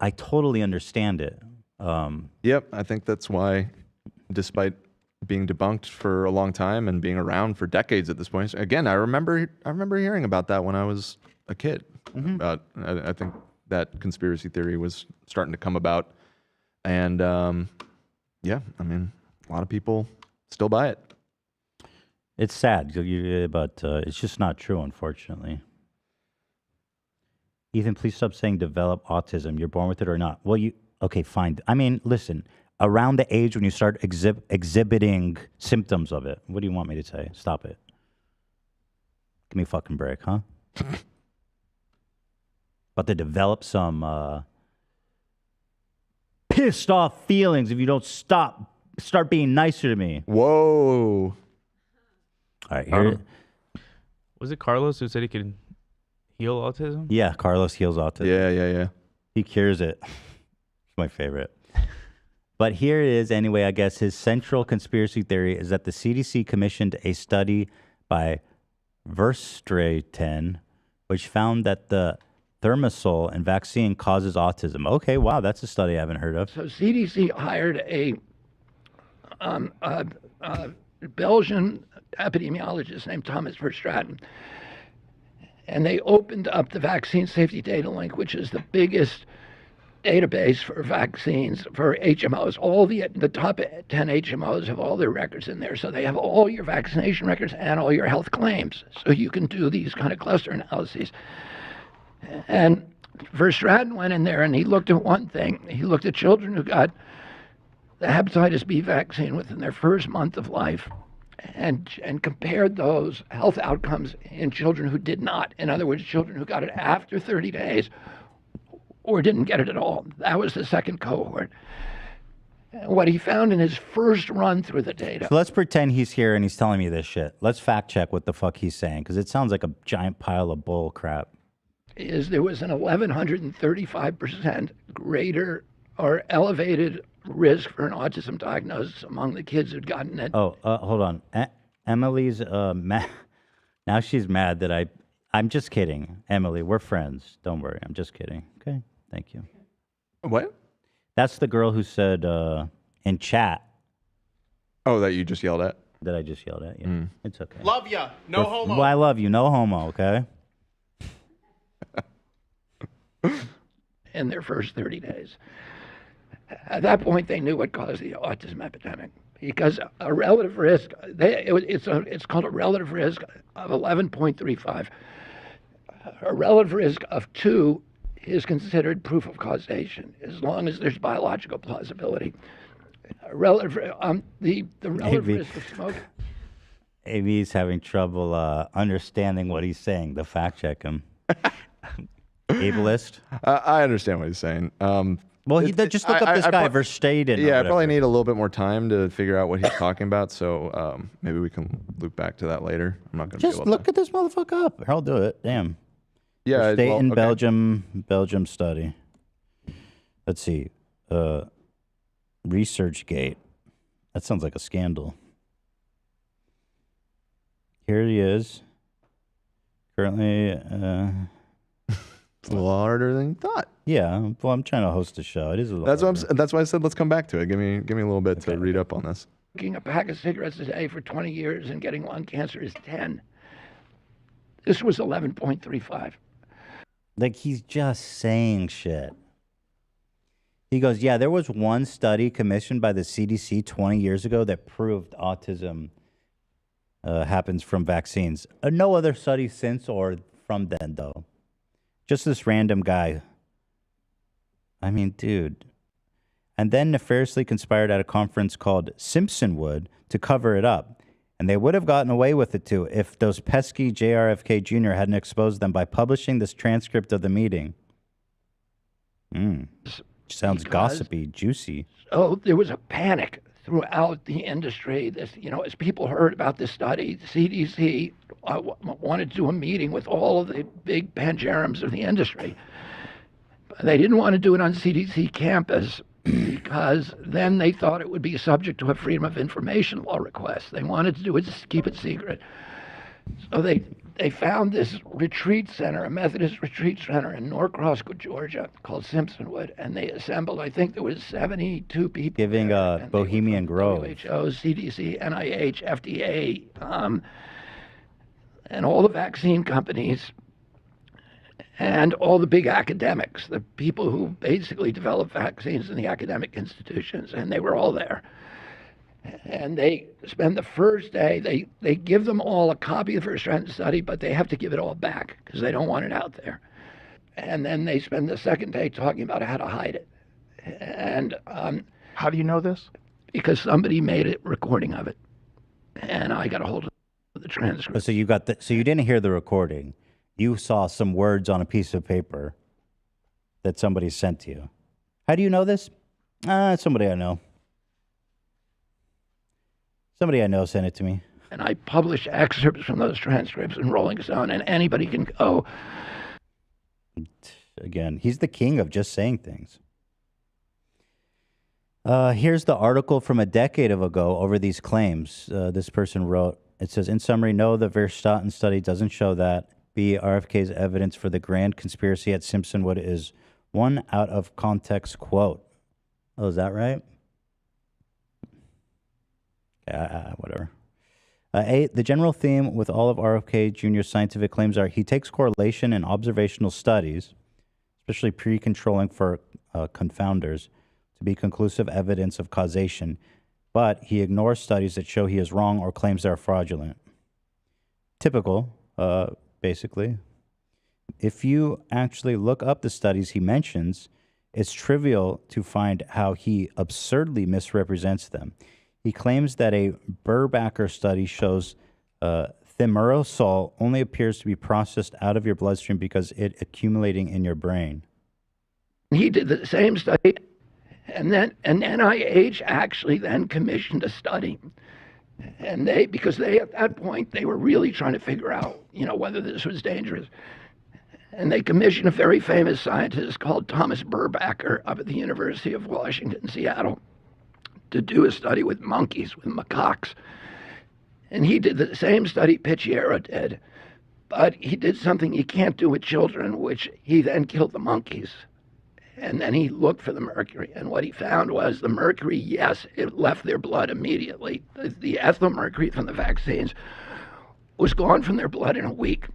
I totally understand it. Yep. I think that's why, despite being debunked for a long time and being around for decades at this point, again, I remember hearing about that when I was a kid. Mm-hmm. I think that conspiracy theory was starting to come about. And, I mean, a lot of people still buy it. It's sad, but it's just not true, unfortunately. Ethan, please stop saying develop autism. You're born with it or not. Well, okay, fine. I mean, listen, around the age when you start exhibiting symptoms of it, what do you want me to say? Stop it. Give me a fucking break, huh? But to develop some pissed off feelings if you don't start being nicer to me. Whoa. All right, here. Was it Carlos who said he could heal autism? Yeah, Carlos heals autism. Yeah. He cures it. It's my favorite. But here it is anyway, I guess. His central conspiracy theory is that the CDC commissioned a study by Verstraeten, which found that the thimerosal and vaccine causes autism. Okay, wow, that's a study I haven't heard of. So CDC hired a Belgian epidemiologist named Thomas Verstraeten, and they opened up the Vaccine Safety Data Link, which is the biggest database for vaccines for HMOs. All the top 10 HMOs have all their records in there, so they have all your vaccination records and all your health claims, so you can do these kind of cluster analyses. And Verstraeten went in there and he looked at one thing. He looked at children who got the hepatitis B vaccine within their first month of life, and compared those health outcomes in children who did not. In other words, children who got it after 30 days or didn't get it at all. That was the second cohort. What he found in his first run through the data. So let's pretend he's here and he's telling me this shit. Let's fact check what the fuck he's saying, because it sounds like a giant pile of bull crap. Is there was an 1,135% greater or elevated risk for an autism diagnosis among the kids who'd gotten it. Oh, hold on. Emily's mad. Now she's mad that I'm just kidding. Emily, we're friends. Don't worry. I'm just kidding. Okay. Thank you. What? That's the girl who said in chat. Oh, that you just yelled at? That I just yelled at, yeah. It's okay. Love ya. No homo. Well, I love you. No homo, okay? In their first 30 days. At that point, they knew what caused the autism epidemic. Because a relative risk, it's called a relative risk of 11.35. A relative risk of 2 is considered proof of causation, as long as there's biological plausibility. The relative risk of smoke. AB's having trouble understanding what he's saying. The fact check him. Ableist. I understand what he's saying. Well, just look up this guy, Verstaden. Yeah, I probably need a little bit more time to figure out what he's talking about. So maybe we can loop back to that later. I'm not going to just look at this motherfucker up. I'll do it. Damn. Yeah, Verstaden, okay. Belgium study. Let's see. ResearchGate. That sounds like a scandal. Here he is. Currently. It's a little harder than you thought. Yeah, well, I'm trying to host a show. It is a little. That's why I said let's come back to it. Give me a little bit to read up on this. Smoking a pack of cigarettes a day for 20 years and getting lung cancer is 10. This was 11.35. Like, he's just saying shit. He goes, yeah, there was one study commissioned by the CDC 20 years ago that proved autism happens from vaccines. No other study since or from then, though. Just this random guy. I mean, dude. And then nefariously conspired at a conference called Simpsonwood to cover it up. And they would have gotten away with it, too, if those pesky JRFK Jr. hadn't exposed them by publishing this transcript of the meeting. Sounds gossipy, juicy. Oh, there was a panic throughout the industry. As people heard about this study, the CDC wanted to do a meeting with all of the big pangerums of the industry. They didn't want to do it on CDC campus because then they thought it would be subject to a Freedom of Information law request. They wanted to do it, keep it secret. So they found this retreat center, a Methodist retreat center in Norcross, Georgia, called Simpsonwood, and they assembled, I think there was 72 people. Giving Bohemian Grove. WHO, CDC, NIH, FDA, and all the vaccine companies, and all the big academics, the people who basically develop vaccines in the academic institutions, and they were all there. And they spend the first day, they give them all a copy of the first round study, but they have to give it all back because they don't want it out there. And then they spend the second day talking about how to hide it. And how do you know this? Because somebody made a recording of it, and I got a hold of the transcript. So you so you didn't hear the recording. You saw some words on a piece of paper that somebody sent to you. How do you know this? Somebody I know. Somebody I know sent it to me. And I publish excerpts from those transcripts in Rolling Stone, and anybody can go. Again, he's the king of just saying things. Here's the article from a decade ago over these claims. This person wrote, it says, in summary, no, the Verstaden study doesn't show that. B, RFK's evidence for the grand conspiracy at Simpsonwood is one out of context quote. Oh, is that right? Whatever. A, the general theme with all of RFK Jr.'s scientific claims are he takes correlation in observational studies, especially pre-controlling for confounders, to be conclusive evidence of causation, but he ignores studies that show he is wrong or claims they are fraudulent. Typical, basically. If you actually look up the studies he mentions, it's trivial to find how he absurdly misrepresents them. He claims that a Burbacker study shows thimerosal only appears to be processed out of your bloodstream because it accumulating in your brain. He did the same study, and NIH actually then commissioned a study. And because at that point, they were really trying to figure out, whether this was dangerous. And they commissioned a very famous scientist called Thomas Burbacker up at the University of Washington, Seattle, to do a study with monkeys, with macaques. And he did the same study Picciero did, but he did something you can't do with children, which he then killed the monkeys. And then he looked for the mercury. And what he found was the mercury, yes, it left their blood immediately. The ethyl mercury from the vaccines was gone from their blood in a week.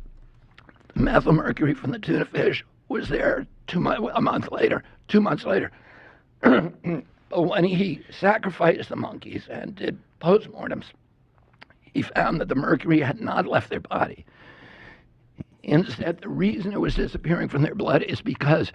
The methyl mercury from the tuna fish was there 2 months later. But when he sacrificed the monkeys and did postmortems, he found that the mercury had not left their body. Instead, the reason it was disappearing from their blood is because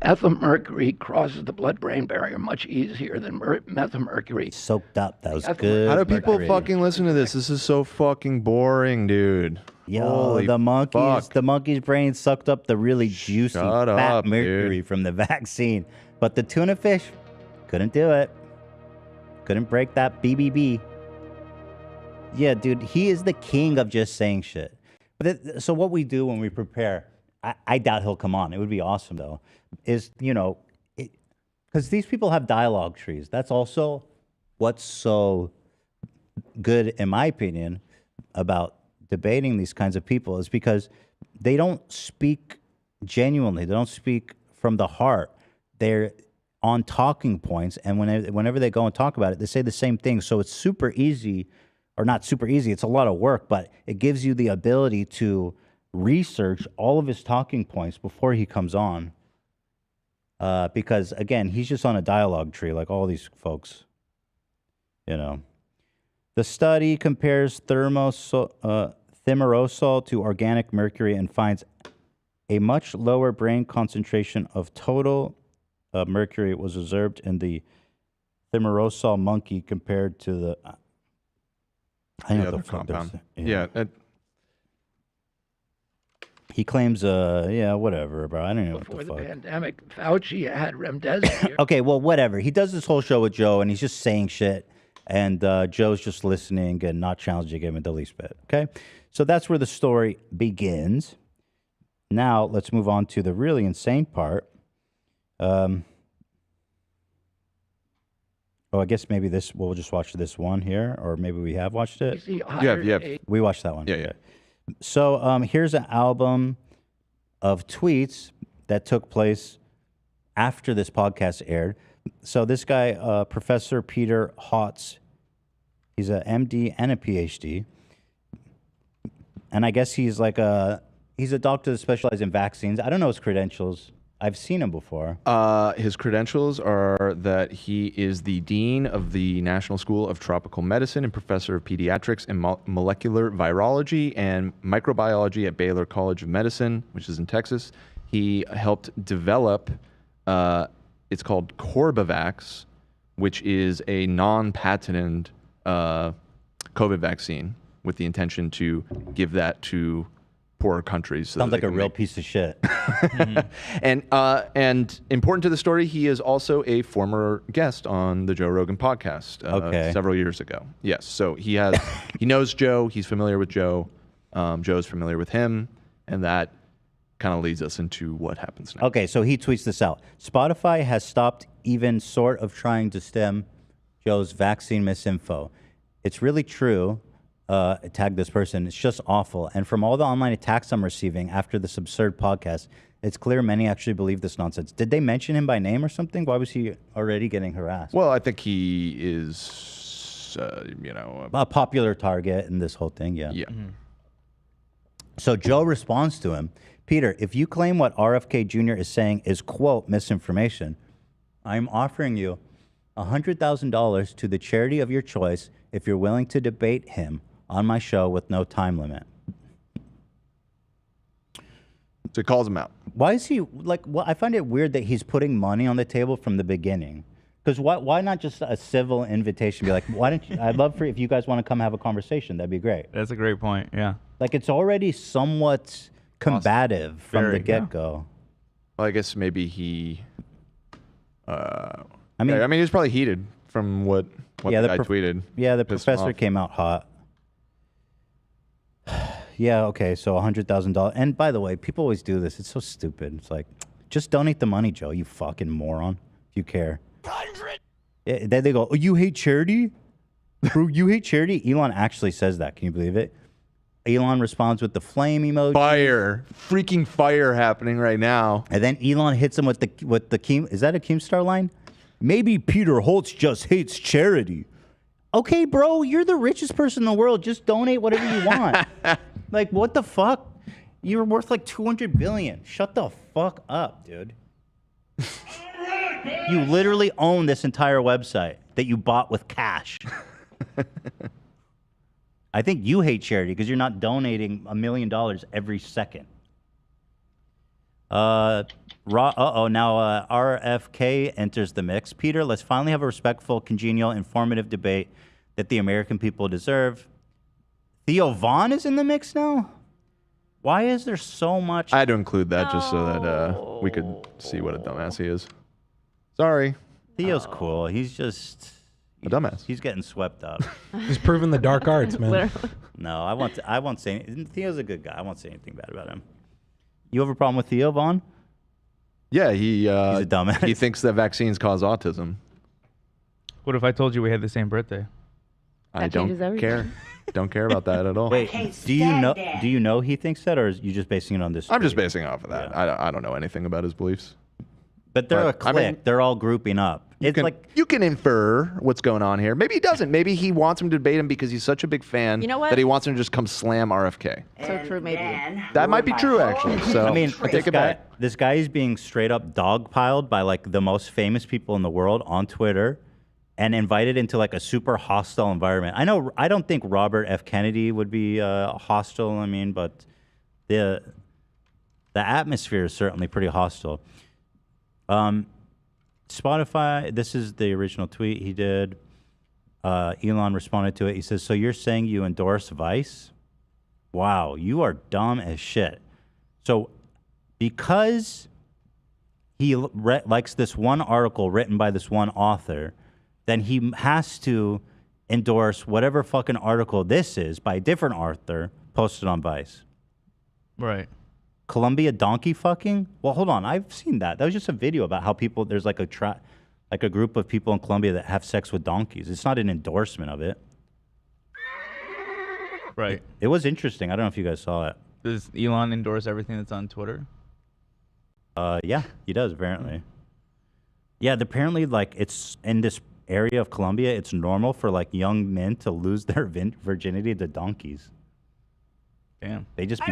ethyl mercury crosses the blood-brain barrier much easier than methyl mercury. Soaked up. That was good. How do people fucking listen to this? This is so fucking boring, dude. Yo, Holy the monkeys. fuck. The monkey's brain sucked up the really juicy Shut fat up, mercury dude. from the vaccine, but the tuna fish couldn't do it. Couldn't break that BBB. Yeah, dude, he is the king of just saying shit. But so what we do when we prepare, I doubt he'll come on. It would be awesome though. Is because these people have dialogue trees. That's also what's so good, in my opinion, about debating these kinds of people is because they don't speak genuinely. They don't speak from the heart. They're on talking points, and whenever they go and talk about it, they say the same thing. So it's super easy, or not super easy. It's a lot of work, but it gives you the ability to research all of his talking points before he comes on. Because again, he's just on a dialogue tree like all these folks. The study compares thimerosal to organic mercury and finds a much lower brain concentration of total mercury was observed in the thimerosal monkey compared to the other compound. Yeah. He claims, whatever, bro. I don't know what the fuck. Before the pandemic, Fauci had remdesivir. Okay, well, whatever. He does this whole show with Joe, and he's just saying shit, and Joe's just listening and not challenging him in the least bit. Okay, so that's where the story begins. Now let's move on to the really insane part. I guess maybe we'll just watch this one here, or maybe we have watched it. Yeah. We watched that one. Yeah. So here's an album of tweets that took place after this podcast aired. So this guy, Professor Peter Hotez, he's a MD and a PhD. And I guess he's he's a doctor that specializes in vaccines. I don't know his credentials. I've seen him before. His credentials are that he is the dean of the National School of Tropical Medicine and professor of pediatrics and molecular virology and microbiology at Baylor College of Medicine, which is in Texas. He helped develop, it's called Corbavax, which is a non-patented COVID vaccine with the intention to give that to poorer countries. Sounds like a real piece of shit. And important to the story, he is also a former guest on the Joe Rogan podcast several years ago. Yes, so he knows Joe. He's familiar with Joe. Joe's familiar with him, and that kind of leads us into what happens next. Okay, so he tweets this out. Spotify has stopped even sort of trying to stem Joe's vaccine misinfo. It's really true. Tag this person. It's just awful. And from all the online attacks I'm receiving after this absurd podcast, it's clear many actually believe this nonsense. Did they mention him by name or something? Why was he already getting harassed? Well, I think he is, a popular target in this whole thing. Yeah. Yeah. Mm-hmm. So Joe responds to him, Peter, if you claim what RFK Jr. is saying is, quote, misinformation, I'm offering you $100,000 to the charity of your choice if you're willing to debate him on my show with no time limit. So he calls him out. Why is he I find it weird that he's putting money on the table from the beginning. Because why not just a civil invitation? Be like, why don't you? I'd love for if you guys want to come have a conversation. That'd be great. That's a great point. Yeah. Like it's already somewhat combative from the get-go. Well, I guess maybe he. I mean, he was probably heated from what the guy tweeted. Yeah, the Pissed him professor off. came out hot. Yeah, okay, so $100,000. And by the way, people always do this. It's so stupid. It's like, just donate the money, Joe, you fucking moron, if you care. 100. Yeah, then they go, oh, you hate charity? Bro, you hate charity? Elon actually says that. Can you believe it? Elon responds with the flame emoji. Fire. Freaking fire happening right now. And then Elon hits him with the Keem. Is that a Keemstar line? Maybe Peter Holtz just hates charity. Okay, bro, you're the richest person in the world. Just donate whatever you want. Like, what the fuck? You're worth like $200 billion. Shut the fuck up, dude. You literally own this entire website that you bought with cash. I think you hate charity because you're not donating $1 million every second. Now RFK enters the mix. Peter, let's finally have a respectful, congenial, informative debate that the American people deserve. Theo Vaughn is in the mix now? Why is there so much? I had to include that just so that we could see what a dumbass he is. Sorry. Theo's cool. He's just a dumbass. He's getting swept up. He's proving the dark arts, man. Literally. No, I won't say anything. Theo's a good guy. I won't say anything bad about him. You have a problem with Theo Vaughn? Yeah, he's a dumbass. He thinks that vaccines cause autism. What if I told you we had the same birthday? I don't care. Don't care about that at all. Wait, do you know he thinks that, or are you just basing it on this? I'm just basing it off of that. I don't know anything about his beliefs. But they're a clique. They're all grouping up. You can infer what's going on here. Maybe he doesn't. Maybe he wants him to debate him because he's such a big fan You know what? that he wants him to just come slam RFK. So true, maybe. That might be true, actually. So I mean, I take it back. this guy is being straight up dogpiled by like the most famous people in the world on Twitter, and invited into like a super hostile environment. I don't think Robert F. Kennedy would be hostile. I mean, but the atmosphere is certainly pretty hostile. Spotify, this is the original tweet he did. Elon responded to it. He says, so you're saying you endorse Vice? Wow, you are dumb as shit. So because he likes this one article written by this one author, then he has to endorse whatever fucking article this is by a different author posted on Vice. Right. Columbia donkey fucking? Well, hold on. I've seen that. That was just a video about how people, there's like a group of people in Colombia that have sex with donkeys. It's not an endorsement of it. Right. It was interesting. I don't know if you guys saw it. Does Elon endorse everything that's on Twitter? Yeah, he does apparently. Yeah, apparently like it's in this area of Colombia, it's normal for like young men to lose their virginity to donkeys. Damn. They just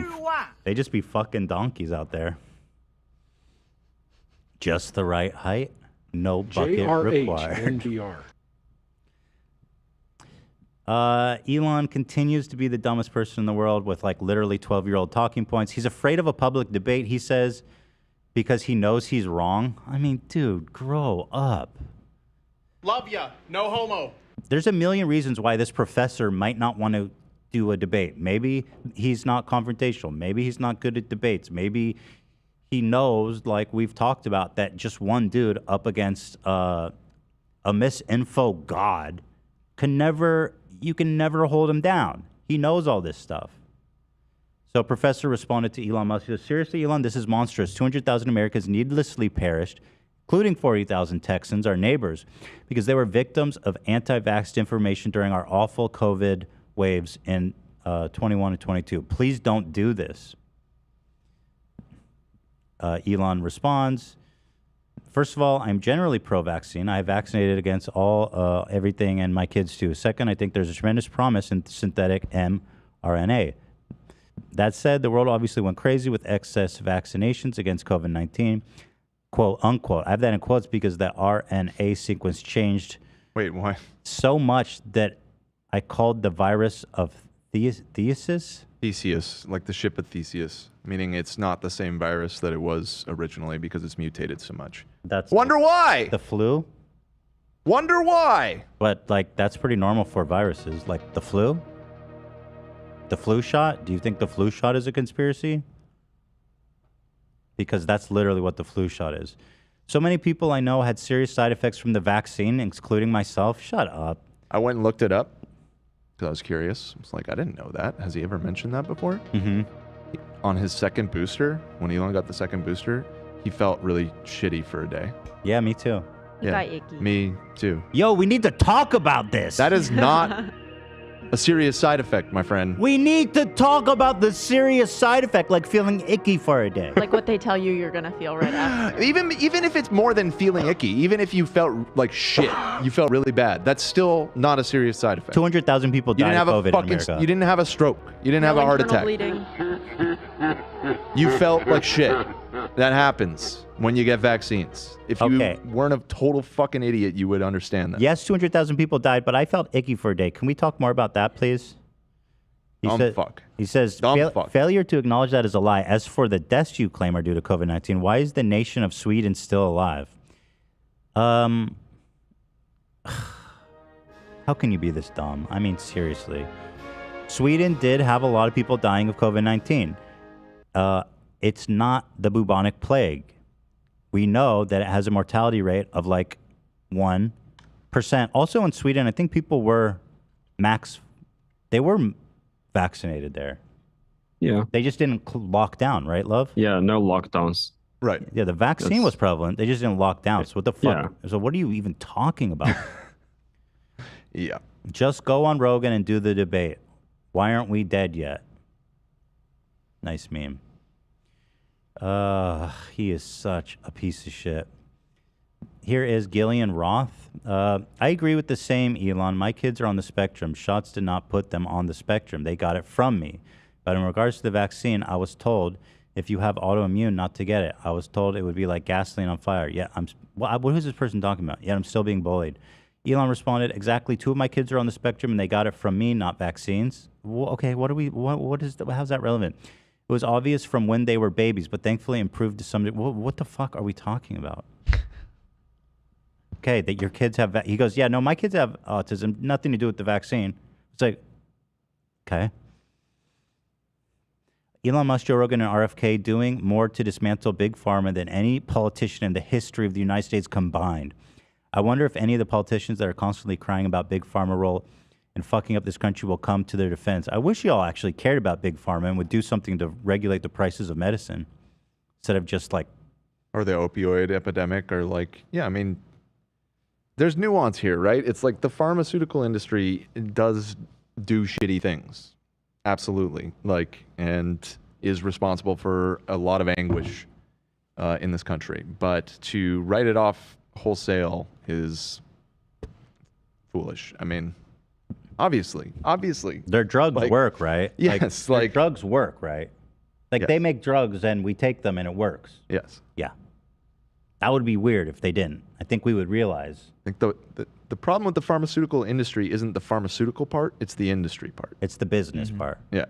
be fucking donkeys out there. Just the right height, no bucket required. JRH Elon continues to be the dumbest person in the world with like literally 12-year-old talking points. He's afraid of a public debate, he says, because he knows he's wrong. I mean, dude, grow up. Love ya. No homo. There's a million reasons why this professor might not want to do a debate. Maybe he's not confrontational. Maybe he's not good at debates. Maybe he knows, like we've talked about, that just one dude up against a misinfo god you can never hold him down. He knows all this stuff. So professor responded to Elon Musk. He says, seriously, Elon, this is monstrous. 200,000 Americans needlessly perished, including 40,000 Texans, our neighbors, because they were victims of anti-vaxxed information during our awful COVID waves in 21 and 22. Please don't do this. Elon responds, first of all, I'm generally pro-vaccine. I vaccinated against everything, and my kids too. Second, I think there's a tremendous promise in synthetic mRNA. That said, the world obviously went crazy with excess vaccinations against COVID-19, quote unquote. I have that in quotes because the RNA sequence changed. Wait, why? So much that I called the virus of Theseus? Theseus, like the ship of Theseus, meaning it's not the same virus that it was originally because it's mutated so much. That's Wonder why? The flu? Wonder why? But like that's pretty normal for viruses, like the flu. The flu shot. Do you think the flu shot is a conspiracy? Because that's literally what the flu shot is. So many people I know had serious side effects from the vaccine, including myself. Shut up. I went and looked it up because I was curious. I was like, I didn't know that. Has he ever mentioned that before? Mm-hmm. On his second booster, when Elon got the second booster, he felt really shitty for a day. Yeah, me too. He got icky. Me too. Yo, we need to talk about this. That is not a serious side effect, my friend. We need to talk about the serious side effect, like feeling icky for a day. Like what they tell you you're gonna feel right after. Even if it's more than feeling icky, even if you felt like shit, you felt really bad, that's still not a serious side effect. 200,000 people died of COVID in America. You didn't have a stroke. You didn't have a heart attack. Bleeding. You felt like shit. That happens when you get vaccines. If you weren't a total fucking idiot, you would understand that. Yes, 200,000 people died, but I felt icky for a day. Can we talk more about that, please? He says, failure to acknowledge that is a lie. As for the deaths you claim are due to COVID-19, why is the nation of Sweden still alive? How can you be this dumb? I mean, seriously. Sweden did have a lot of people dying of COVID-19. It's not the bubonic plague. We know that it has a mortality rate of like 1%. Also in Sweden, I think people were they were vaccinated there. Yeah. They just didn't lock down, right, love? Yeah, no lockdowns. Right. Yeah, the vaccine was prevalent. They just didn't lock down. So what the fuck? So what are you even talking about? Yeah. Just go on Rogan and do the debate. Why aren't we dead yet? Nice meme. He is such a piece of shit. Here is Gillian Roth. I agree with the same, Elon. My kids are on the spectrum. Shots did not put them on the spectrum. They got it from me. But in regards to the vaccine, I was told if you have autoimmune not to get it. I was told it would be like gasoline on fire. Yeah, what is this person talking about? Yet I'm still being bullied. Elon responded, exactly. 2 of my kids are on the spectrum and they got it from me, not vaccines. Well, okay, how's that relevant? It was obvious from when they were babies, but thankfully improved to some degree. What the fuck are we talking about? Okay, that your kids have... He goes, yeah, no, my kids have autism. Nothing to do with the vaccine. It's like, okay. Elon Musk, Joe Rogan, and RFK doing more to dismantle Big Pharma than any politician in the history of the United States combined. I wonder if any of the politicians that are constantly crying about Big Pharma role and fucking up this country will come to their defense. I wish y'all actually cared about Big Pharma and would do something to regulate the prices of medicine instead of just like... Or the opioid epidemic, or like, yeah, I mean, there's nuance here, right? It's like the pharmaceutical industry does do shitty things. Absolutely. Like, and is responsible for a lot of anguish in this country. But to write it off wholesale is foolish. I mean... Obviously. Their drugs work, right? Yes. Their drugs work, right? Like they make drugs and we take them and it works. Yes. Yeah. That would be weird if they didn't. I think we would realize. I think the problem with the pharmaceutical industry isn't the pharmaceutical part, it's the industry part. It's the business part. Yeah.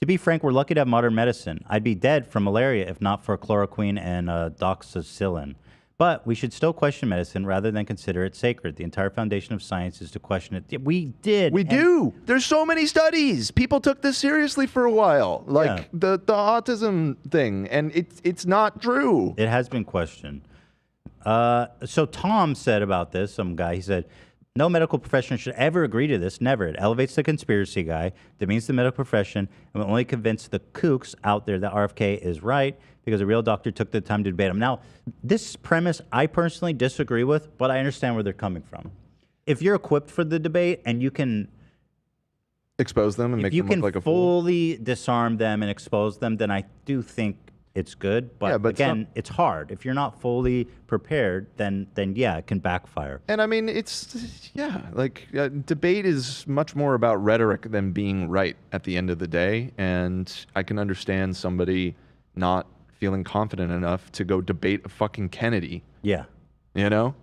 To be frank, we're lucky to have modern medicine. I'd be dead from malaria if not for chloroquine and doxycycline. But we should still question medicine rather than consider it sacred. The entire foundation of science is to question it. We do. There's so many studies. People took this seriously for a while. Like the autism thing. And it's not true. It has been questioned. So Tom said about this, some guy, he said, no medical professional should ever agree to this. Never. It elevates the conspiracy guy, demeans the medical profession, and will only convince the kooks out there that RFK is right because a real doctor took the time to debate him. Now, this premise I personally disagree with, but I understand where they're coming from. If you're equipped for the debate and you can expose them and make them look like a fool, fully disarm them and expose them, then I do think it's good. But, again, it's hard. If you're not fully prepared, then yeah, it can backfire. And I mean, debate is much more about rhetoric than being right at the end of the day. And I can understand somebody not feeling confident enough to go debate a fucking Kennedy. Yeah. You know?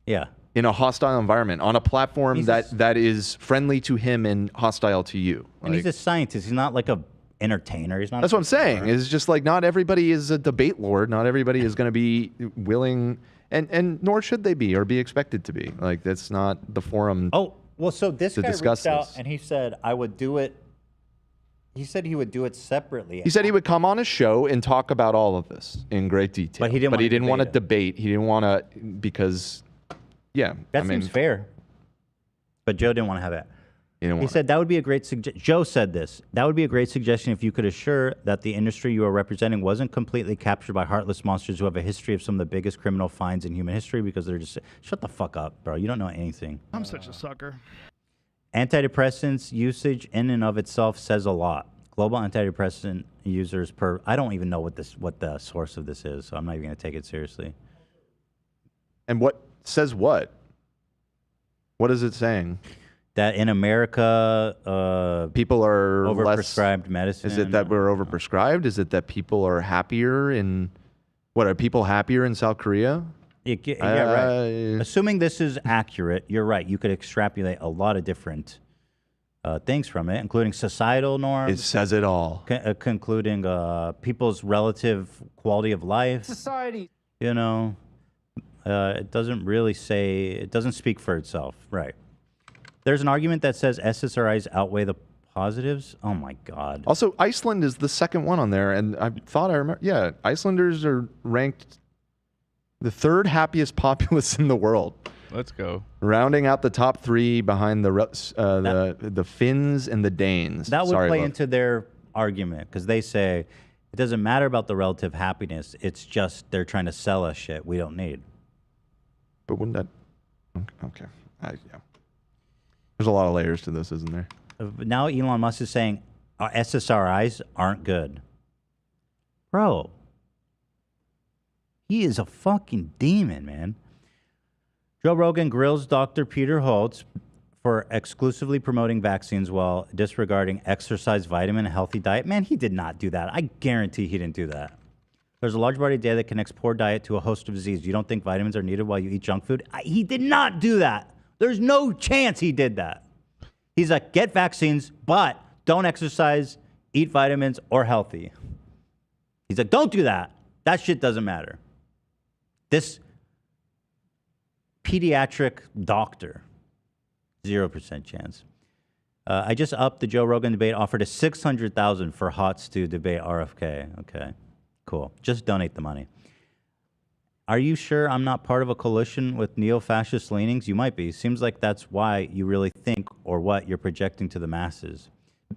Yeah. In a hostile environment, on a platform that is friendly to him and hostile to you. And he's a scientist. He's not like a entertainer. He's not. That's what I'm saying. It's just like not everybody is a debate lord. Not everybody is going to be willing And nor should they be or be expected to be. Like, that's not the forum. Oh, well, so this to guy discuss reached out this. and he said, I would do it. He said he would do it separately. He said he would come on his show and talk about all of this in great detail. But he didn't want wanna to debate. He didn't want to because, yeah. That seems fair. But Joe didn't want to have that. He said that would be a great suggestion. Joe said this. That would be a great suggestion if you could assure that the industry you are representing wasn't completely captured by heartless monsters who have a history of some of the biggest criminal finds in human history because they're just... Shut the fuck up, bro. You don't know anything. I'm such a sucker. Antidepressants usage in and of itself says a lot. Global antidepressant users per... I don't even know what the source of this is, so I'm not even going to take it seriously. And what says what? What is it saying? That in America, people are overprescribed medicine. Is it that we're overprescribed? Is it that people are happier in... What, are people happier in South Korea? Yeah, right. Assuming this is accurate, you're right. You could extrapolate a lot of different things from it, including societal norms. It says it all. Concluding people's relative quality of life. Society. You know, it doesn't really say... It doesn't speak for itself. Right. There's an argument that says SSRIs outweigh the positives. Oh my God. Also, Iceland is the second one on there, and I thought I remember. Yeah, Icelanders are ranked the third happiest populace in the world. Let's go. Rounding out the top three behind the Finns and the Danes. That would play into their argument because they say it doesn't matter about the relative happiness. It's just they're trying to sell us shit we don't need. But wouldn't that? Okay. Yeah. There's a lot of layers to this, isn't there? Now Elon Musk is saying our SSRIs aren't good. Bro, he is a fucking demon, man. Joe Rogan grills Dr. Peter Holtz for exclusively promoting vaccines while disregarding exercise, vitamin, and healthy diet. Man, he did not do that. I guarantee he didn't do that. There's a large body of data that connects poor diet to a host of diseases. You don't think vitamins are needed while you eat junk food? He did not do that. There's no chance he did that. He's like, get vaccines, but don't exercise, eat vitamins, or healthy. He's like, don't do that. That shit doesn't matter. This pediatric doctor, 0% chance. I just upped the Joe Rogan debate, offered a $600,000 for Hotez to debate RFK. Okay, cool. Just donate the money. Are you sure I'm not part of a coalition with neo-fascist leanings? You might be. Seems like that's why you really think or what you're projecting to the masses.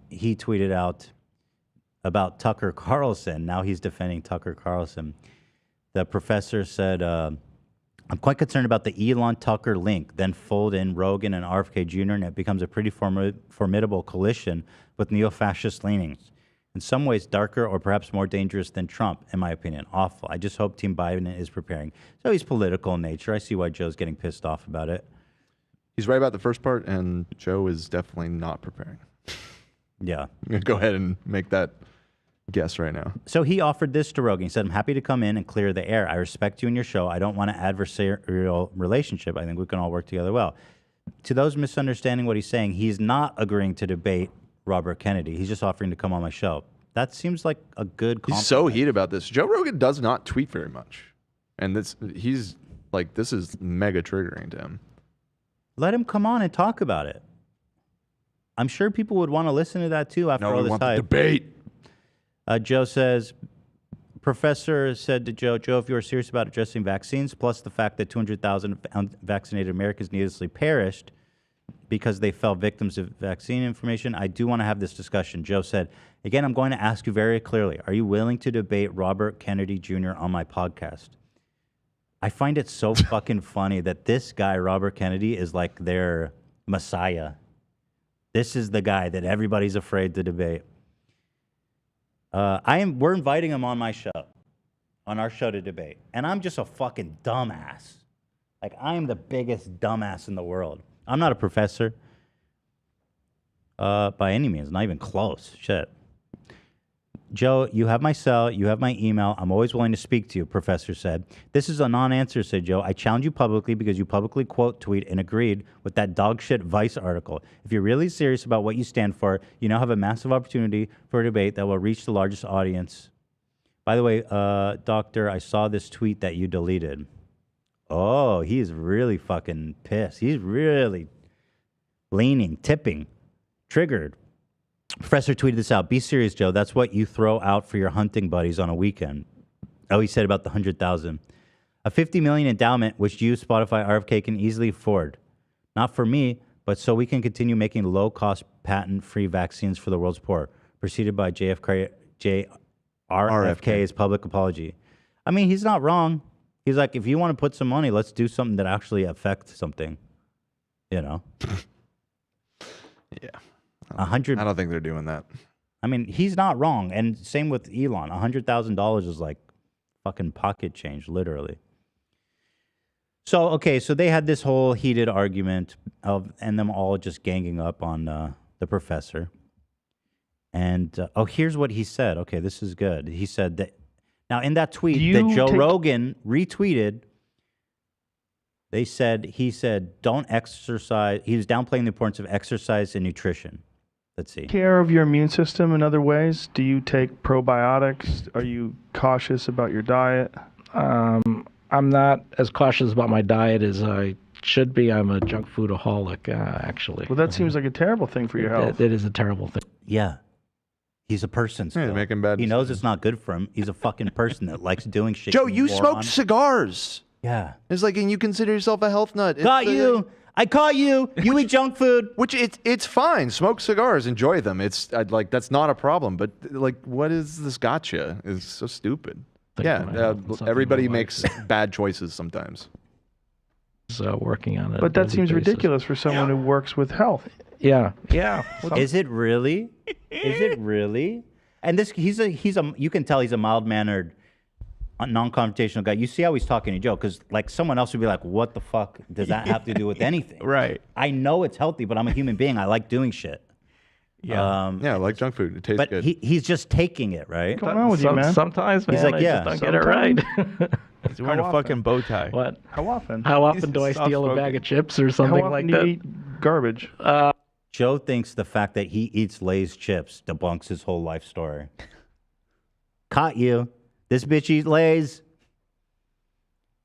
He tweeted out about Tucker Carlson. Now he's defending Tucker Carlson. The professor said, I'm quite concerned about the Elon-Tucker link. Then fold in Rogan and RFK Jr. and it becomes a pretty formidable coalition with neo-fascist leanings. In some ways darker or perhaps more dangerous than Trump, in my opinion. Awful. I just hope Team Biden is preparing. So he's political in nature. I see why Joe's getting pissed off about it. He's right about the first part, and Joe is definitely not preparing. Yeah. I'm going to go ahead and make that guess right now. So he offered this to Rogan. He said, I'm happy to come in and clear the air. I respect you and your show. I don't want an adversarial relationship. I think we can all work together well. To those misunderstanding what he's saying, he's not agreeing to debate Robert Kennedy. He's just offering to come on my show. That seems like a good compliment. He's so heated about this. Joe Rogan does not tweet very much. And this is mega triggering to him. Let him come on and talk about it. I'm sure people would want to listen to that too after all this hype. Debate. Joe says, Professor said to Joe, if you are serious about addressing vaccines, plus the fact that 200,000 unvaccinated Americans needlessly perished because they fell victims of vaccine information, I do want to have this discussion. Joe said, again, I'm going to ask you very clearly, are you willing to debate Robert Kennedy Jr. on my podcast? I find it so fucking funny that this guy, Robert Kennedy, is like their messiah. This is the guy that everybody's afraid to debate. We're inviting him on my show, on our show to debate. And I'm just a fucking dumbass. Like, I'm the biggest dumbass in the world. I'm not a professor by any means, not even close. Shit. Joe, you have my cell, you have my email. I'm always willing to speak to you, Professor said. This is a non-answer, said Joe. I challenge you publicly because you publicly quote tweet and agreed with that dog shit Vice article. If you're really serious about what you stand for, you now have a massive opportunity for a debate that will reach the largest audience. By the way, Doctor, I saw this tweet that you deleted. Oh, he's really fucking pissed. He's really leaning, tipping, triggered. Professor tweeted this out. Be serious, Joe. That's what you throw out for your hunting buddies on a weekend. Oh, he said about the 100,000. A $50 million endowment, which you, Spotify, RFK can easily afford. Not for me, but so we can continue making low-cost, patent-free vaccines for the world's poor. Preceded by RFK's public apology. I mean, he's not wrong. He's like, if you want to put some money, let's do something that actually affects something. You know? Yeah. 100. I don't think they're doing that. I mean, he's not wrong. And same with Elon. $100,000 is like fucking pocket change, literally. So, okay, so they had this whole heated argument and them all just ganging up on the professor. And, here's what he said. Okay, this is good. He said that, now in that tweet that Joe Rogan retweeted, he said, don't exercise. He was downplaying the importance of exercise and nutrition. Let's see. Care of your immune system in other ways? Do you take probiotics? Are you cautious about your diet? I'm not as cautious about my diet as I should be. I'm a junk foodaholic, actually. Well, that seems like a terrible thing for your health. It is a terrible thing. Yeah. He's a person. Yeah, making bad He knows it's not good for him. He's a fucking person that likes doing shit. Joe, you smoke cigars. Yeah. It's like, and you consider yourself a health nut. I caught you. You eat junk food. Which it's fine. Smoke cigars. Enjoy them. It's like that's not a problem. But like, what is this gotcha? It's so stupid. Everybody makes bad choices sometimes. Working on it. But that seems ridiculous for someone who works with health. Yeah. Is it really? Is it really? And this, he's a. You can tell he's a mild-mannered, non-confrontational guy. You see how he's talking to Joe, because like someone else would be like, "What the fuck does that have to do with anything?" Right. I know it's healthy, but I'm a human being. I like doing shit. Yeah. I like junk food. It tastes but good. He's just taking it, right? What's going on with you, man? Sometimes, man, he's like, I yeah, just don't get it right. He's wearing a fucking bow tie. What? How often? How often do I steal a bag of chips or something How often like do that? you eat garbage? Joe thinks the fact that he eats Lay's chips debunks his whole life story. Caught you. This bitch eats Lay's.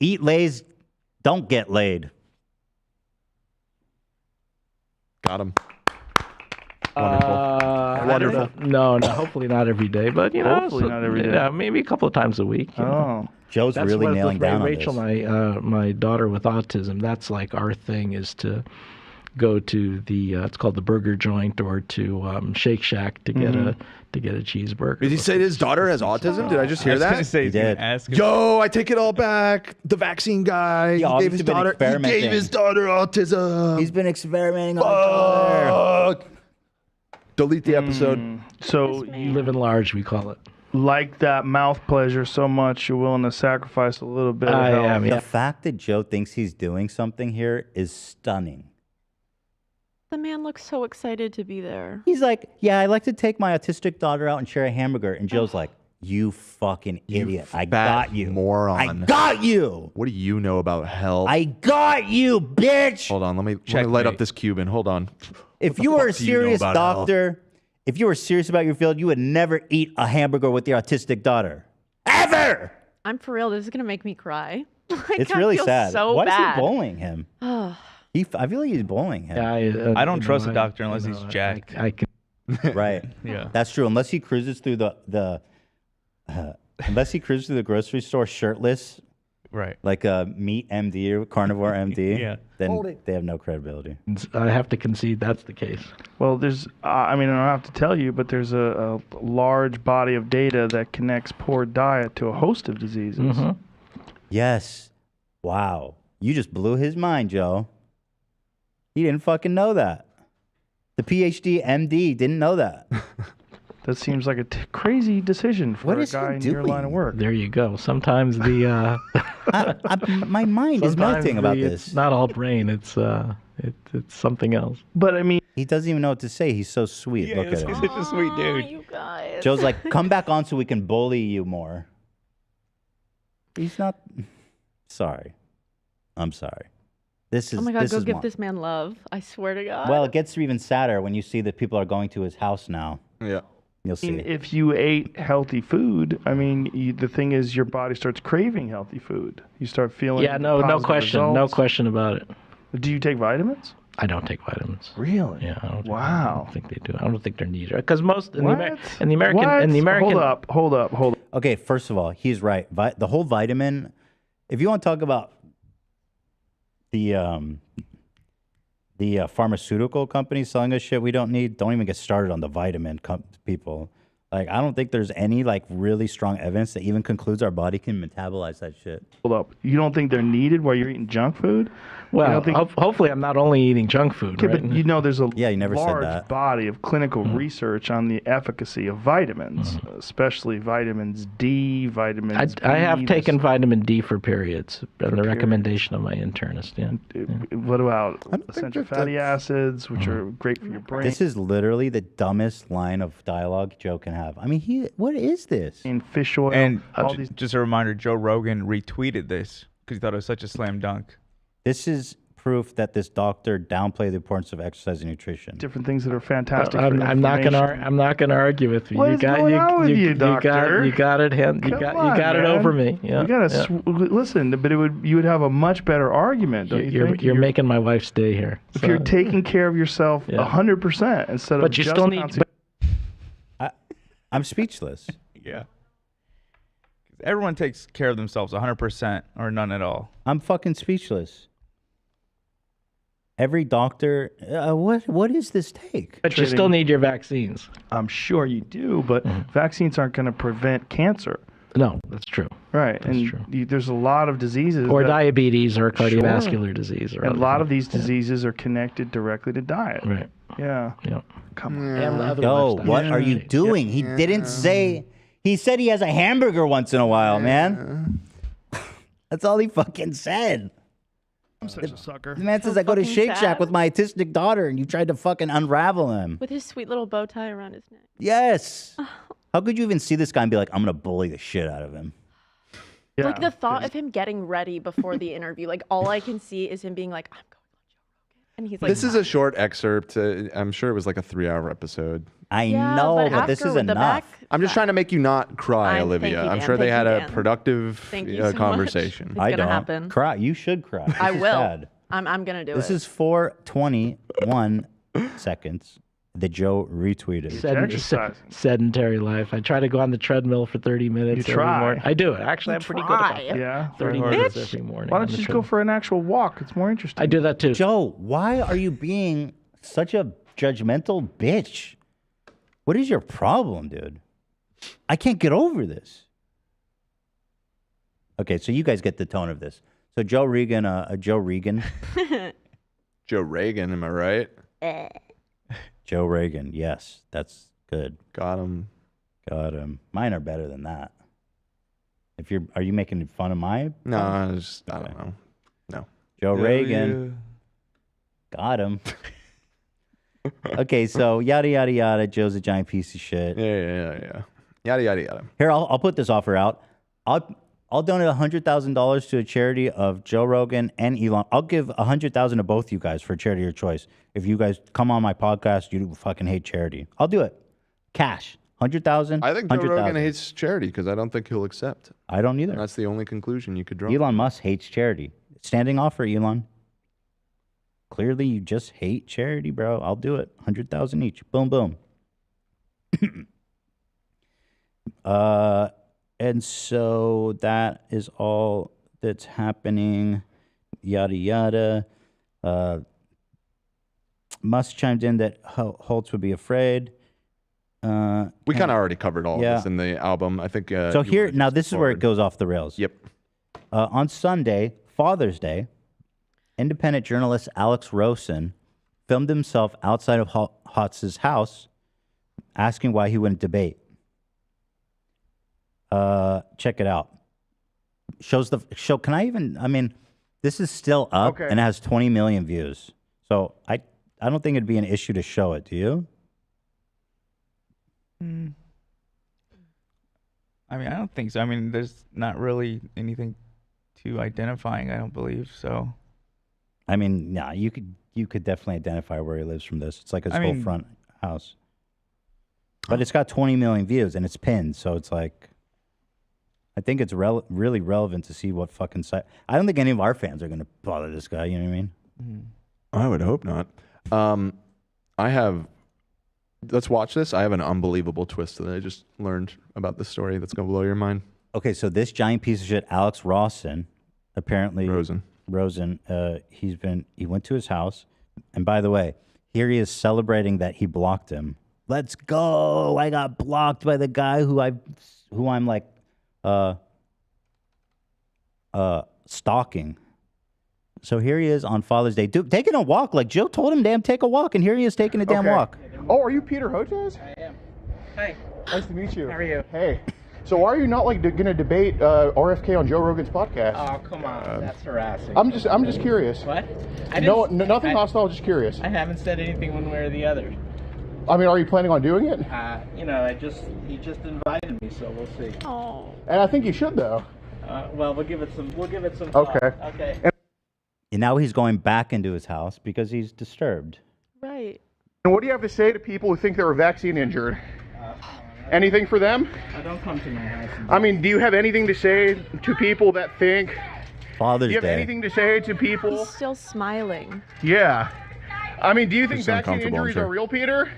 Eat Lay's. Don't get laid. Got him. Wonderful. No, hopefully not every day, but you know, Hopefully not every day. Yeah, maybe a couple of times a week. you know. Joe's That's really what- nailing with down on Rachel, this. my daughter with autism. That's like our thing is to go to the it's called the burger joint or to Shake Shack to get a cheeseburger. Did he say his daughter has autism? Did I just hear I was that? gonna say, he's gonna ask him. Joe, I take it all back. The vaccine guy. He gave obviously his been daughter. He experimenting. gave his daughter autism. He's been experimenting on Twitter. Delete the episode. So you live in large, we call it. Like that mouth pleasure so much, you're willing to sacrifice a little bit of I health. am, The fact that Joe thinks he's doing something here is stunning. The man looks so excited to be there. He's like, yeah, I like to take my autistic daughter out and share a hamburger. And Joe's like, you fucking idiot. I got you. Moron. I got you. What do you know about health? I got you, bitch. Hold on. Let me light up this Cuban. Hold on. If you were a serious doctor, if you were serious about your field, you would never eat a hamburger with your autistic daughter. Ever! I'm for real. This is gonna make me cry. It's really sad. So Why bad. is he bullying him? I feel like he's bullying him. Yeah, I don't trust a doctor unless he's jacked. I can. Right. Yeah. That's true. Unless he cruises through the grocery store shirtless, right? Like a meat MD or carnivore MD. Yeah. Then they have no credibility. I have to concede that's the case. Well, there's, I mean, I don't have to tell you, but there's a large body of data that connects poor diet to a host of diseases. Yes. Wow. You just blew his mind, Joe. He didn't fucking know that. The PhD MD didn't know that. That seems like a crazy decision for a guy in your line of work. There you go. Sometimes the my mind is melting about this. It's not all brain. It's something else. But I mean, he doesn't even know what to say. He's so sweet. Yeah, Look at he's him. such a sweet dude. You guys. Joe's like, come back on so we can bully you more. He's not. Sorry. I'm sorry. This is. Oh my God, this go is give more- this man love. I swear to God. Well, it gets even sadder when you see that people are going to his house now. Yeah. You'll see. If you ate healthy food, I mean, the thing is, your body starts craving healthy food. You start feeling no positive question, results. no question about it. Do you take vitamins? I don't take vitamins. Really? Yeah. I Wow. don't think they do. I don't think they're needed because most in What? the American. Hold up. Okay, first of all, he's right. The whole vitamin. If you want to talk about the pharmaceutical companies selling us shit we don't need, don't even get started on the vitamin people. Like, I don't think there's any like really strong evidence that even concludes our body can metabolize that shit. Hold up. You don't think they're needed while you're eating junk food? Well, hopefully I'm not only eating junk food, Okay, right? but you know there's a you never said large that. body of clinical research on the efficacy of vitamins, especially vitamins D, vitamins B. I have taken vitamin D for periods, on the recommendation of my internist. Yeah. What about essential fatty acids, which are great for your brain? This is literally the dumbest line of dialogue Joe can have. I mean, what is this? In fish oil. And just a reminder, Joe Rogan retweeted this because he thought it was such a slam dunk. This is proof that this doctor downplayed the importance of exercise and nutrition. Different things that are fantastic. I'm not gonna argue with you. What is going on with you, doctor? You got it Man. over me. Yeah. You gotta listen, but you would have a much better argument. Don't you think? You're making my wife stay here. If you're taking care of yourself 100% instead of But you just still need. I'm speechless. Yeah. Everyone takes care of themselves 100% or none at all. I'm fucking speechless. Every doctor, what is this take? But you still need your vaccines. I'm sure you do, but vaccines aren't going to prevent cancer. No, that's true. Right, there's a lot of diseases. Or diabetes or cardiovascular disease. Or and a lot of these diseases are connected directly to diet. Right. Yeah. Come on. Yo, what are you doing? He didn't say. He said he has a hamburger once in a while, man. That's all he fucking said. I'm such a sucker. The man says I go to Shake Shack with my autistic daughter, and you tried to fucking unravel him. With his sweet little bow tie around his neck. Yes. How could you even see this guy and be like, I'm gonna bully the shit out of him? Yeah. Like the thought of him getting ready before the interview, like all I can see is him being like, I'm going on Joe Rogan. And he's like, This is a short excerpt. I'm sure it was like a 3-hour episode. I know, but this is enough. I'm just trying to make you not cry, Olivia. I'm sure they had a productive so conversation. It's gonna happen. Cry. You should cry. I This is will. sad. I'm gonna do This it. is 4:21 seconds that Joe retweeted. Sedentary life. I try to go on the treadmill for 30 minutes every morning. I do it. Actually, I'm pretty good at that. Yeah. 30 minutes every morning. Why don't you just go for an actual walk? It's more interesting. I do that too. Joe, why are you being such a judgmental bitch? What is your problem, dude? I can't get over this. Okay, so you guys get the tone of this. So Joe Regan, Joe Regan. Joe Reagan, am I right? Joe Reagan, yes, that's good. Got him. Got him. Mine are better than that. Are you making fun of my? No, I don't know. No. Joe Reagan. Got him. Okay, so yada yada yada. Joe's a giant piece of shit. Yeah. Yada yada yada. Here, I'll put this offer out. I'll donate $100,000 to a charity of Joe Rogan and Elon. I'll give $100,000 to both you guys for a charity of your choice. If you guys come on my podcast, you fucking hate charity. I'll do it. Cash. 100,000. I think Joe Rogan hates charity because I don't think he'll accept. I don't either. And that's the only conclusion you could draw. Elon Musk hates charity. Standing offer, Elon. Clearly, you just hate charity, bro. I'll do it. 100,000 each. Boom, boom. And so that is all that's happening. Yada yada. Musk chimed in that Holtz would be afraid. We kind of already covered all of this in the album. I think. So here now, this is where it goes off the rails. Yep. On Sunday, Father's Day, independent journalist Alex Rosen filmed himself outside of Hotez's house, asking why he wouldn't debate. Check it out. Shows the show. Can I even? I mean, this is still up and it has 20 million views. So I don't think it'd be an issue to show it. Do you? I mean, I don't think so. I mean, there's not really anything too identifying, I don't believe so. I mean, nah, you could definitely identify where he lives from this. It's like his whole front house. But it's got 20 million views and it's pinned, so it's like, I think it's really relevant to see what fucking site. I don't think any of our fans are going to bother this guy, you know what I mean? I would hope not. Let's watch this. I have an unbelievable twist that I just learned about this story that's going to blow your mind. Okay, so this giant piece of shit, Alex Rawson, apparently Rosen, he went to his house, and by the way, here he is celebrating that he blocked him. Let's go! I got blocked by the guy who I'm like stalking. So here he is on Father's Day, taking a walk. Like Joe told him, damn, take a walk, and here he is taking a damn walk. Oh, are you Peter Hotez? I am. Hi. Nice to meet you. How are you? Hey. So why are you not like going to debate RFK on Joe Rogan's podcast? Oh, come on. That's harassing. I'm just curious. What? Nothing hostile. Just curious. I haven't said anything one way or the other. I mean, are you planning on doing it? He just invited me, so we'll see. Oh. And I think you should though. Well, we'll give it some Okay. thought. Okay. And now he's going back into his house because he's disturbed. Right. And what do you have to say to people who think they were vaccine injured? Anything for them? Don't come to my house. I mean, do you have anything to say to people that think? Father's Do you have Day. anything to say to people? He's still smiling. Yeah. I mean, do you think It's vaccine uncomfortable, I'm injuries sure. are real, Peter?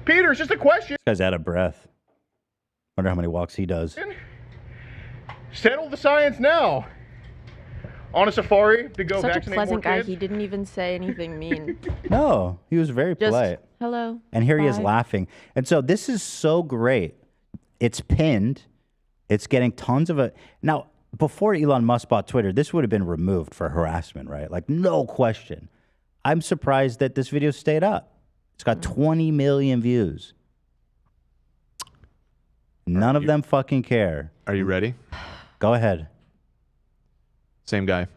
Peter, it's just a question. This guy's out of breath. Wonder how many walks he does. Settle the science now. On a safari to go Such a vaccinate more pleasant guy. kids. He didn't even say anything mean. No, he was very Just, polite. hello. And here he is bye. laughing. And so this is so great. It's pinned. It's getting tons of it. Now, before Elon Musk bought Twitter, this would have been removed for harassment, right? Like, no question. I'm surprised that this video stayed up. It's got 20 million views. None of them fucking care. Are you ready? Go ahead. Same guy.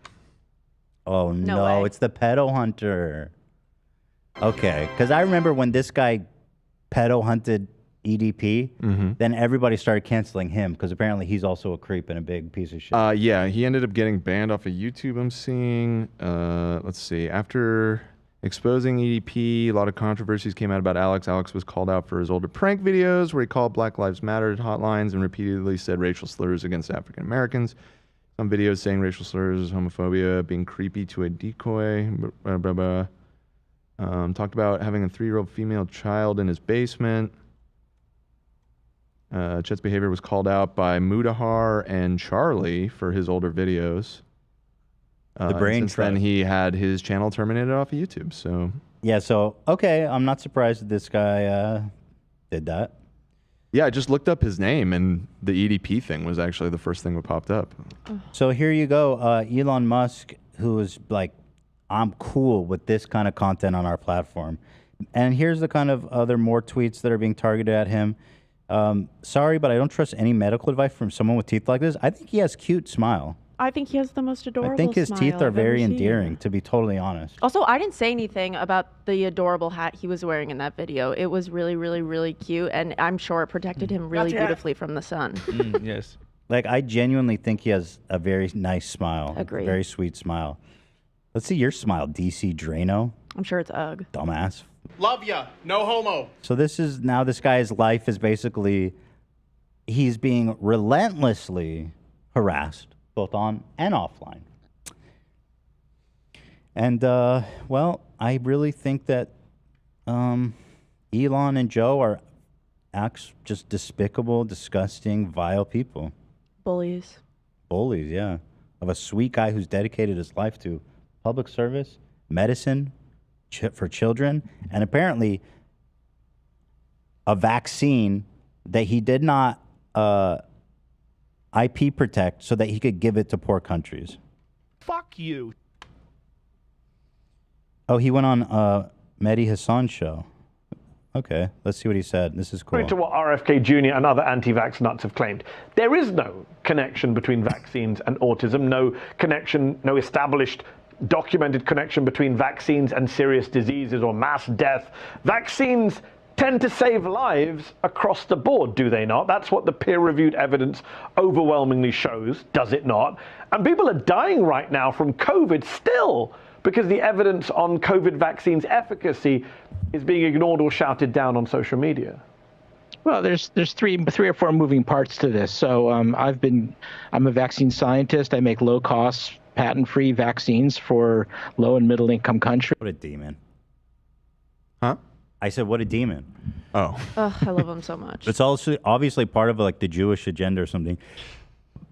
Oh, No no, way. it's the pedo hunter. Okay, because I remember when this guy pedo hunted EDP, then everybody started canceling him because apparently he's also a creep and a big piece of shit. Yeah, he ended up getting banned off of YouTube, I'm seeing. Let's see. After exposing EDP, a lot of controversies came out about Alex. Alex was called out for his older prank videos where he called Black Lives Matter hotlines and repeatedly said racial slurs against African Americans. Some videos saying racial slurs, homophobia, being creepy to a decoy. Blah, blah, blah. Talked about having a 3-year-old female child in his basement. Chet's behavior was called out by Mudahar and Charlie for his older videos. The brain Since then, trust. he had his channel terminated off of YouTube. So Yeah, so, okay, I'm not surprised that this guy did that. yeah, I just looked up his name, and the EDP thing was actually the first thing that popped up. So here you go. Elon Musk, who is like, I'm cool with this kind of content on our platform. And here's the kind of other more tweets that are being targeted at him. Sorry, but I don't trust any medical advice from someone with teeth like this. I think he has cute smile. I think he has the most adorable I think his smile teeth are I've very ever seen. endearing, to be totally honest. Also, I didn't say anything about the adorable hat he was wearing in that video. It was really, really, really cute, and I'm sure it protected him really Gotcha. beautifully from the sun. Yes. Like, I genuinely think he has a very nice smile. Agree. Very sweet smile. Let's see your smile, DC Drano. I'm sure it's ugh. Dumbass. Love ya. No homo. So this guy's life is basically, he's being relentlessly harassed, both on and offline. And, well, I really think that Elon and Joe are just despicable, disgusting, vile people. Bullies. Bullies, yeah. Of a sweet guy who's dedicated his life to public service, medicine for children, and apparently a vaccine that he did not IP protect so that he could give it to poor countries. Fuck you. Oh, he went on Mehdi Hassan's show. Okay, let's see what he said. This is cool. According to what RFK Jr. and other anti-vax nuts have claimed, there is no connection between vaccines and autism, no connection, no established documented connection between vaccines and serious diseases or mass death. Vaccines tend to save lives across the board, do they not? That's what the peer-reviewed evidence overwhelmingly shows, does it not? And people are dying right now from COVID still because the evidence on COVID vaccines' efficacy is being ignored or shouted down on social media. Well, there's three or four moving parts to this. So I'm a vaccine scientist. I make low cost, patent free vaccines for low and middle income countries. What a demon. Huh? I said, what a demon. Oh. I love him so much. It's also obviously part of like the Jewish agenda or something.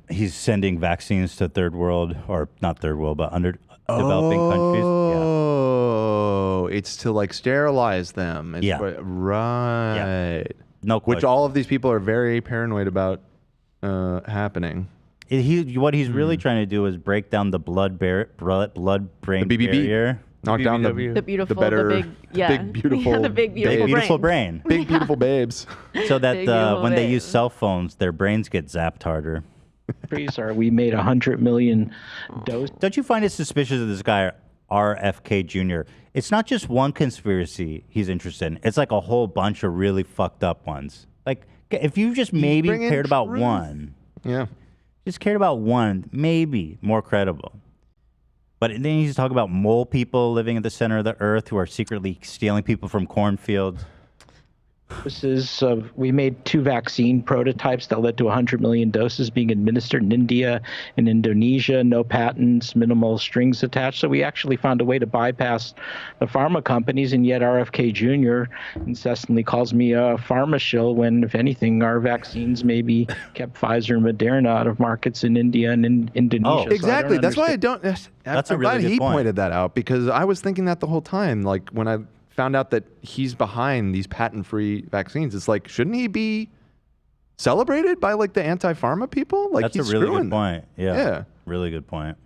He's sending vaccines to third world, or not third world, but developing countries. Oh, it's to like sterilize them. It's Yeah. Right. No Which question. all of these people are very paranoid about happening. What he's really trying to do is break down the blood-brain BBB. barrier. Knock down the beautiful, better, the big, yeah, big beautiful, yeah, the big beautiful brain. Big beautiful babes. So that Big beautiful when they babes. use cell phones, their brains get zapped harder. We made 100 million doses. Don't you find it suspicious of this guy, RFK Jr.? It's not just one conspiracy he's interested in. It's like a whole bunch of really fucked up ones. Like, if you just maybe bringing cared about truth. one. Yeah. Just cared about one, maybe more credible. But then he's talking about mole people living at the center of the earth who are secretly stealing people from cornfields. We made 2 vaccine prototypes that led to 100 million doses being administered in India and Indonesia. No patents, minimal strings attached. So we actually found a way to bypass the pharma companies, and yet RFK Jr. incessantly calls me a pharma shill when, if anything, our vaccines maybe kept Pfizer and Moderna out of markets in India and in Indonesia. Exactly. That's why I don't. That's I'm a really glad good he point. pointed that out, because I was thinking that the whole time. Like when I found out that he's behind these patent-free vaccines, it's like, shouldn't he be celebrated by like the anti-pharma people? Like That's a he's really screwing good them. point. Yeah. Really good point.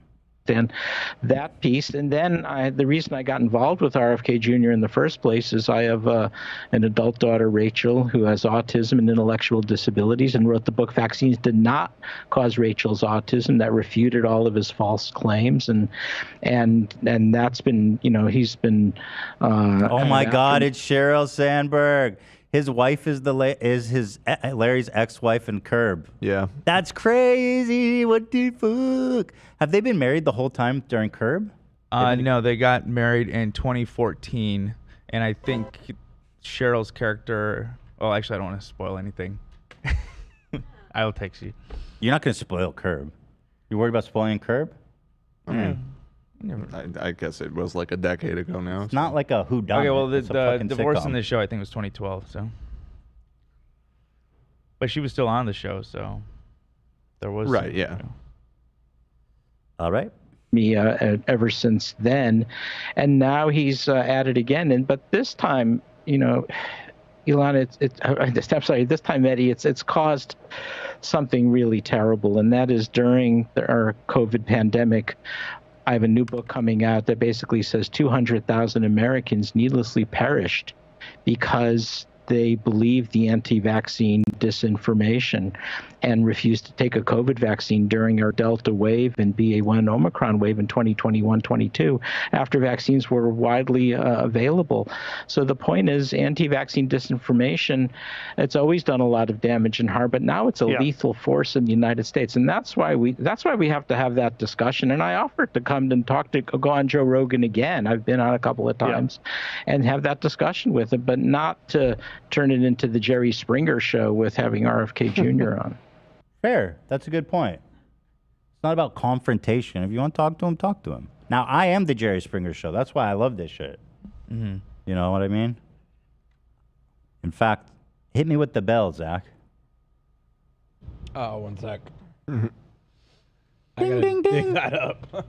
And that piece, and then the reason I got involved with RFK Jr. in the first place is I have an adult daughter, Rachel, who has autism and intellectual disabilities, and wrote the book "Vaccines Did Not Cause Rachel's Autism," that refuted all of his false claims, and that's been, he's been. Oh my God! It's Sheryl Sandberg. His wife is Larry's ex-wife in Curb. Yeah. That's crazy. What the fuck? Have they been married the whole time during Curb? No, they got married in 2014, and I think Cheryl's character. Well, actually, I don't want to spoil anything. I'll text you. You're not going to spoil Curb. You worried about spoiling Curb? I guess it was like a decade ago now. It's not like a whodunit. Okay, well, the It's a fucking divorce sitcom. in the show I think was 2012. So, but she was still on the show, so there was Right, yeah. All right. Me ever since then, and now he's at it again. But this time, Ilana, I'm sorry. This time, Eddie, it's caused something really terrible, and that is during our COVID pandemic. I have a new book coming out that basically says 200,000 Americans needlessly perished because they believed the anti-vaccine disinformation and refused to take a COVID vaccine during our Delta wave and BA1 Omicron wave in 2021-22 after vaccines were widely available. So the point is, anti-vaccine disinformation, it's always done a lot of damage and harm, but now it's a lethal force in the United States. And that's why we have to have that discussion. And I offered to come and go on Joe Rogan again. I've been on a couple of times and have that discussion with him, but not to turn it into the Jerry Springer show with having RFK Jr. on. Fair. That's a good point. It's not about confrontation. If you want to talk to him, talk to him. Now, I am the Jerry Springer show. That's why I love this shit. Mm-hmm. You know what I mean? In fact, hit me with the bell, Zach. Oh, one sec. Ding, ding, ding. Dig that up.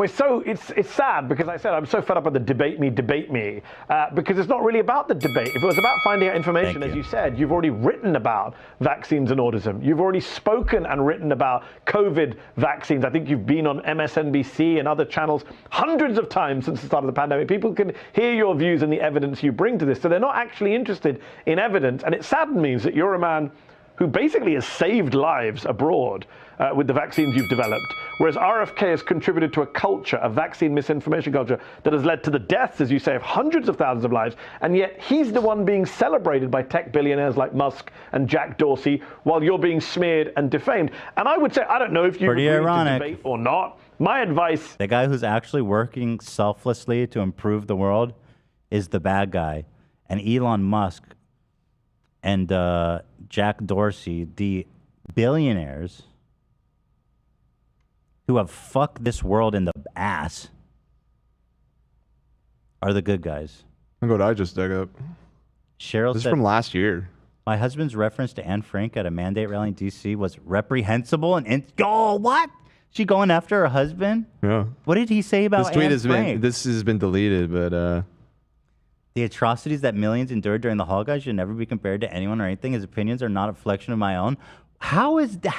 It's sad because I said I'm so fed up with the debate me, because it's not really about the debate. If it was about finding out information, as you said, you've already written about vaccines and autism. You've already spoken and written about COVID vaccines. I think you've been on MSNBC and other channels hundreds of times since the start of the pandemic. People can hear your views and the evidence you bring to this. So they're not actually interested in evidence. And it saddens me that you're a man who basically has saved lives abroad with the vaccines you've developed, whereas RFK has contributed to a culture, a vaccine misinformation culture, that has led to the deaths, as you say, of hundreds of thousands of lives, and yet he's the one being celebrated by tech billionaires like Musk and Jack Dorsey, while you're being smeared and defamed. And I would say, I don't know if you agree to debate or not. My advice... The guy who's actually working selflessly to improve the world is the bad guy. And Elon Musk and Jack Dorsey, the billionaires who have fucked this world in the ass, are the good guys. Look what I just dug up. Cheryl This said, is from last year. my husband's reference to Anne Frank at a mandate rally in D.C. was reprehensible and oh, what? She going after her husband? Yeah. What did he say about This tweet Anne has Frank? been this has been deleted, but The atrocities that millions endured during the Holocaust should never be compared to anyone or anything. His opinions are not a reflection of my own. How are they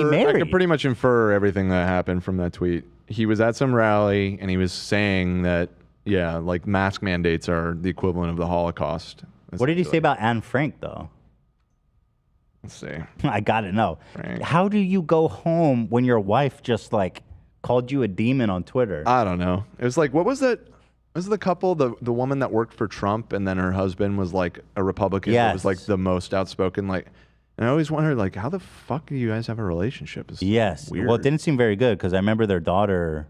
married? I can pretty much infer everything that happened from that tweet. He was at some rally and he was saying that like mask mandates are the equivalent of the Holocaust. What did he say about Anne Frank though? Let's see. I gotta know. How do you go home when your wife just like called you a demon on Twitter? I don't know. It was like, what was that? Was the couple the woman that worked for Trump and then her husband was like a Republican? Yes. Was like the most outspoken. Like, and I always wondered like, how the fuck do you guys have a relationship? It's weird. Well, it didn't seem very good because I remember their daughter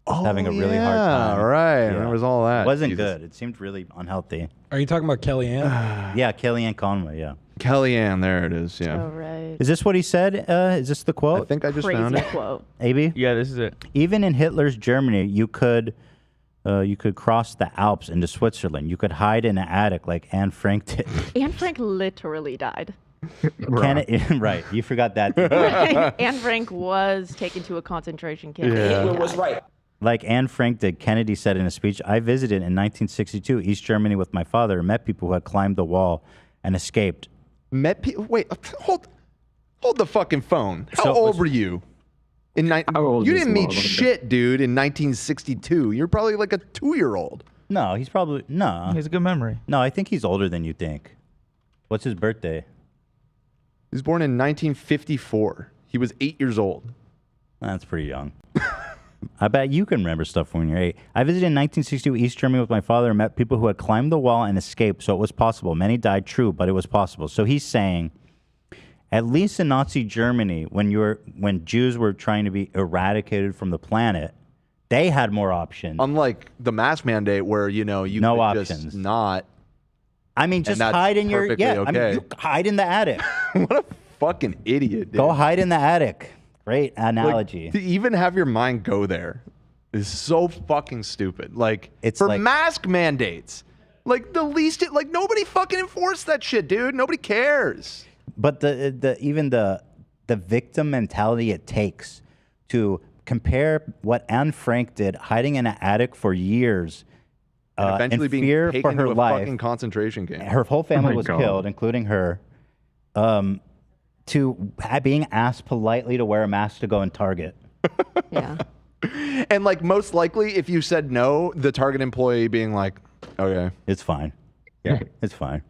was having a really hard time. Right. There was all that. It wasn't Jesus. good. It seemed really unhealthy. Are you talking about Kellyanne? Yeah, Kellyanne Conway. Yeah. Kellyanne, there it is. Yeah. Oh, right. Is this what he said? Is this the quote? I think I just found it. Quote. AB? Yeah, this is it. Even in Hitler's Germany, you could cross the Alps into Switzerland. You could hide in an attic like Anne Frank did. Anne Frank literally died. Right. You forgot that. Anne Frank was taken to a concentration camp. Hitler was right. Like Anne Frank did, Kennedy said in a speech, I visited in 1962 East Germany with my father and met people who had climbed the wall and escaped. Met people? Wait, hold the fucking phone. How old were you? You didn't meet shit, dude, in 1962. You're probably like a 2-year-old. No, he's probably, no. He has a good memory. No, I think he's older than you think. What's his birthday? He was born in 1954. He was 8 years old. That's pretty young. I bet you can remember stuff when you're 8. I visited in 1962 East Germany with my father and met people who had climbed the wall and escaped, so it was possible. Many died, true, but it was possible. So he's saying, at least in Nazi Germany, when Jews were trying to be eradicated from the planet, they had more options. Unlike the mask mandate where, you no could options. just not. I mean, just hide in your, okay. I mean, you hide in the attic. What a fucking idiot, dude. Go hide in the attic. Great analogy. Like, to even have your mind go there is so fucking stupid. Like, it's for like, mask mandates, like nobody fucking enforced that shit, dude. Nobody cares. But even the victim mentality it takes to compare what Anne Frank did, hiding in an attic for years, and eventually in being fear taken for her to a life. fucking concentration camp. Her whole family was killed, including her. To being asked politely to wear a mask to go in Target. Yeah. And like most likely, if you said no, the Target employee being like, "Okay, it's fine. Yeah, it's fine."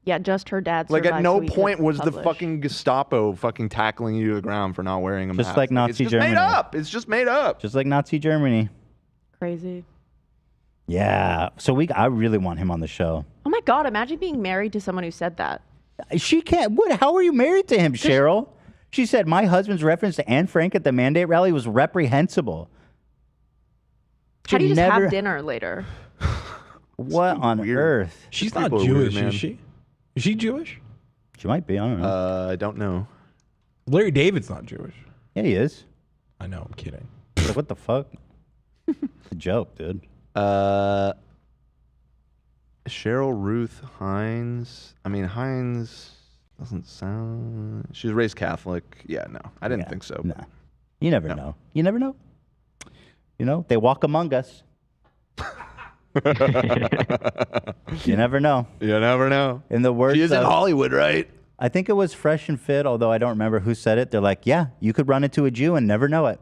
Yeah, just her dad's. Like at no point was the fucking Gestapo fucking tackling you to the ground for not wearing a mask. Just like Nazi it's just Germany. made up. It's just made up. Just like Nazi Germany. Crazy. Yeah. So I really want him on the show. Oh my God! Imagine being married to someone who said that. She can't. What? How are you married to him, Cheryl? She said my husband's reference to Anne Frank at the mandate rally was reprehensible. How do you just have dinner later? What on earth? She's not Jewish, is she? Is she Jewish? She might be. I don't know. I don't know. Larry David's not Jewish. Yeah, he is. I know. I'm kidding. Like, what the fuck? It's a joke, dude. Cheryl Ruth Hines. I mean, Hines doesn't sound. She was raised Catholic. Yeah, no, I didn't think so. No. You never know. You never know. You know, they walk among us. You never know. You never know. In the words she is in Hollywood, right? I think it was Fresh and Fit, although I don't remember who said it. They're like, yeah, you could run into a Jew and never know it.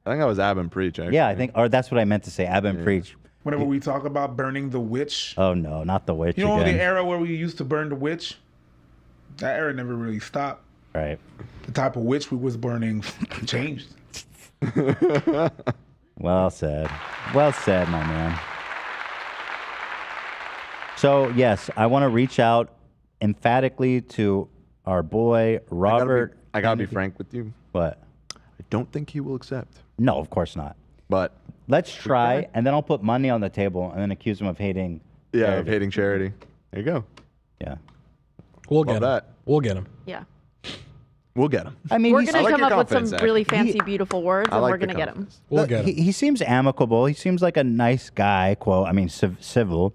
I think that was Ab and Preach, actually. Yeah, I think, or that's what I meant to say, Ab and Preach. Whenever we talk about burning the witch. Oh, no, not the witch You know again. the era where we used to burn the witch? That era never really stopped. Right. The type of witch we was burning changed. Well said. Well said, my man. So, yes, I want to reach out emphatically to our boy, Robert. I gotta be frank with you. What? I don't think he will accept. No, of course not. But let's try, and then I'll put money on the table and then accuse him of hating. Yeah, of hating charity. There you go. Yeah. We'll Love get that. him. We'll get him. Yeah. We'll get him. I mean, We're he's- going I to like come your up with some confidence, Zach. really fancy, beautiful words, I and like we're the going to get him. We'll get him. He seems amicable. He seems like a nice guy, quote. I mean, civil,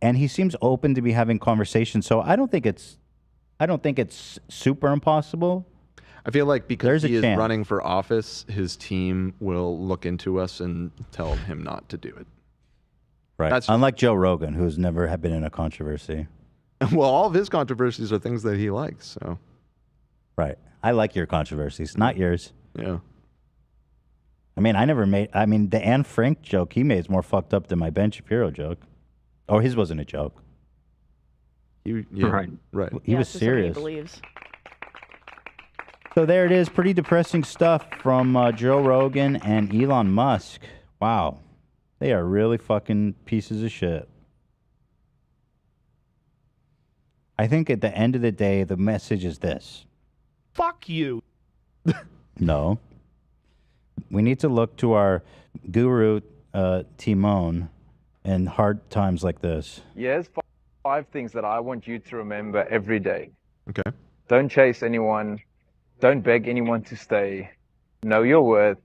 and he seems open to be having conversations. So I don't think it's super impossible. I feel like because There's a he is chance. running for office, his team will look into us and tell him not to do it. Right. That's- Unlike Joe Rogan, who's never have been in a controversy. Well, all of his controversies are things that he likes. So, Right. I like your controversies, not yours. Yeah. I mean, the Anne Frank joke he made is more fucked up than my Ben Shapiro joke. Oh, his wasn't a joke. Yeah, Right. Right. He was it's just what he serious. believes. So there it is. Pretty depressing stuff from Joe Rogan and Elon Musk. Wow. They are really fucking pieces of shit. I think at the end of the day, the message is this. Fuck you. No. We need to look to our guru, Timon, in hard times like this. Here's five things that I want you to remember every day. Okay. Don't chase anyone. Don't beg anyone to stay. Know your worth.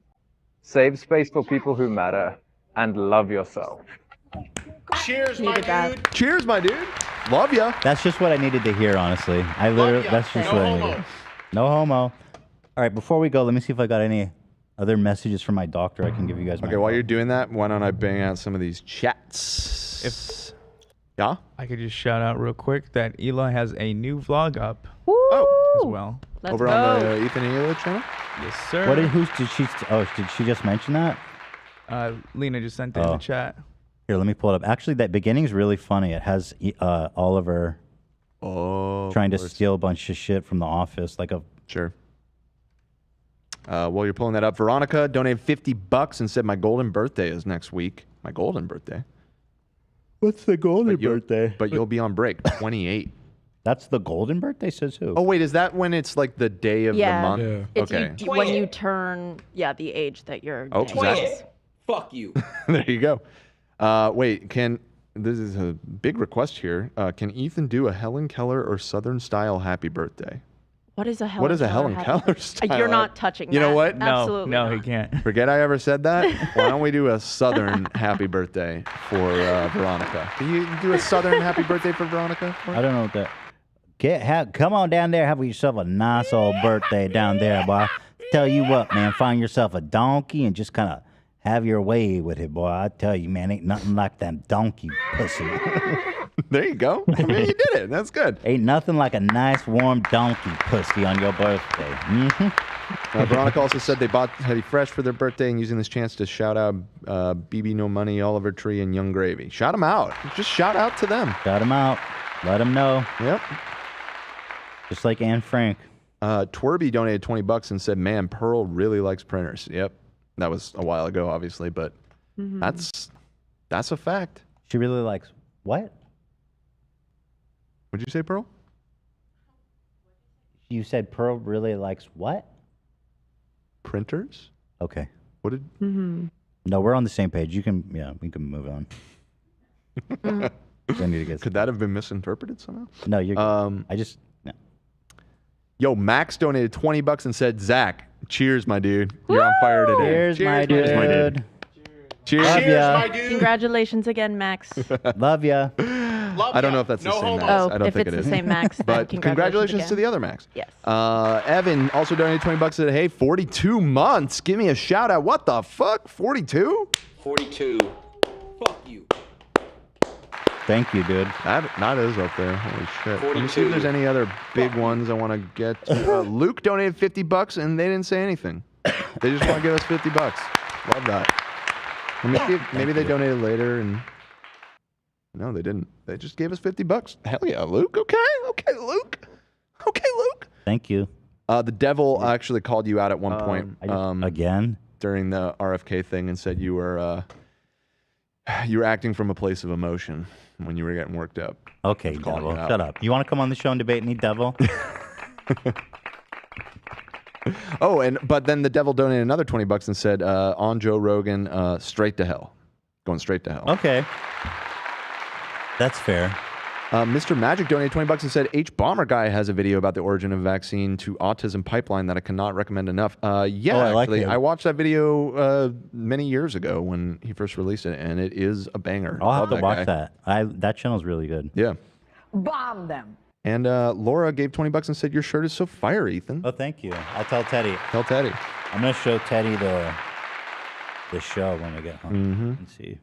Save space for people who matter. And love yourself. Cheers, my dude. Cheers, my dude. Love ya. That's just what I needed to hear, honestly. I literally, ya. that's just No what I homo. needed. No homo. All right, before we go, let me see if I got any other messages from my doctor I can give you guys. Okay, while you're doing that, why don't I bang out some of these chats? Yeah? I could just shout out real quick that Ela has a new vlog up as well. Over on the Ethan and Ela channel? Yes, sir. What did she? Oh, did she just mention that? Lena just sent it in the chat. Here, let me pull it up. Actually, that beginning is really funny. It has Oliver trying to steal a bunch of shit from the office, like a Sure. While you're pulling that up, Veronica donated $50 and said my golden birthday is next week. My golden birthday. What's the golden birthday? But you'll be on break. 28. That's the golden birthday, says who? Oh wait, is that when it's like the day of the month? It's Okay. when you turn, the age that you're. Oh, day Zach. is. Fuck you. There you go. Wait, this is a big request here. Can Ethan do a Helen Keller or Southern style happy birthday? What is a Helen? What is a Helen happy- Keller style? You're not touching. You know that. what? Absolutely. No, not. he can't. Forget I ever said that. Why don't we do a Southern happy birthday for Veronica? Can you do a Southern happy birthday for Veronica? I don't know what that. Come on down there, have yourself a nice old birthday down there, boy. Tell you what, man, find yourself a donkey and just kind of have your way with it, boy. I tell you, man, ain't nothing like that donkey pussy. There you go. I mean, you did it. That's good. Ain't nothing like a nice warm donkey pussy on your birthday. Mm-hmm. Veronica also said they bought Teddy Fresh for their birthday and using this chance to shout out BB No Money, Oliver Tree, and Young Gravy. Shout them out. Just shout out to them. Shout them out. Let them know. Yep. Just like Anne Frank. Twerby donated $20 and said, man, Pearl really likes printers. Yep. That was a while ago, obviously, but that's a fact. She really likes what? What'd you say, Pearl? You said Pearl really likes what? Printers? Okay. What did... No, we're on the same page. We can move on. I need to get Could that have been misinterpreted somehow? No, you're no. Yo, Max donated $20 and said, Zach, cheers, my dude. You're on fire today. Cheers, my dude. Cheers. Love ya. my dude. Congratulations again, Max. Love ya. I don't know if that's the same Max. Oh, I don't if think it's it is. the same Max, then But congratulations again. to the other Max. Yes. Evan also donated $20 and said, hey, 42 months. Give me a shout out. What the fuck? 42? 42. Fuck you. Thank you, dude. That is up there. Holy shit. Let me see if 42. there's any other big ones I want to get to. Luke donated $50 and they didn't say anything. They just want to give us $50. Love that. Maybe they donated later and no, they didn't. They just gave us $50. Hell yeah, Luke. Okay, Luke. Okay, Luke. Thank you. The devil actually called you out at one point. Again? During the RFK thing and said you were acting from a place of emotion when you were getting worked up. Okay, devil. Shut up. You want to come on the show and debate me, devil? Oh, but then the devil donated another $20 and said, on Joe Rogan, straight to hell. Going straight to hell. Okay. That's fair. Mr. Magic donated 20 bucks and said, H Bomber Guy has a video about the origin of vaccine to autism pipeline that I cannot recommend enough. Yeah, I like actually, it. I watched that video many years ago when he first released it, and it is a banger. I'll have Love to watch guy. that. That channel's really good. Yeah. Bomb them. And Laura gave 20 bucks and said, your shirt is so fire, Ethan. Oh, thank you. I'll tell Teddy. Tell Teddy. I'm going to show Teddy the show when we get home and see.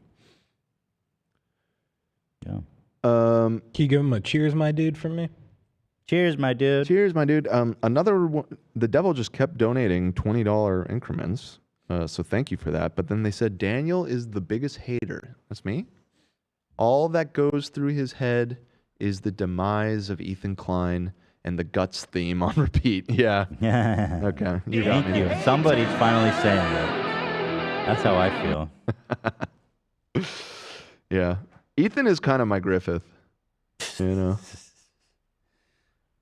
Yeah. Can you give him a cheers, my dude, from me? Cheers, my dude. Cheers, my dude. Another one, the devil just kept donating $20 increments. So thank you for that. But then they said, Daniel is the biggest hater. That's me. All that goes through his head is the demise of Ethan Klein and the Guts theme on repeat. Yeah. Okay. You got Thank me. you. Somebody's finally saying it. That's how I feel. Yeah. Ethan is kind of my Griffith. You know.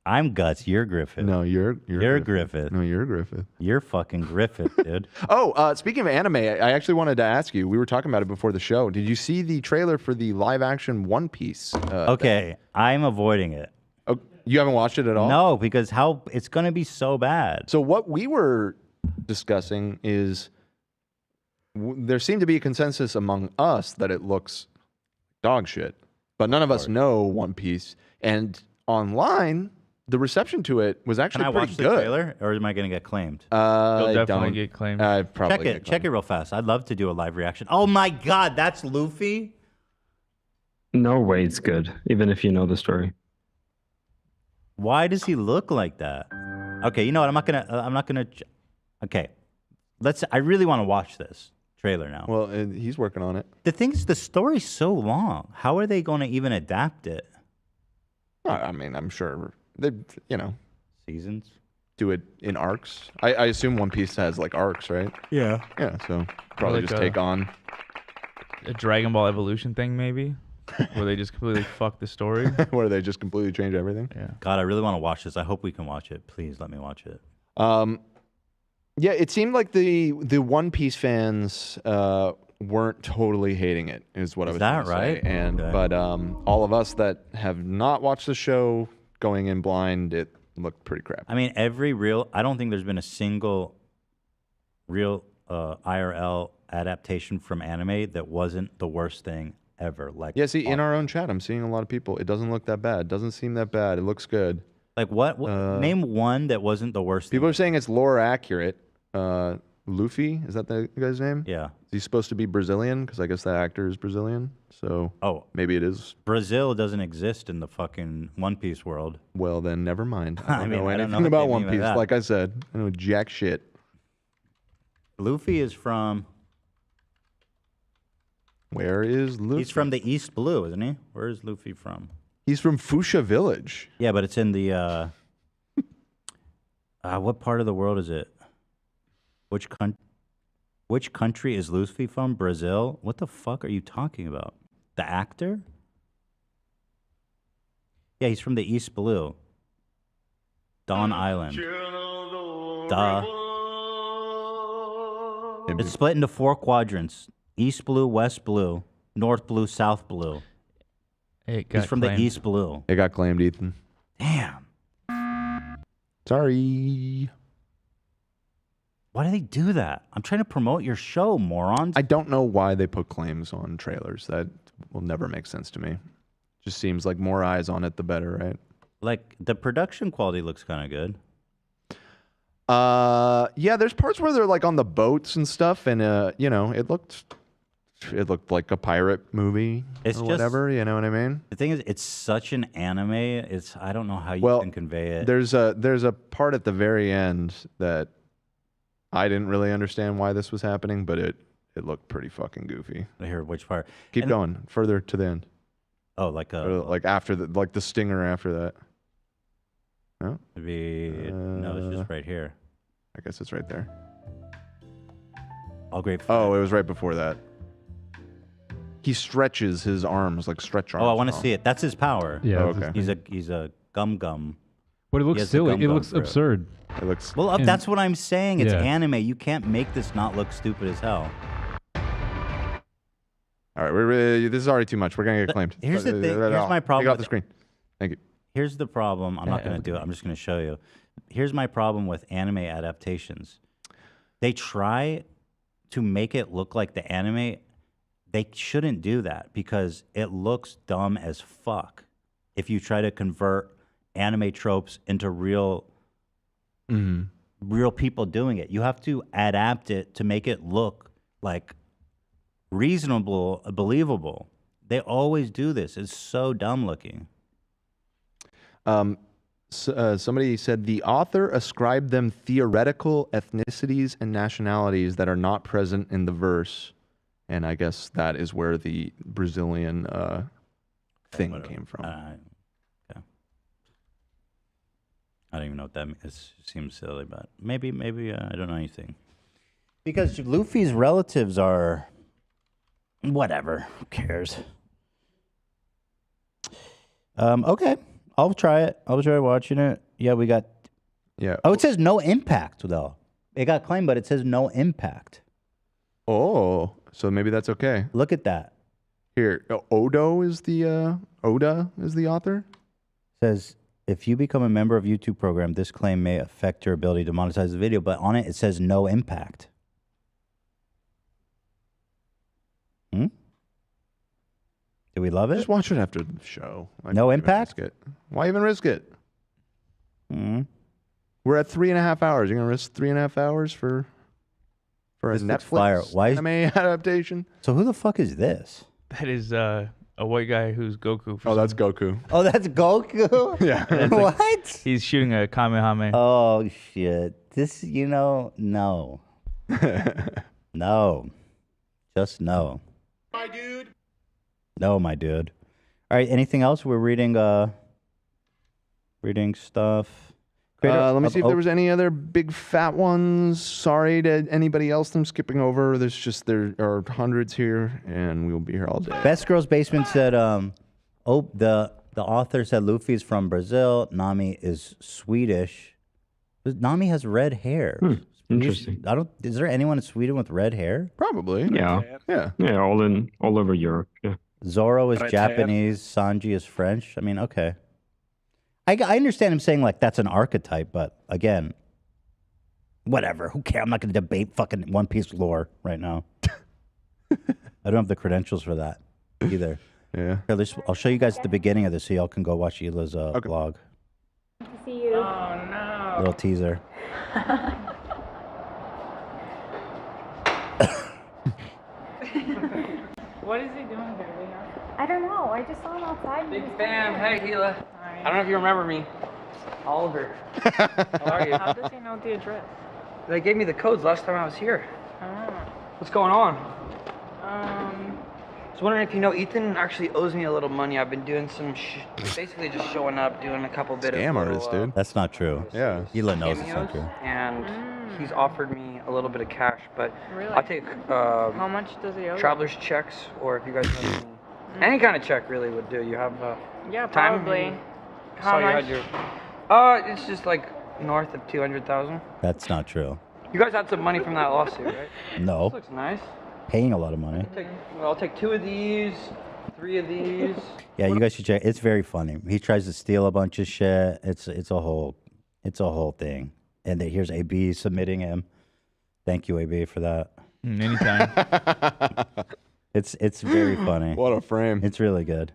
I'm Guts. You're Griffith. No, you're Griffith. No, you're Griffith. You're fucking Griffith, dude. Oh, speaking of anime, I actually wanted to ask you. We were talking about it before the show. Did you see the trailer for the live-action One Piece? Okay, I'm avoiding it. Oh, you haven't watched it at all? No, because it's going to be so bad. So what we were discussing is there seemed to be a consensus among us that it looks dog shit, but none of us know One Piece. And online, the reception to it was actually Can I pretty watch the good. trailer, or am I going to get claimed? You'll definitely get claimed. Probably Check it real fast. I'd love to do a live reaction. Oh my God, that's Luffy? No way it's good, even if you know the story. Why does he look like that? Okay, you know what? I'm not gonna. Okay, I really want to watch this trailer now. Well, he's working on it. The thing is, the story's so long. How are they going to even adapt it? I mean, I'm sure they, seasons do it in arcs. I assume One Piece has like arcs, right? Yeah. Yeah. So probably Like just take on a Dragon Ball Evolution thing, maybe, where they just completely fuck the story. where they just completely change everything. Yeah. God, I really want to watch this. I hope we can watch it. Please let me watch it. Yeah, it seemed like the One Piece fans weren't totally hating it, is what I was that gonna say. right? And Okay. but all of us that have not watched the show going in blind, it looked pretty crap. I mean, I don't think there's been a single real IRL adaptation from anime that wasn't the worst thing ever. Like, Yeah, see, in our own chat, I'm seeing a lot of people. It doesn't look that bad. It doesn't seem that bad. It looks good. Like what? Name one that wasn't the worst. People are saying it's lore accurate. Luffy, is that the guy's name? Yeah. Is he supposed to be Brazilian? Because I guess that actor is Brazilian. So maybe it is. Brazil doesn't exist in the fucking One Piece world. Well, then never mind. I don't know I don't anything know about anything One about Piece. that. Like I said, I know jack shit. Luffy is from. Where is Luffy? He's from the East Blue, isn't he? Where is Luffy from? He's from Fuchsia Village. Yeah, but it's in the. What part of the world is it? Which country is Luffy from? Brazil? What the fuck are you talking about? The actor? Yeah, he's from the East Blue. Dawn Island. Duh. It's split into 4 quadrants. East Blue, West Blue, North Blue, South Blue. He's from the East Blue. It got claimed, Ethan. Damn. Sorry. Why do they do that? I'm trying to promote your show, morons. I don't know why they put claims on trailers. That will never make sense to me. Just seems like more eyes on it, the better, right? Like, the production quality looks kind of good. Yeah, there's parts where they're like on the boats and stuff, and it looked like a pirate movie It's or just- whatever. You know what I mean? The thing is, it's such an anime. I don't know how you can convey it. There's a part at the very end that I didn't really understand why this was happening, but it looked pretty fucking goofy. I hear which part. Keep And- going further to the end. Oh, like like after the stinger after that. No, no, it's just right here. I guess it's right there. All great. Oh, it was right before that. He stretches his arms like stretch arms. Oh, I want to see it. That's his power. Yeah, Oh, that's okay. He's a gum. But it He looks has the silly. It gum-gum looks fruit. absurd. It looks. Well, And- that's what I'm saying. It's Yeah. anime. You can't make this not look stupid as hell. All right, this is already too much. We're gonna get claimed. Here's the thing. Here's my problem Take it off with the screen. Thank you. Here's the problem. I'm not going to do it. I'm just going to show you. Here's my problem with anime adaptations. They try to make it look like the anime. They shouldn't do that because it looks dumb as fuck if you try to convert anime tropes into real people doing it. You have to adapt it to make it look like reasonable, believable. They always do this. It's so dumb looking. Somebody said the author ascribed them theoretical ethnicities and nationalities that are not present in the verse. And I guess that is where the Brazilian thing came from. Okay. I don't even know what that means. It seems silly, but maybe I don't know anything. Because Luffy's relatives are whatever. Who cares? Okay. I'll try it. I'll try watching it. Yeah, we got... Yeah. Oh, it says no impact, though. It got claimed, but it says no impact. Oh, so maybe that's okay. Look at that. Here, Oda is the author? Says, if you become a member of YouTube program, this claim may affect your ability to monetize the video, but on it says no impact. Do we love it? Just watch it after the show. No impact? Why even risk it? We're at 3.5 hours. You're going to risk 3.5 hours for a Netflix anime adaptation? So who the fuck is this? That is a white guy who's Goku. Oh, that's Goku. Oh, that's Goku? Yeah. What? He's shooting a Kamehameha. Oh, shit. This, no. No. Just no. My dude. No, my dude. All right, anything else? We're reading stuff. Let me see if there was any other big fat ones. Sorry to anybody else I'm skipping over. There are hundreds here, and we'll be here all day. Best Girls Basement said, the author said Luffy's from Brazil. Nami is Swedish. Nami has red hair. Interesting. Is there anyone in Sweden with red hair? Probably. Yeah. Yeah. All over Europe. Yeah. Zoro is Japanese. Sanji is French. I mean, okay. I understand him saying, like, that's an archetype, but again, whatever. Who cares? I'm not going to debate fucking One Piece lore right now. I don't have the credentials for that either. Yeah. Here, I'll show you guys the beginning of this so y'all can go watch Hila's vlog. Good to see you. Oh, no. Little teaser. What is he doing here, Leon? I don't know. I just saw him outside. Big fan. Hey, Hila. I don't know if you remember me. Oliver. How are you? How does he know the address? They gave me the codes last time I was here. Oh. What's going on? I was wondering if you know Ethan actually owes me a little money. I've been doing some basically just showing up, doing a couple bit Scam of artist, dude. That's not true. Yeah. Hila knows it's not cameos, true. and he's offered me a little bit of cash, but Really? I'll take How much does he owe? traveler's checks, or if you guys have any kind of check really would do. You have Yeah, time? probably. Saw How you much? had your it's just like north of 200,000. That's not true. You guys had some money from that lawsuit, right? No. This looks nice. Paying a lot of money. I'll take 2 of these, 3 of these. Yeah, you guys should check. It's very funny. He tries to steal a bunch of shit. It's a whole thing. And here's AB submitting him. Thank you, AB, for that. Anytime. It's very funny. What a frame. It's really good.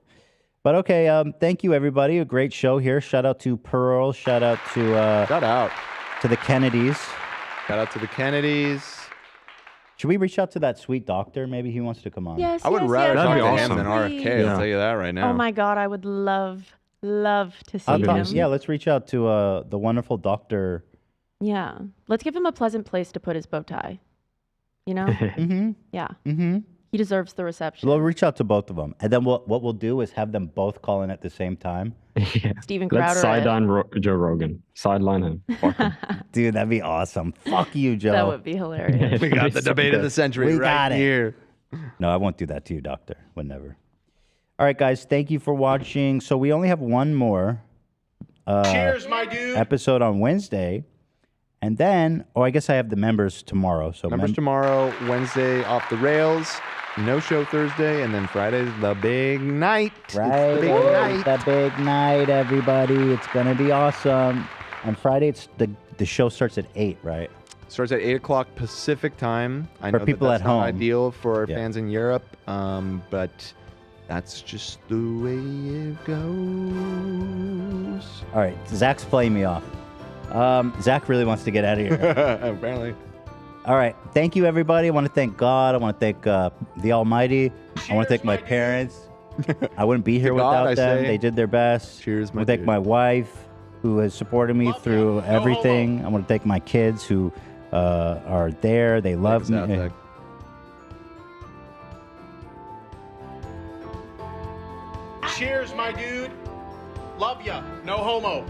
But okay, thank you everybody. A great show here. Shout out to Pearl. Shout out to to the Kennedys. Shout out to the Kennedys. Should we reach out to that sweet doctor? Maybe he wants to come on. Yes, I would yes, rather yes, talk yes, to him than please. RFK. I'll tell you that right now. Oh my God, I would love to see him. Yeah, let's reach out to the wonderful doctor. Yeah, let's give him a pleasant place to put his bow tie. You know? Mm-hmm. Yeah. Mm-hmm. He deserves the reception. We'll reach out to both of them, and then what we'll do is have them both call in at the same time. Steven Crowder. Let's sideline Joe Rogan. Sideline him. Fuck him. Dude, that'd be awesome. Fuck you, Joe. That would be hilarious. We got the debate of the century We right got it. here. No, I won't do that to you, doctor. Would never. All right, guys. Thank you for watching. So we only have one more Cheers, my dude. episode on Wednesday, And then, I guess I have the members tomorrow. So Members tomorrow, Wednesday off the rails, no show Thursday, and then Friday's the big night. Right, It's the big night. the big night, everybody. It's gonna be awesome. On Friday, it's the show starts at 8, right? Starts at 8 o'clock Pacific time. I For know people that's at not home. ideal for our Yeah. fans in Europe, but that's just the way it goes. All right, Zach's playing me off. Zach really wants to get out of here. Apparently. All right, thank you, everybody. I want to thank God. I want to thank the Almighty. I want to thank my parents. I wouldn't be here To God, without I them. say. They did their best. Cheers, I want to thank my wife, who has supported me through everything. I want to thank my kids who are there. They love me. Zach. Cheers, my dude. Love ya. No homo.